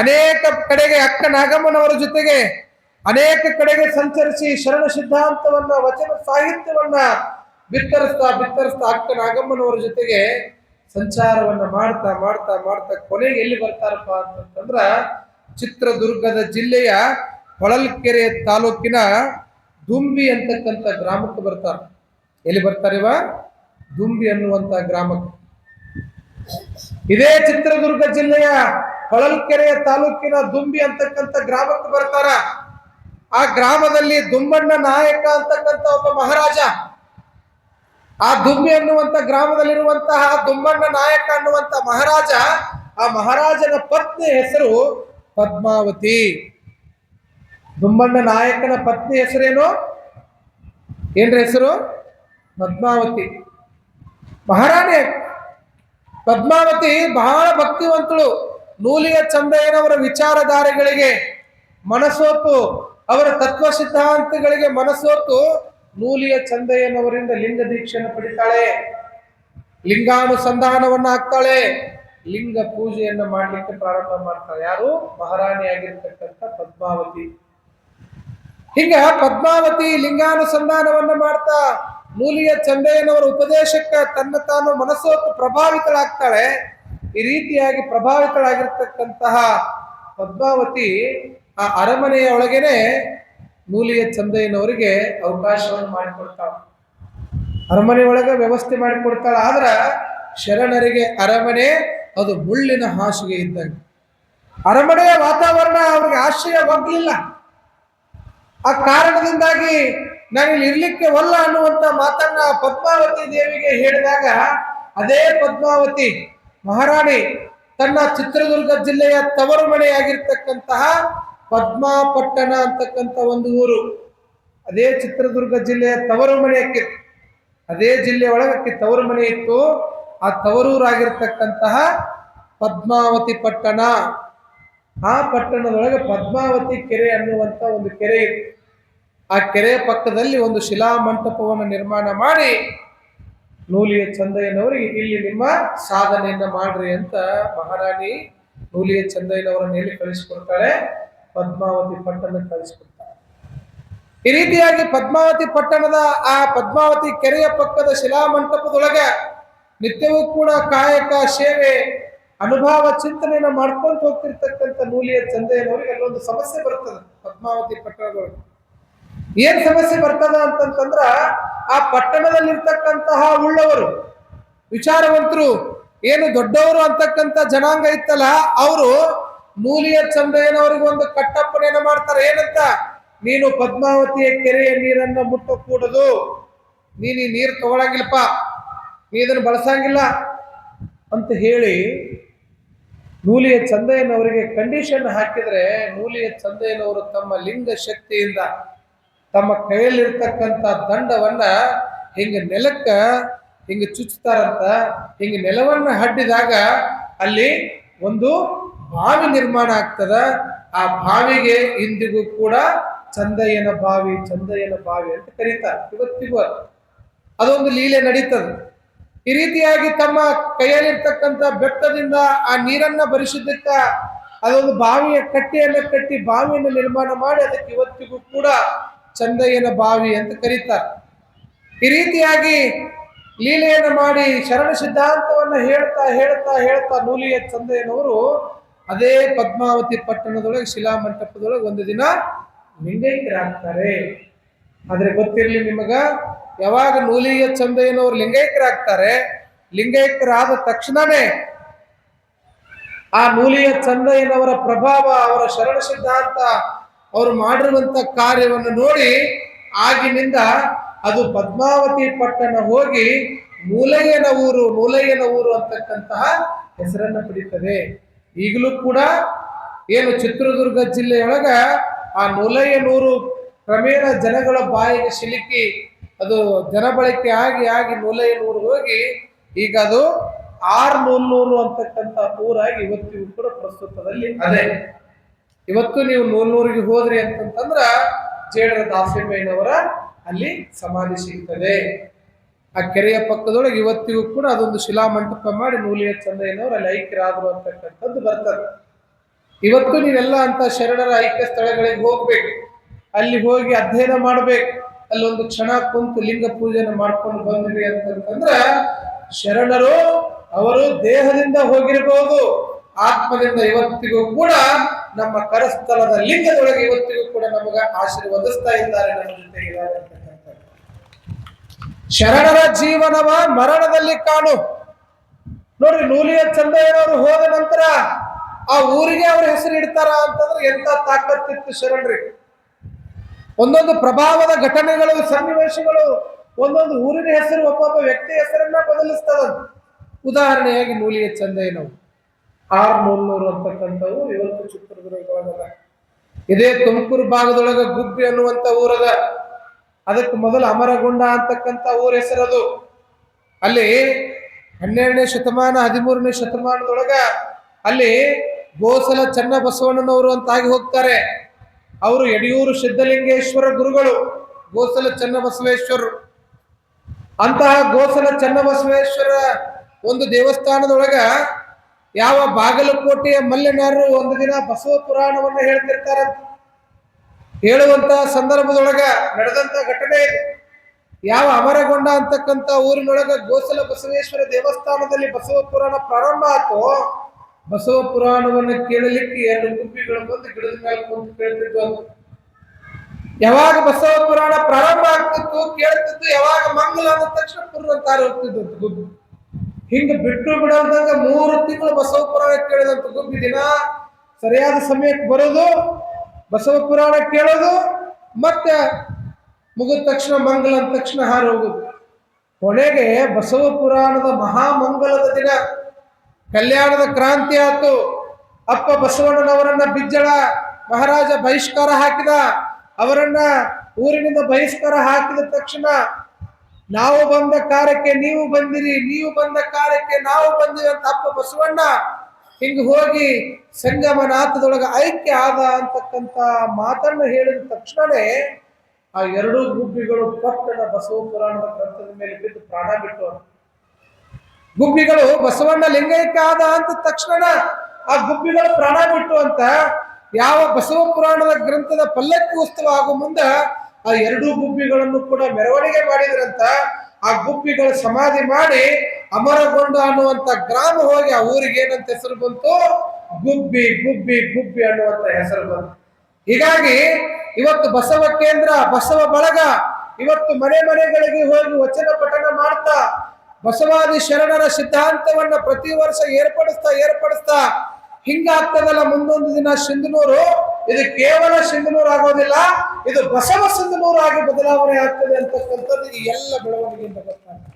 ಅನೇಕ ಕಡೆಗೆ ಅಕ್ಕ ನಾಗಮ್ಮನವರ ಜೊತೆಗೆ ಅನೇಕ ಕಡೆಗೆ ಸಂಚರಿಸಿ ಶರಣ ಸಿದ್ಧಾಂತವನ್ನ ವಚನ ಸಾಹಿತ್ಯವನ್ನ ಬಿತ್ತರಿಸ್ತಾ ಅಕ್ಕ ನಾಗಮ್ಮನವರ ಜೊತೆಗೆ ಸಂಚಾರವನ್ನ ಮಾಡ್ತಾ ಮಾಡ್ತಾ ಮಾಡ್ತಾ ಕೊನೆಗೆ ಎಲ್ಲಿ ಬರ್ತಾರಪ್ಪ ಅಂತಂದ್ರ ಚಿತ್ರದುರ್ಗದ ಜಿಲ್ಲೆಯ ಹೊಳಲ್ಕೆರೆ ತಾಲೂಕಿನ ದುಂಬಿ ಅಂತಕ್ಕಂಥ ಗ್ರಾಮಕ್ಕೆ ಬರ್ತಾರ. ಎಲ್ಲಿ ಬರ್ತಾರಿವ? ದುಂಬಿ ಅನ್ನುವಂತ ಗ್ರಾಮಕ್ಕೆ. ಇದೇ ಚಿತ್ರದುರ್ಗ ಜಿಲ್ಲೆಯ ಹೊಳಲ್ಕೆರೆಯ ತಾಲೂಕಿನ ದುಂಬಿ ಅಂತಕ್ಕಂಥ ಗ್ರಾಮಕ್ಕೆ ಬರ್ತಾರ. ಆ ಗ್ರಾಮದಲ್ಲಿ ದುಮ್ಮಣ್ಣ ನಾಯಕ ಅಂತಕ್ಕಂಥ ಒಬ್ಬ ಮಹಾರಾಜ. ಆ ದುಂಬಿ ಅನ್ನುವಂತ ಗ್ರಾಮದಲ್ಲಿರುವಂತಹ ದುಮ್ಮಣ್ಣ ನಾಯಕ ಅನ್ನುವಂತ ಮಹಾರಾಜ, ಆ ಮಹಾರಾಜನ ಪತ್ನಿ ಹೆಸರು ಪದ್ಮಾವತಿ. ದುಮ್ಮಣ್ಣ ನಾಯಕನ ಪತ್ನಿ ಹೆಸರೇನು? ಏನ್ರ ಹೆಸರು? ಪದ್ಮಾವತಿ. ಮಹಾರಾಣಿ ಪದ್ಮಾವತಿ ಬಹಳ ಭಕ್ತಿವಂತಳು. ನೂಲಿಯ ಚಂದಯ್ಯನವರ ವಿಚಾರಧಾರೆಗಳಿಗೆ ಮನಸೋತು, ಅವರ ತತ್ವ ಸಿದ್ಧಾಂತಗಳಿಗೆ ಮನಸೋತು ನೂಲಿಯ ಚಂದಯ್ಯನವರಿಂದ ಲಿಂಗ ದೀಕ್ಷೆಯನ್ನು ಪಡಿತಾಳೆ, ಲಿಂಗಾನುಸಂಧಾನವನ್ನ ಆಗ್ತಾಳೆ, ಲಿಂಗ ಪೂಜೆಯನ್ನ ಮಾಡ್ಲಿಕ್ಕೆ ಪ್ರಾರಂಭ ಮಾಡ್ತಾಳೆ. ಯಾರು? ಮಹಾರಾಣಿ ಆಗಿರ್ತಕ್ಕಂಥ ಪದ್ಮಾವತಿ. ಹಿಂಗ ಪದ್ಮಾವತಿ ಲಿಂಗಾನುಸಂಧಾನವನ್ನ ಮಾಡ್ತಾ ನೂಲಿಯ ಚಂದಯ್ಯನವರ ಉಪದೇಶಕ್ಕೆ ತನ್ನ ತಾನು ಮನಸ್ಸೋತು ಪ್ರಭಾವಿತಳಾಗ್ತಾಳೆ. ಈ ರೀತಿಯಾಗಿ ಪ್ರಭಾವಿತಳಾಗಿರ್ತಕ್ಕಂತಹ ಪದ್ಮಾವತಿ ಆ ಅರಮನೆಯ ಒಳಗೇನೆ ನೂಲಿಯ ಚಂದಯ್ಯನವರಿಗೆ ಅವಕಾಶವನ್ನು ಮಾಡಿಕೊಡ್ತಾಳೆ. ಅರಮನೆ ಒಳಗೆ ವ್ಯವಸ್ಥೆ ಮಾಡಿಕೊಡ್ತಾಳೆ. ಆದ್ರ ಶರಣರಿಗೆ ಅರಮನೆ ಅದು ಮುಳ್ಳಿನ ಹಾಸಿಗೆ ಇದ್ದಂಗೆ. ಅರಮನೆಯ ವಾತಾವರಣ ಅವ್ರಿಗೆ ಆಶ್ರಯವಾಗಲಿಲ್ಲ. ಆ ಕಾರಣದಿಂದಾಗಿ ನಾನಿಲ್ಲಿ ಇರ್ಲಿಕ್ಕೆ ಒಲ್ಲ ಅನ್ನುವಂತ ಮಾತನ್ನ ಪದ್ಮಾವತಿ ದೇವಿಗೆ ಹೇಳಿದಾಗ ಅದೇ ಪದ್ಮಾವತಿ ಮಹಾರಾಣಿ ತನ್ನ ಚಿತ್ರದುರ್ಗ ಜಿಲ್ಲೆಯ ತವರು ಮನೆಯಾಗಿರ್ತಕ್ಕಂತಹ ಪದ್ಮಾಪಟ್ಟಣ ಅಂತಕ್ಕಂಥ ಒಂದು ಊರು. ಅದೇ ಚಿತ್ರದುರ್ಗ ಜಿಲ್ಲೆಯ ತವರು ಮನೆ ಆಕಿತ್ತು. ಅದೇ ಜಿಲ್ಲೆ ಒಳಗಕ್ಕೆ ತವರು ಮನೆ ಇತ್ತು. ಆ ತವರೂರಾಗಿರ್ತಕ್ಕಂತಹ ಪದ್ಮಾವತಿ ಪಟ್ಟಣ, ಆ ಪಟ್ಟಣದೊಳಗೆ ಪದ್ಮಾವತಿ ಕೆರೆ ಅನ್ನುವಂಥ ಒಂದು ಕೆರೆ ಇತ್ತು. ಆ ಕೆರೆಯ ಪಕ್ಕದಲ್ಲಿ ಒಂದು ಶಿಲಾ ಮಂಟಪವನ್ನು ನಿರ್ಮಾಣ ಮಾಡಿ ನೂಲಿಯ ಚಂದಯ್ಯನವರಿಗೆ ಇಲ್ಲಿ ನಿಮ್ಮ ಸಾಧನೆಯನ್ನ ಮಾಡ್ರಿ ಅಂತ ಮಹಾರಾಣಿ ನೂಲಿಯ ಚಂದಯ್ಯನವರನ್ನು ಎಲ್ಲಿ ಕಳಿಸಿಕೊಡ್ತಾಳೆ? ಪದ್ಮಾವತಿ ಪಟ್ಟಣಕ್ಕೆ ಕಳಿಸಿಕೊಡ್ತಾಳೆ. ಈ ರೀತಿಯಾಗಿ ಪದ್ಮಾವತಿ ಪಟ್ಟಣದ ಆ ಪದ್ಮಾವತಿ ಕೆರೆಯ ಪಕ್ಕದ ಶಿಲಾ ಮಂಟಪದೊಳಗೆ ನಿತ್ಯವೂ ಕೂಡ ಕಾಯಕ ಸೇವೆ ಅನುಭವ ಚಿಂತನೆಯನ್ನ ಮಾಡ್ಕೊಂಡು ಹೋಗ್ತಿರ್ತಕ್ಕಂಥ ನೂಲಿಯ ಚಂದಯ್ಯನವರಿಗೆ ಅಲ್ಲೊಂದು ಸಮಸ್ಯೆ ಬರ್ತದೆ. ಪದ್ಮಾವತಿ ಪಟ್ಟಣದೊಳಗೆ ಏನ್ ಸಮಸ್ಯೆ ಬರ್ತದ ಅಂತಂದ್ರ, ಆ ಪಟ್ಟಣದಲ್ಲಿರ್ತಕ್ಕಂತಹ ಉಳ್ಳವರು ವಿಚಾರವಂತರು ಏನು ದೊಡ್ಡವರು ಅಂತಕ್ಕಂಥ ಜನಾಂಗ ಇತ್ತಲ್ಲ, ಅವರು ನೂಲಿಯ ಚಂದಯ್ಯನವರಿಗೆ ಒಂದು ಕಟ್ಟಪ್ಪಣೆಯನ್ನ ಮಾಡ್ತಾರೆ. ಏನಂತ? ನೀನು ಪದ್ಮಾವತಿಯ ಕೆರೆಯ ನೀರನ್ನ ಮುಟ್ಟಕೂಡದು, ನೀನು ಈ ನೀರು ತಗೊಳಂಗಿಲ್ಲಪ್ಪ, ನೀ ಇದನ್ನು ಬಳಸಂಗಿಲ್ಲ ಅಂತ ಹೇಳಿ ನೂಲಿಯ ಚಂದಯ್ಯನವರಿಗೆ ಕಂಡೀಷನ್ ಹಾಕಿದ್ರೆ, ನೂಲಿಯ ಚಂದಯ್ಯನವರು ತಮ್ಮ ಲಿಂಗ ಶಕ್ತಿಯಿಂದ ತಮ್ಮ ಕೈಯಲ್ಲಿರ್ತಕ್ಕಂಥ ದಂಡವನ್ನ ಹಿಂಗೆ ನೆಲಕ್ಕ ಹಿಂಗೆ ಚುಚ್ಚುತ್ತಾರಂತ. ಹಿಂಗೆ ನೆಲವನ್ನ ಹಡ್ಡಿದಾಗ ಅಲ್ಲಿ ಒಂದು ಬಾವಿ ನಿರ್ಮಾಣ ಆಗ್ತದ. ಆ ಬಾವಿಗೆ ಇಂದಿಗೂ ಕೂಡ ಚಂದಯ್ಯನ ಬಾವಿ, ಚಂದಯ್ಯನ ಬಾವಿ ಅಂತ ಕರೀತಾರೆ. ಇವತ್ತಿಗೂ ಅದೊಂದು ಲೀಲೆ ನಡೀತದೆ. ಈ ರೀತಿಯಾಗಿ ತಮ್ಮ ಕೈಯಲ್ಲಿರ್ತಕ್ಕಂಥ ಬೆಟ್ಟದಿಂದ ಆ ನೀರನ್ನ ಬರಿಸಿದ್ದಕ್ಕ ಅದೊಂದು ಬಾವಿಯ ಕಟ್ಟೆಯನ್ನು ಕಟ್ಟಿ ಬಾವಿಯನ್ನು ನಿರ್ಮಾಣ ಮಾಡಿ ಅದಕ್ಕೆ ಇವತ್ತಿಗೂ ಕೂಡ ಚಂದಯ್ಯನ ಬಾವಿ ಅಂತ ಕರೀತಾರೆ. ಈ ರೀತಿಯಾಗಿ ಲೀಲೆಯನ್ನು ಮಾಡಿ ಶರಣ ಸಿದ್ಧಾಂತವನ್ನ ಹೇಳ್ತಾ ಹೇಳ್ತಾ ಹೇಳ್ತಾ ನೂಲಿಯ ಚಂದಯ್ಯನವರು ಅದೇ ಪದ್ಮಾವತಿ ಪಟ್ಟಣದೊಳಗೆ ಶಿಲಾ ಮಂಟಪದೊಳಗೆ ಒಂದು ದಿನ ಲಿಂಗೈಕ್ಯರಾಗ್ತಾರೆ. ಆದ್ರೆ ಗೊತ್ತಿರಲಿ ನಿಮಗ, ಯಾವಾಗ ನೂಲಿಯ ಚಂದಯ್ಯನವರು ಲಿಂಗೈಕ್ಯರಾಗ್ತಾರೆ, ಲಿಂಗೈಕ್ಯರಾದ ತಕ್ಷಣನೇ ಆ ನೂಲಿಯ ಚಂದಯ್ಯನವರ ಪ್ರಭಾವ, ಅವರ ಶರಣ ಸಿದ್ಧಾಂತ, ಅವರು ಮಾಡಿರುವಂತ ಕಾರ್ಯವನ್ನು ನೋಡಿ ಆಗಿನಿಂದ ಅದು ಪದ್ಮಾವತಿ ಪಟ್ಟಣ ಹೋಗಿ ನೂಲಯ್ಯನ ಊರು ಅಂತಕ್ಕಂತಹ ಹೆಸರನ್ನ ಪಡೀತದೆ. ಈಗಲೂ ಕೂಡ ಏನು ಚಿತ್ರದುರ್ಗ ಜಿಲ್ಲೆಯೊಳಗ ಆ ನೂಲಯ್ಯನೂರು ಕ್ರಮೇಣ ಜನಗಳ ಬಾಯಿಗೆ ಸಿಲುಕಿ ಅದು ಜನಬಳಕೆ ಆಗಿ ಆಗಿ ನೂಲಯ್ಯನೂರು ಹೋಗಿ ಈಗ ಅದು ಆರ್ನೂರು ಅಂತಕ್ಕಂಥ ಊರಾಗಿ ಇವತ್ತಿಗೂ ಕೂಡ ಪ್ರಸ್ತುತದಲ್ಲಿ ಅದೇ. ಇವತ್ತು ನೀವು ನೂಲ್ನೂರಿಗೆ ಹೋದ್ರಿ ಅಂತಂದ್ರ ಜೇಡರ ದಾಸಿಮಯ್ಯನವರ ಅಲ್ಲಿ ಸಮಾಧಿ ಸಿಗ್ತದೆ. ಆ ಕೆರೆಯ ಪಕ್ಕದೊಳಗೆ ಇವತ್ತಿಗೂ ಕೂಡ ಅದೊಂದು ಶಿಲಾ ಮಂಟಪ ಮಾಡಿ ನೂಲಿಯ ಚಂದಯ್ಯನವರು ಅಲ್ಲಿ ಐಕ್ಯರಾದ್ರು ಅಂತಕ್ಕಂಥದ್ದು ಬರ್ತದೆ. ಇವತ್ತು ನೀವೆಲ್ಲ ಅಂತ ಶರಣರ ಐಕ್ಯ ಸ್ಥಳಗಳಿಗೆ ಹೋಗ್ಬೇಕು, ಅಲ್ಲಿ ಹೋಗಿ ಅಧ್ಯಯನ ಮಾಡ್ಬೇಕು, ಅಲ್ಲೊಂದು ಕ್ಷಣ ಕುಂತು ಲಿಂಗ ಪೂಜೆನ ಮಾಡ್ಕೊಂಡು ಬಂದ್ರಿ ಅಂತಂದ್ರ ಶರಣರು ಅವರು ದೇಹದಿಂದ ಹೋಗಿರಬಹುದು, ಆತ್ಮದಿಂದ ಇವತ್ತಿಗೂ ಕೂಡ ನಮ್ಮ ಕರಸ್ಥಳದ ಲಿಂಗದೊಳಗೆ ಇವತ್ತಿಗೂ ಕೂಡ ನಮಗ ಆಶೀರ್ವದಿಸ್ತಾ ಇದ್ದಾರೆ, ನಮ್ಮ ಜೊತೆ ಇದ್ದಾರೆ ಅಂತಕ್ಕಂಥ. ಶರಣರ ಜೀವನವ ಮರಣದಲ್ಲಿ ಕಾಣು. ನೋಡ್ರಿ, ನೂಲಿಯ ಚಂದಯ್ಯನವರು ಹೋದ ನಂತರ ಆ ಊರಿಗೆ ಅವ್ರ ಹೆಸರು ಇಡ್ತಾರ ಅಂತಂದ್ರೆ ಎಂತ ತಾಕತ್ತಿತ್ತು ಶರಣರಿಗೆ. ಒಂದೊಂದು ಪ್ರಭಾವದ ಘಟನೆಗಳು, ಸನ್ನಿವೇಶಗಳು ಒಂದೊಂದು ಊರಿನ ಹೆಸರು, ಒಬ್ಬೊಬ್ಬ ವ್ಯಕ್ತಿ ಹೆಸರನ್ನ ಬದಲಿಸ್ತದ. ಉದಾಹರಣೆಯಾಗಿ ನೂಲಿಯ ಚಂದಯ್ಯನವರು ಆರ್ನೂರು ಅಂತಕ್ಕಂಥವು ಇವತ್ತು ಚಿತ್ರದುರ್ಗದೊಳಗದ. ಇದೇ ತುಮಕೂರು ಭಾಗದೊಳಗ ಗುಬ್ಬಿ ಅನ್ನುವಂಥ ಊರದ. ಅದಕ್ಕೆ ಮೊದಲು ಅಮರಗೊಂಡ ಅಂತಕ್ಕಂಥ ಊರ ಹೆಸರದು. ಅಲ್ಲಿ 12ನೇ ಶತಮಾನ 13ನೇ ಶತಮಾನದೊಳಗ ಅಲ್ಲಿ ಗೋಸಲ ಚನ್ನಬಸವಣ್ಣನವರು ಅಂತಾಗಿ ಹೋಗ್ತಾರೆ. ಅವರು ಯಡಿಯೂರು ಸಿದ್ಧಲಿಂಗೇಶ್ವರ ಗುರುಗಳು, ಗೋಸಲ ಚನ್ನಬಸವೇಶ್ವರರು. ಅಂತಹ ಗೋಸಲ ಚನ್ನಬಸವೇಶ್ವರ ಒಂದು ದೇವಸ್ಥಾನದೊಳಗ ಯಾವ ಬಾಗಲಕೋಟೆಯ ಮಲ್ಲೆನಾರರು ಒಂದು ದಿನ ಬಸವ ಪುರಾಣವನ್ನ ಹೇಳ್ತಿರ್ತಾರಂತ. ಹೇಳುವಂತ ಸಂದರ್ಭದೊಳಗ ನಡೆದಂತ ಘಟನೆ ಇದು. ಯಾವ ಅಮರಗೊಂಡ ಅಂತಕ್ಕಂಥ ಊರಿನೊಳಗ ಗೋಸಲ ಬಸವೇಶ್ವರ ದೇವಸ್ಥಾನದಲ್ಲಿ ಬಸವ ಪುರಾಣ ಪ್ರಾರಂಭ ಆಯ್ತು. ಬಸವ ಪುರಾಣವನ್ನು ಕೇಳಲಿಕ್ಕೆ 2 ಗುಬ್ಬಿಗಳು ಬಂದು ಗಿಡದ ಮೇಲೆ ಕುಂತು ಕೇಳ್ತಿದ್ವು. ಯಾವಾಗ ಬಸವ ಪುರಾಣ ಪ್ರಾರಂಭ ಆಗ್ತಿತ್ತು ಕೇಳ್ತಿದ್ದು, ಯಾವಾಗ ಮಂಗಲ ಅಂದ ತಕ್ಷಣ ಪುರ್ರಂತಾರೆ ಹೋಗ್ತಿದ್ವು ಗುಬ್ಬಿ. ಹಿಂಗ ಬಿಟ್ಟು ಬಿಡೋದಂಗ 3 ತಿಂಗಳು ಬಸವ ಪುರಾಣ ಕೇಳಿದಂತ ಗುಬ್ಬಿ ದಿನ ಸರಿಯಾದ ಸಮಯಕ್ಕೆ ಬರೋದು, ಬಸವ ಪುರಾಣ ಕೇಳೋದು, ಮತ್ತೆ ಮುಗಿದ ತಕ್ಷಣ ಮಂಗಲ ಅಂದ ತಕ್ಷಣ ಹಾರಿ ಹೋಗುದು. ಕೊನೆಗೆ ಬಸವ ಪುರಾಣದ ಮಹಾಮಂಗಲದ ದಿನ ಕಲ್ಯಾಣದ ಕ್ರಾಂತಿ ಆತು. ಅಪ್ಪ ಬಸವಣ್ಣನವರನ್ನ ಬಿಜ್ಜಳ ಮಹಾರಾಜ ಬಹಿಷ್ಕಾರ ಹಾಕಿದ. ಅವರನ್ನ ಊರಿನಿಂದ ಬಹಿಷ್ಕಾರ ಹಾಕಿದ ತಕ್ಷಣ ನಾವು ಬಂದ ಕಾರ್ಯಕ್ಕೆ ನೀವು ಬಂದಿರಿ, ನೀವು ಬಂದ ಕಾರ್ಯಕ್ಕೆ ನಾವು ಬಂದಿರಿ ಅಂತ ಅಪ್ಪ ಬಸವಣ್ಣ ಹಿಂಗ ಹೋಗಿ ಸಂಗಮನಾಥದೊಳಗೆ ಐಕ್ಯ ಆದ ಅಂತಕ್ಕಂಥ ಮಾತನ್ನು ಹೇಳಿದ ತಕ್ಷಣನೇ ಆ ಎರಡೂ ಗುಬ್ಬಿಗಳು ಪಟ್ಟಣ ಬಸವ ಪುರಾಣದ ಗ್ರಂಥದ ಮೇಲೆ ಬಿದ್ದು ಪ್ರಾಣ ಬಿಟ್ಟು, ಗುಬ್ಬಿಗಳು ಬಸವಣ್ಣ ಲಿಂಗೈಕ್ಯ ಆದ ಅಂತ ತಕ್ಷಣ ಆ ಗುಬ್ಬಿಗಳು ಪ್ರಾಣ ಬಿಟ್ಟು ಅಂತ ಯಾವ ಬಸವ ಪುರಾಣದ ಗ್ರಂಥದ ಪಲ್ಲಕ್ಕಿ ಉತ್ಸವ ಆಗೋ ಮುಂದ ಆ ಎರಡೂ ಗುಬ್ಬಿಗಳನ್ನು ಕೂಡ ಮೆರವಣಿಗೆ ಮಾಡಿದ್ರಂತ. ಆ ಗುಬ್ಬಿಗಳ ಸಮಾಧಿ ಮಾಡಿ ಅಮರಗೊಂಡ ಅನ್ನುವಂತ ಗ್ರಾಮ ಹೋಗಿ ಆ ಊರಿಗೆ ಏನಂತ ಹೆಸರು ಬಂತು? ಗುಬ್ಬಿ ಗುಬ್ಬಿ ಗುಬ್ಬಿ ಅನ್ನುವಂತ ಹೆಸರು ಬಂತು. ಹೀಗಾಗಿ ಇವತ್ತು ಬಸವ ಕೇಂದ್ರ, ಬಸವ ಬಳಗ ಇವತ್ತು ಮನೆ ಮನೆಗಳಿಗೆ ಹೋಗಿ ವಚನ ಪಠಣ ಮಾಡ್ತಾ ಬಸವಾದಿ ಶರಣರ ಸಿದ್ಧಾಂತವನ್ನ ಪ್ರತಿ ವರ್ಷ ಏರ್ಪಡಿಸ್ತಾ ಹಿಂಗಾಗ್ತದಲ್ಲ. ಮುಂದೊಂದು ದಿನ ಸಿಂಧನೂರು ಇದು ಕೇವಲ ಸಿಂಧನೂರು ಆಗೋದಿಲ್ಲ, ಇದು ಬಸವ ಸಿಂಧನೂರು ಆಗಿ ಬದಲಾವಣೆ ಆಗ್ತದೆ ಅಂತಕ್ಕಂಥದ್ದು ಈ ಎಲ್ಲ ಬೆಳವಣಿಗೆಯಿಂದ ಗೊತ್ತಾಗ್ತದೆ.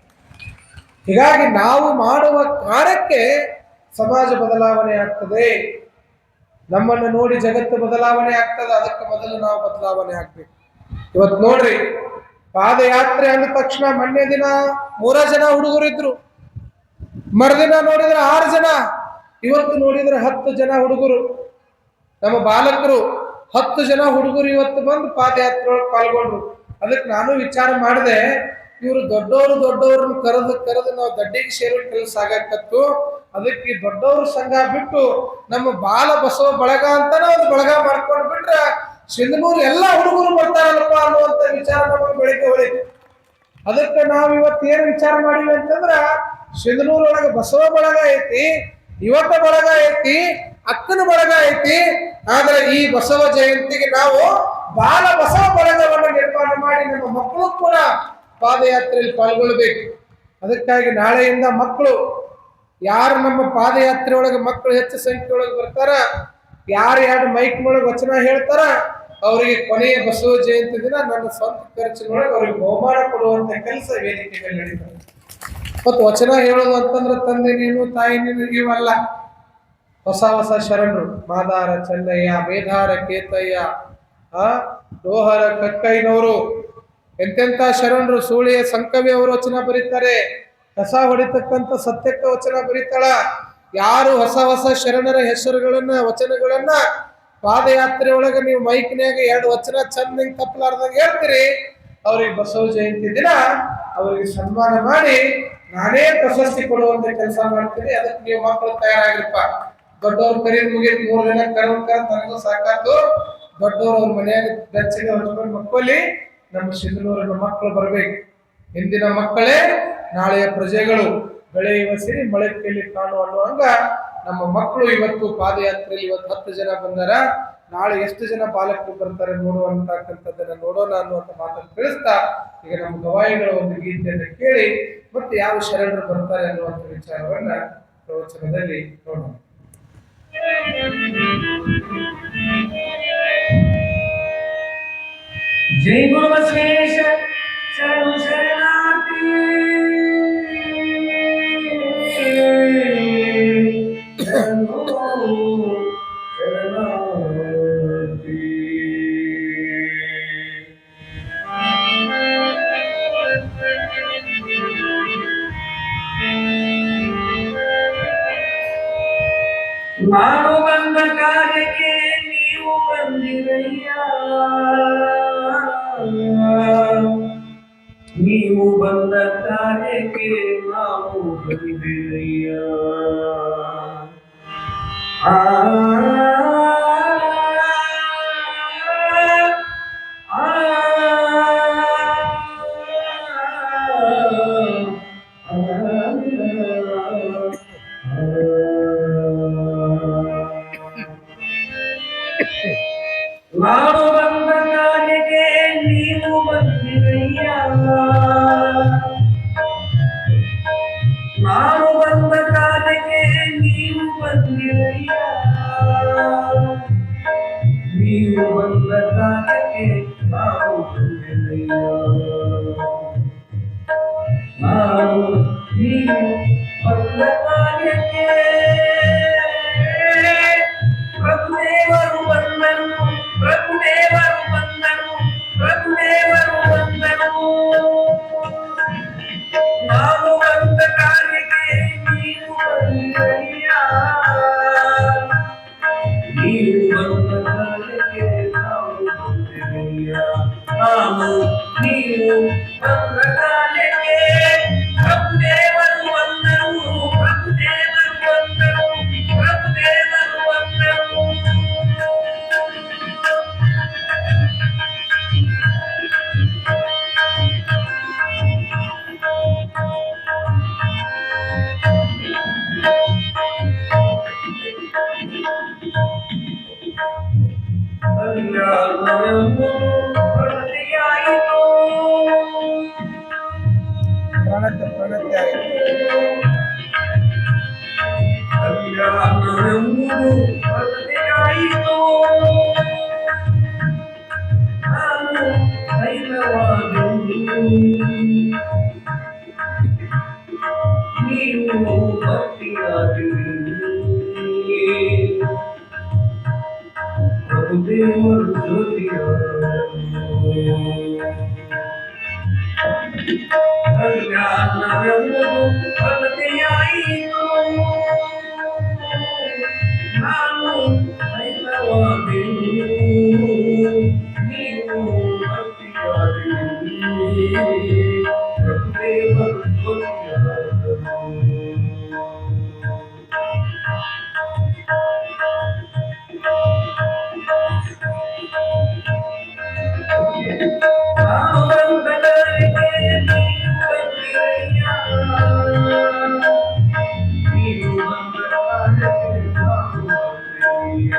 ಹೀಗಾಗಿ ನಾವು ಮಾಡುವ ಕಾರ್ಯಕ್ಕೆ ಸಮಾಜ ಬದಲಾವಣೆ ಆಗ್ತದೆ. ನಮ್ಮನ್ನು ನೋಡಿ ಜಗತ್ತು ಬದಲಾವಣೆ ಆಗ್ತದೆ, ಅದಕ್ಕೆ ಮೊದಲು ನಾವು ಬದಲಾವಣೆ ಆಗ್ಬೇಕು. ಇವತ್ತು ನೋಡ್ರಿ, ಪಾದಯಾತ್ರೆ ಅಂದ ತಕ್ಷಣ ಮೊನ್ನೆ ದಿನ 3 ಜನ ಹುಡುಗರಿದ್ರು, ಮರುದಿನ ನೋಡಿದ್ರೆ 6 ಜನ, ಇವತ್ತು ನೋಡಿದ್ರೆ 10 ಜನ ಹುಡುಗರು, ನಮ್ಮ ಬಾಲಕರು 10 ಜನ ಹುಡುಗರು ಇವತ್ತು ಬಂದು ಪಾದಯಾತ್ರೆ ಒಳಗೆ ಪಾಲ್ಗೊಂಡ್ರು. ಅದಕ್ಕೆ ನಾನು ವಿಚಾರ ಮಾಡಿದೆ, ಇವರು ದೊಡ್ಡವ್ರನ್ನ ಕರೆದು ನಾವು ದಡ್ಡಿಗೆ ಸೇರೋ ಕೆಲಸ ಆಗಕತ್ತು. ಅದಕ್ಕೆ ದೊಡ್ಡವ್ರ ಸಂಘ ಬಿಟ್ಟು ನಮ್ಮ ಬಾಲ ಬಸವ ಬಳಗ ಅಂತಾನೆ ಒಂದು ಬಳಗ ಮಾಡ್ಕೊಂಡು ಬಿಟ್ರೆ ಸಿಂಧನೂರು ಎಲ್ಲ ಹುಡುಗರು ಬರ್ತಾರಲ್ಲಪ್ಪ ಅನ್ನುವಂತ ವಿಚಾರ ನಮಗೆ ಬೆಳಿಗ್ಗೆ ಹೊಳಿತು. ಅದಕ್ಕೆ ನಾವು ಇವತ್ತು ಏನು ವಿಚಾರ ಮಾಡಿವಿ ಅಂತಂದ್ರ, ಸಿಂಧನೂರೊಳಗೆ ಬಸವ ಬಳಗ ಐತಿ, ಯುವಕ ಬಳಗ ಐತಿ, ಅಕ್ಕನ ಬಳಗ ಐತಿ. ಆದ್ರೆ ಈ ಬಸವ ಜಯಂತಿಗೆ ನಾವು ಬಾಲ ಬಸವ ಬಳಗವನ್ನು ನಿರ್ಮಾಣ ಮಾಡಿ ನಮ್ಮ ಮಕ್ಕಳು ಕೂಡ ಪಾದಯಾತ್ರೆಯಲ್ಲಿ ಪಾಲ್ಗೊಳ್ಬೇಕು. ಅದಕ್ಕಾಗಿ ನಾಳೆಯಿಂದ ಮಕ್ಕಳು ಯಾರು ನಮ್ಮ ಪಾದಯಾತ್ರೆ ಒಳಗೆ ಮಕ್ಕಳು ಹೆಚ್ಚು ಸಂಖ್ಯೆ ಒಳಗೆ ಬರ್ತಾರ, ಯಾರು 2 ಮೈಕ್ ಒಳಗೆ ವಚನ ಹೇಳ್ತಾರ, ಅವರಿಗೆ ಕೊನೆಯ ಬಸವ ಜಯಂತಿ ದಿನ ನನ್ನ ಸ್ವಂತ ಖರ್ಚಿನೊಳಗೆ ಅವ್ರಿಗೆ ಬಹುಮಾನ ಕೊಡುವಂತ ಕೆಲಸ ವೇದಿಕೆ ಮೇಲೆ ನಡೀತಾರೆ. ಮತ್ತು ವಚನ ಹೇಳೋದು ಅಂತಂದ್ರೆ ತಂದೆ ನೀನು ತಾಯಿ ನೀನು ಇವಲ್ಲ, ಹೊಸ ಶರಣರು ಮಾದಾರ ಚೆನ್ನಯ್ಯ, ಮೇಧಾರ ಕೇತಯ್ಯ, ಡೋಹರ ಕಕ್ಕಯ್ಯನವರು, ಎಂತೆಂಥ ಶರಣರು. ಸೂಳಿಯ ಸಂಕವಿ ಅವರು ವಚನ ಬರೀತಾರೆ, ಕಸ ಹೊಡಿತಕ್ಕಂಥ ಸತ್ಯಕ್ಕ ವಚನ ಬರೀತಾಳ. ಯಾರು ಹೊಸ ಶರಣರ ಹೆಸರುಗಳನ್ನ ವಚನಗಳನ್ನ ಪಾದಯಾತ್ರೆ ಒಳಗೆ ನೀವು ಮೈಕ್ನ್ಯಾಗ 2 ವಚನ ಚಂದ ತಪ್ಪಲಾರ್ದಂಗೆ ಹೇಳ್ತೀರಿ, ಅವ್ರಿಗೆ ಬಸವ ಜಯಂತಿ ದಿನ ಅವರಿಗೆ ಸನ್ಮಾನ ಮಾಡಿ ನಾನೇ ಪ್ರಶಸ್ತಿ ಕೊಡುವಂತ ಕೆಲಸ ಮಾಡ್ತೀನಿ. ಅದಕ್ಕೆ ನೀವು ಮಕ್ಕಳು ತಯಾರಾಗಿರಪ್ಪ. ದೊಡ್ಡವ್ರ ಕರೀದ್ ಮುಗಿಯಕ್ 3 ದಿನ ನನಗೂ ಸಾಕಾತು. ದೊಡ್ಡವ್ರು ಅವ್ರ ಮನೆಯಾಗ ಬೆಚ್ಚಗೆ ಹೊಚ್ಕೊಂಡು ಮಕ್ಕಳಿ ನಮ್ಮ ಸಿಂಧನೂರಿನ ಮಕ್ಕಳು ಬರ್ಬೇಕು. ಇಂದಿನ ಮಕ್ಕಳೇ ನಾಳೆಯ ಪ್ರಜೆಗಳು, ಬೆಳೆಯುವ ಸಿರಿ ಮಳೆ ಕೈಲಿ ಕಾಣು ಅನ್ನುವಂಗ ನಮ್ಮ ಮಕ್ಕಳು ಇವತ್ತು ಪಾದಯಾತ್ರೆಯಲ್ಲಿ ಇವತ್ತು 10 ಜನ ಬಂದಾರ. ನಾಳೆ ಎಷ್ಟು ಜನ ಬಾಲಕರು ಬರ್ತಾರೆ ನೋಡುವಂತಕ್ಕಂಥದ್ದನ್ನ ನೋಡೋಣ ಅನ್ನುವಂಥ ಮಾತನ್ನು ತಿಳಿಸ್ತಾ ಈಗ ನಮ್ಮ ಗವಾಯಿಗಳ ಒಂದು ಗೀತೆಯನ್ನು ಕೇಳಿ ಮತ್ತೆ ಯಾವ ಶರಣರು ಬರ್ತಾರೆ ಅನ್ನುವಂಥ ವಿಚಾರವನ್ನ ಪ್ರವಚನದಲ್ಲಿ ನೋಡೋಣ. जय गुरु बसवेश शरणु शरणार्थी शरणु शरणार्थी ನಾನು ಬಂದ ಕಾರ್ಯಕ್ಕೆ ನೀವು ಬಂದಿರಯ್ಯ, ನೀವು ಬಂದ ಕಾರ್ಯಕ್ಕೆ ನಾವು ಬಂದಿರಯ್ಯ. ನಾನು ಬಂದ ಕಾರ್ಯಕ್ಕೆ ನೀವು ಬಂದಿರಯ್ಯ, ನಾನು ಬಂದ ಕಾರ್ಯಕ್ಕೆ ನೀವು ಬಂದಿರಯ್ಯ, ನೀವು ಬಂದ ಕಾರ್ಯಕ್ಕೆ ನಾವು ಬಂದಿರಯ್ಯ. ನಾನು ನೀವು ಬಂದ ಕಾರ್ಯಕ್ಕೆ ಕಲ್ಯಾಣವೆಂಬುದು ಪರದೆಯಾಯಿತು. ನಾನು ದೈವವಾದೆನು, ನೀವು ಭಕ್ತಿಯಾದಿರಿ. ಪ್ರಭುದೇವರು ಜ್ಯೋತಿಯಾದರು. ಕಲ್ಯಾಣವೆಂಬುದು ಪರದೆಯಾಯಿತು. ನಾನು ದೈವವಾದೆನು, ನೀವು ಭಕ್ತಿಯಾದಿರಿ. ಪ್ರಭುದೇವರು ಜ್ಯೋತಿಯಾದರು. ನಾನು ಬಂದವರಿಗೆ ನೀವು ಬಂದವರಿಗೆ ನಾನು ಬಂದೆನಯ್ಯ.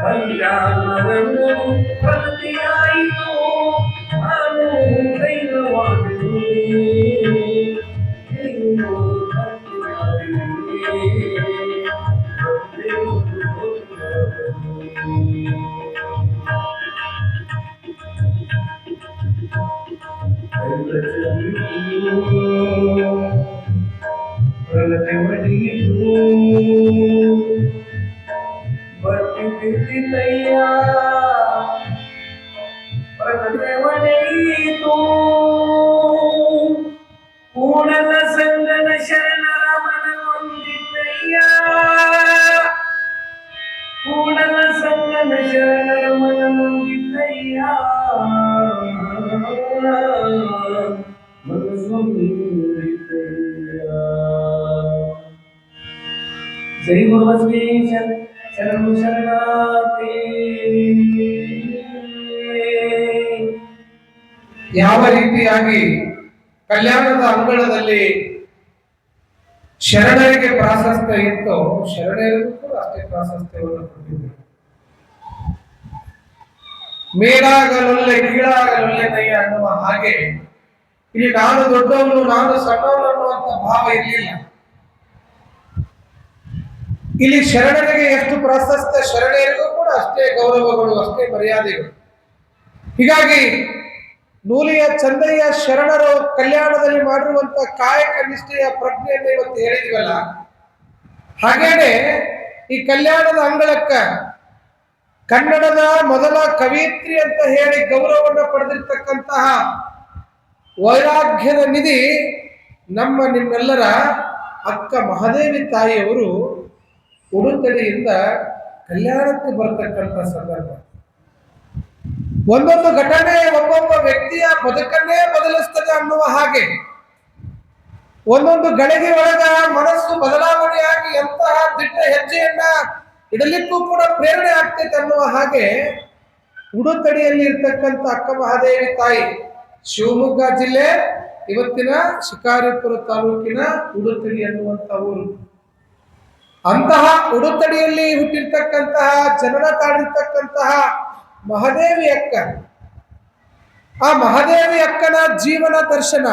ಕಲ್ಯಾಣವೆಂಬುದು ಪ್ರಗತಿಯಾಯಿತು. ನಾನು ದೈವವಾದೆನು, ನೀವು ಭಕ್ತಿಯಾದಿರಿ. ಪ್ರಭುದೇವರು ಪ್ರಗತಿ ಒಡೆಯಿತು. ಭಕ್ತಿ ಬಿದ್ದಿತಯ್ಯ, ಪ್ರಗತಿ ಒಡೆಯಿತು. ಕೂಡಲ ಸಂಗನ ಶರಣರ ಮನನೊಂದಿದ್ದಯ್ಯ, ಕೂಡಲ ಸಂಗನ ಶರಣರ ಮನನೊಂದಿದ್ದಯ್ಯ. ಮನಸೊಂದಿದ್ದಯ್ಯ. ಜೈ ಗುರು ಬಸವೇಶ ಶರಣು ಶರಣಾರ್ಥಿ. ಯಾವ ರೀತಿಯಾಗಿ ಕಲ್ಯಾಣದ ಅಂಗಳದಲ್ಲಿ ಶರಣರಿಗೆ ಪ್ರಾಶಸ್ತ್ಯ ಇತ್ತು, ಶರಣರಿಗೂ ಕೂಡ ಅಷ್ಟೇ ಪ್ರಾಶಸ್ತ್ಯವನ್ನು ಕೊಟ್ಟಿದ್ದರು. ಮೇಲಾಗಲೊಲ್ಲೆ ಕೀಳಾಗಲೊಲ್ಲೆ ನಯ್ಯ ಅನ್ನುವ ಹಾಗೆ ಇಲ್ಲಿ ನಾನು ದೊಡ್ಡವನು ನಾನು ಸಣ್ಣವನು ಅನ್ನುವಂತ ಭಾವ ಇರಲಿಲ್ಲ. ಇಲ್ಲಿ ಶರಣರಿಗೆ ಎಷ್ಟು ಪ್ರಾಶಸ್ತ್ಯ, ಶರಣರಿಗೂ ಕೂಡ ಅಷ್ಟೇ ಗೌರವಗಳು, ಅಷ್ಟೇ ಮರ್ಯಾದೆಗಳು. ಹೀಗಾಗಿ ನೂಲಿಯ ಚಂದಯ್ಯ ಶರಣರು ಕಲ್ಯಾಣದಲ್ಲಿ ಮಾಡಿರುವಂತ ಕಾಯಕ ನಿಷ್ಠೆಯ ಪ್ರಜ್ಞೆಯನ್ನು ಇವತ್ತು ಹೇಳಿದ್ವಲ್ಲ, ಹಾಗೇನೆ ಈ ಕಲ್ಯಾಣದ ಅಂಗಳಕ್ಕ ಕನ್ನಡದ ಮೊದಲ ಕವಿಯತ್ರಿ ಅಂತ ಹೇಳಿ ಗೌರವವನ್ನು ಪಡೆದಿರ್ತಕ್ಕಂತಹ ವೈರಾಗ್ಯದ ನಿಧಿ ನಮ್ಮ ನಿಮ್ಮೆಲ್ಲರ ಅಕ್ಕ ಮಹಾದೇವಿ ತಾಯಿಯವರು ಉಡುತಡಿಯಿಂದ ಕಲ್ಯಾಣಕ್ಕೆ ಬರ್ತಕ್ಕಂಥ ಸಂದರ್ಭ. ಒಂದೊಂದು ಘಟನೆ ಒಬ್ಬೊಬ್ಬ ವ್ಯಕ್ತಿಯ ಬದುಕನ್ನೇ ಬದಲಿಸ್ತದೆ ಅನ್ನುವ ಹಾಗೆ, ಒಂದೊಂದು ಗಳಿಗೆ ಒಳಗ ಮನಸ್ಸು ಬದಲಾವಣೆಯಾಗಿ ಎಂತಹ ದಿಟ್ಟ ಹೆಜ್ಜೆಯನ್ನ ಇಡಲಿಕ್ಕೂ ಕೂಡ ಪ್ರೇರಣೆ ಆಗ್ತೈತೆ ಅನ್ನುವ ಹಾಗೆ ಉಡುತಡಿಯಲ್ಲಿ ಇರ್ತಕ್ಕಂಥ ಅಕ್ಕ ಮಹಾದೇವಿ ತಾಯಿ, ಶಿವಮೊಗ್ಗ ಜಿಲ್ಲೆ ಇವತ್ತಿನ ಶಿಕಾರಿಪುರ ತಾಲೂಕಿನ ಉಡುತಡಿ ಅನ್ನುವಂಥ ಊರು. ಅಂತಹ ಉಡುತಡಿಯಲ್ಲಿ ಹುಟ್ಟಿರ್ತಕ್ಕಂತಹ ಜನನ ತಾಳಿರ್ತಕ್ಕಂತಹ ಮಹಾದೇವಿ ಅಕ್ಕ, ಆ ಮಹಾದೇವಿ ಅಕ್ಕನ ಜೀವನ ದರ್ಶನ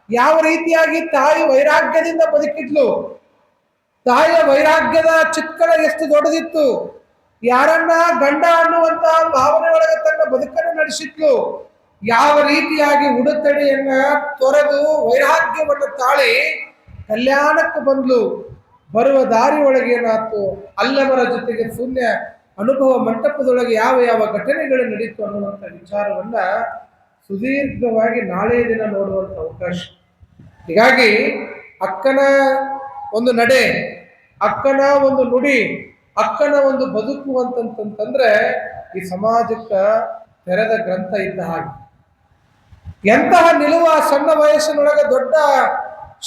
ಯಾವ ರೀತಿಯಾಗಿ ತಾಯಿ ವೈರಾಗ್ಯದಿಂದ ಬದುಕಿದ್ಲು, ತಾಯಿಯ ವೈರಾಗ್ಯದ ಚಿತ್ಕಳ ಎಷ್ಟು ದೊಡ್ಡದಿತ್ತು, ಯಾರನ್ನ ಗಂಡ ಅನ್ನುವಂತಹ ಭಾವನೆ ಒಳಗೆ ತನ್ನ ಬದುಕನ್ನು ನಡೆಸಿದ್ಲು, ಯಾವ ರೀತಿಯಾಗಿ ಉಡುತಡಿಯನ್ನ ತೊರೆದು ವೈರಾಗ್ಯವನ್ನು ತಾಳಿ ಕಲ್ಯಾಣಕ್ಕೆ ಬಂದ್ಲು, ಬರುವ ದಾರಿ ಒಳಗೆ ಏನಾಯ್ತು, ಅಲ್ಲವರ ಜೊತೆಗೆ ಶೂನ್ಯ ಅನುಭವ ಮಂಟಪದೊಳಗೆ ಯಾವ ಯಾವ ಘಟನೆಗಳು ನಡೀತು ಅನ್ನುವಂಥ ವಿಚಾರವನ್ನ ಸುದೀರ್ಘವಾಗಿ ನಾಳೆ ದಿನ ನೋಡುವಂಥ ಅವಕಾಶ. ಹೀಗಾಗಿ ಅಕ್ಕನ ಒಂದು ನಡೆ, ಅಕ್ಕನ ಒಂದು ನುಡಿ, ಅಕ್ಕನ ಒಂದು ಬದುಕು ಅಂತಂತಂದ್ರೆ ಈ ಸಮಾಜಕ್ಕೆ ತೆರೆದ ಗ್ರಂಥ ಇದ್ದ ಹಾಗೆ. ಎಂತಹ ನಿಲುವ ಸಣ್ಣ ವಯಸ್ಸಿನೊಳಗೆ ದೊಡ್ಡ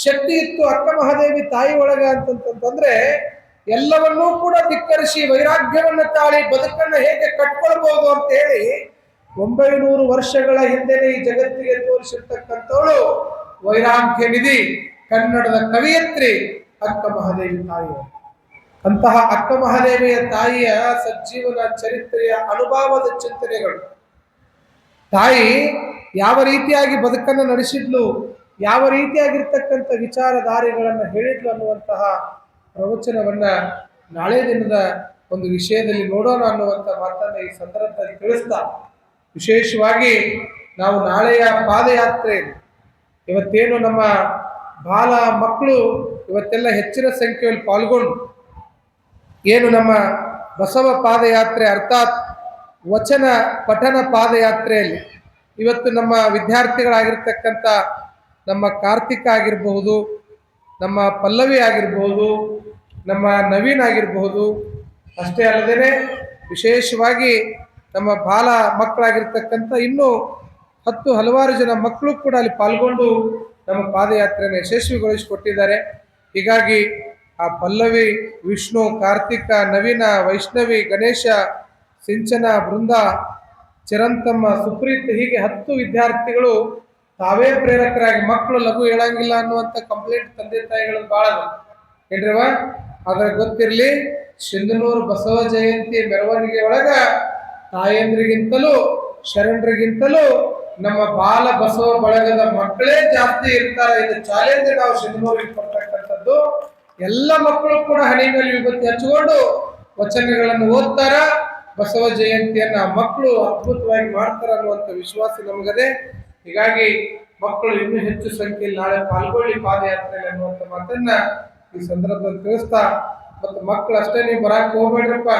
ಶಕ್ತಿ ಇತ್ತು ಅಕ್ಕ ಮಹಾದೇವಿ ತಾಯಿ ಒಳಗ ಅಂತಂತಂದ್ರೆ, ಎಲ್ಲವನ್ನೂ ಕೂಡ ಧಿಕ್ಕರಿಸಿ ವೈರಾಗ್ಯವನ್ನ ತಾಳಿ ಬದುಕನ್ನ ಹೇಗೆ ಕಟ್ಕೊಳ್ಬಹುದು ಅಂತ ಹೇಳಿ 900 ವರ್ಷಗಳ ಹಿಂದೆನೆ ಈ ಜಗತ್ತಿಗೆ ತೋರಿಸಿರ್ತಕ್ಕಂಥವಳು ವೈರಾಗ್ಯ ನಿಧಿ ಕನ್ನಡದ ಕವಿಯತ್ರಿ ಅಕ್ಕ ಮಹಾದೇವಿ ತಾಯಿ. ಅಂತಹ ಅಕ್ಕ ಮಹಾದೇವಿಯ ತಾಯಿಯ ಸಜ್ಜೀವನ ಚರಿತ್ರೆಯ ಅನುಭವದ ಚಿಂತನೆಗಳು. ತಾಯಿ ಯಾವ ರೀತಿಯಾಗಿ ಬದುಕನ್ನು ನಡೆಸಿದ್ಲು, ಯಾವ ರೀತಿಯಾಗಿರ್ತಕ್ಕಂಥ ವಿಚಾರಧಾರೆಗಳನ್ನು ಹೇಳಿದ್ಲು ಅನ್ನುವಂತಹ ಪ್ರವಚನವನ್ನ ನಾಳೆ ದಿನದ ಒಂದು ವಿಷಯದಲ್ಲಿ ನೋಡೋಣ ಅನ್ನುವಂಥ ಮಾತನ್ನು ಈ ಸಂದರ್ಭದಲ್ಲಿ ತಿಳಿಸ್ತಾ, ವಿಶೇಷವಾಗಿ ನಾವು ನಾಳೆಯ ಪಾದಯಾತ್ರೆ, ಇವತ್ತೇನು ನಮ್ಮ ಬಾಲ ಮಕ್ಕಳು ಇವತ್ತೆಲ್ಲ ಹೆಚ್ಚಿನ ಸಂಖ್ಯೆಯಲ್ಲಿ ಪಾಲ್ಗೊಂಡು ಏನು ನಮ್ಮ ಬಸವ ಪಾದಯಾತ್ರೆ ಅರ್ಥಾತ್ ವಚನ ಪಠನ ಪಾದಯಾತ್ರೆಯಲ್ಲಿ ಇವತ್ತು ನಮ್ಮ ವಿದ್ಯಾರ್ಥಿಗಳಾಗಿರ್ತಕ್ಕಂಥ ನಮ್ಮ ಕಾರ್ತಿಕ ಆಗಿರಬಹುದು, ನಮ್ಮ ಪಲ್ಲವಿ ಆಗಿರಬಹುದು, ನಮ್ಮ ನವೀನ್ ಆಗಿರಬಹುದು, ಅಷ್ಟೇ ಅಲ್ಲದೇ ವಿಶೇಷವಾಗಿ ನಮ್ಮ ಬಾಲ ಮಕ್ಕಳಾಗಿರ್ತಕ್ಕಂಥ ಇನ್ನೂ ಹಲವಾರು ಜನ ಮಕ್ಕಳು ಕೂಡ ಅಲ್ಲಿ ಪಾಲ್ಗೊಂಡು ನಮ್ಮ ಪಾದಯಾತ್ರೆಯನ್ನು ಯಶಸ್ವಿಗೊಳಿಸಿಕೊಟ್ಟಿದ್ದಾರೆ. ಹೀಗಾಗಿ ಆ ಪಲ್ಲವಿ, ವಿಷ್ಣು, ಕಾರ್ತಿಕ, ನವೀನ, ವೈಷ್ಣವಿ, ಗಣೇಶ, ಸಿಂಚನ, ಬೃಂದ, ಚಿರಂತಮ್ಮ, ಸುಪ್ರೀತ್ ಹೀಗೆ 10 ವಿದ್ಯಾರ್ಥಿಗಳು ತಾವೇ ಪ್ರೇರಕರಾಗಿ ಮಕ್ಕಳು ಲಘು ಹೇಳಂಗಿಲ್ಲ ಅನ್ನುವಂಥ ಕಂಪ್ಲೇಂಟ್ ತಂದೆ ತಾಯಿಗಳು ಭಾಳ ಏನ್ರಿವ. ಅದ್ರ ಗೊತ್ತಿರಲಿ, ಸಿಂಧನೂರು ಬಸವ ಜಯಂತಿ ಮೆರವಣಿಗೆ ಒಳಗ ತಾಯಂದ್ರಿಗಿಂತಲೂ ಶರಣರಿಗಿಂತಲೂ ನಮ್ಮ ಬಾಲ ಬಸವ ಬಳಗದ ಮಕ್ಕಳೇ ಜಾಸ್ತಿ ಇರ್ತಾರೆ. ಇದು ಚಾಲೆಂಜ್ ನಾವು ಸಿಂಧನೂರಿಗೆ ಕೊಡ್ತಕ್ಕಂಥದ್ದು. ಎಲ್ಲ ಮಕ್ಕಳು ಕೂಡ ಹಣೆ ಮೇಲೆ ವಿಭೂತಿ ಹಚ್ಚಿಕೊಂಡು ವಚನಗಳನ್ನು ಓದ್ತಾರ. ಬಸವ ಜಯಂತಿಯನ್ನ ಮಕ್ಕಳು ಅದ್ಭುತವಾಗಿ ಮಾಡ್ತಾರ ಅನ್ನುವಂಥ ವಿಶ್ವಾಸ ನಮಗದೆ. ಹೀಗಾಗಿ ಮಕ್ಕಳು ಇನ್ನೂ ಹೆಚ್ಚು ಸಂಖ್ಯೆಯಲ್ಲಿ ನಾಳೆ ಪಾಲ್ಗೊಳ್ಳಿ ಪಾದಯಾತ್ರೆಯಲ್ಲಿ ಅನ್ನುವಂಥ ಮಾತನ್ನ ಈ ಸಂದರ್ಭದಲ್ಲಿ ತಿಳಿಸ್ತಾ, ಮತ್ತು ಮಕ್ಕಳು ಅಷ್ಟೇ ನೀವು ಬರಾಕ್ ಹೋಗ್ಬೇಡ್ರಪ್ಪ,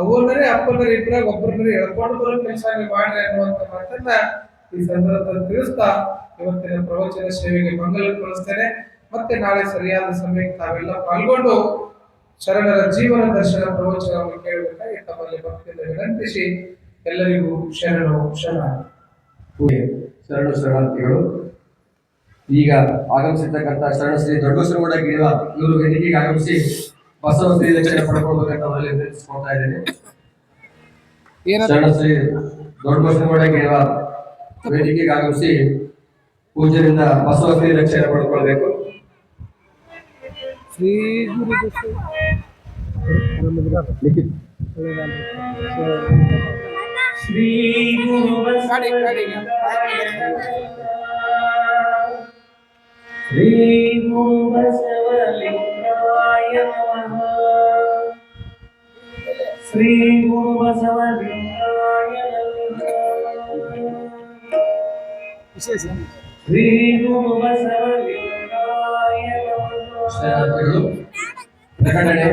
ಅವನರೇ ಅಪ್ಪನರೇ ಇಬ್ಬರಾಗ ಒಬ್ಬರನ್ನರೇ ಎಳ್ಕೊಂಡು ಬರೋ ಕೆಲಸ ನೀವು ಮಾಡ್ರಿ ಅನ್ನುವಂಥ ಮಾತನ್ನ ಈ ಸಂದರ್ಭದಲ್ಲಿ ತಿಳಿಸ್ತಾ ಇವತ್ತಿನ ಪ್ರವಚನ ಸೇವೆಗೆ ಮಂಗಲ ಕೊಡಿಸ್ತೇನೆ. ಮತ್ತೆ ನಾಳೆ ಸರಿಯಾದ ಸಮಯಕ್ಕೆ ತಾವೆಲ್ಲ ಪಾಲ್ಗೊಂಡು ಶರಣರ ಜೀವನ ದರ್ಶನ ಪ್ರವಚನವನ್ನು ಕೇಳಬೇಕಾಗಿ ತಮ್ಮಲ್ಲಿ ಭಕ್ತಿಯಿಂದ ವಿನಂತಿಸಿ ಎಲ್ಲರಿಗೂ ಶರಣರು ಶರಣಾರ್ಥಿಗಳು. ಈಗ ಆಗಮಿಸಿರ್ತಕ್ಕಂಥ ಶರಣ ಶ್ರೀ ದೊಡ್ಡಬಸವಗೌಡ ಗಿರಿವ ಇವರು ವೇದಿಕೆಗೆ ಆಗಮಿಸಿ ಬಸವ ಶ್ರೀ ದಕ್ಷಿಣ ಪಡ್ಕೊಳ್ಬೇಕಂತ ಅವರಲ್ಲಿ ನಿರ್ದೇಶಿಸ್ಕೊಳ್ತಾ ಇದ್ದೇನೆ. ಶರಣ ಶ್ರೀ ದೊಡ್ಡಬಸವಗೌಡ ಗಿರಿವ ವೇದಿಕೆಗೆ ಆಗಮಿಸಿ ಪೂಜೆಯಿಂದ ಬಸವ ಶ್ರೀ ದಕ್ಷಿಣ ಪಡ್ಕೊಳ್ಬೇಕು. ಶ್ರೀ ಗುರು ಶ್ರೀ ಗುರು ಶ್ರೀ ಗುರು ಬಸವಲಿಂಗಾಯ ನಮಃ. ಶ್ರೀ ಗುರು ಬಸವಲಿಂಗಾಯ ನಮಃ. ಶ್ರೀ ಗುರು ಬಸವಲಿಂಗಾಯ ನಮಃ. ಪ್ರಕಟಣೆ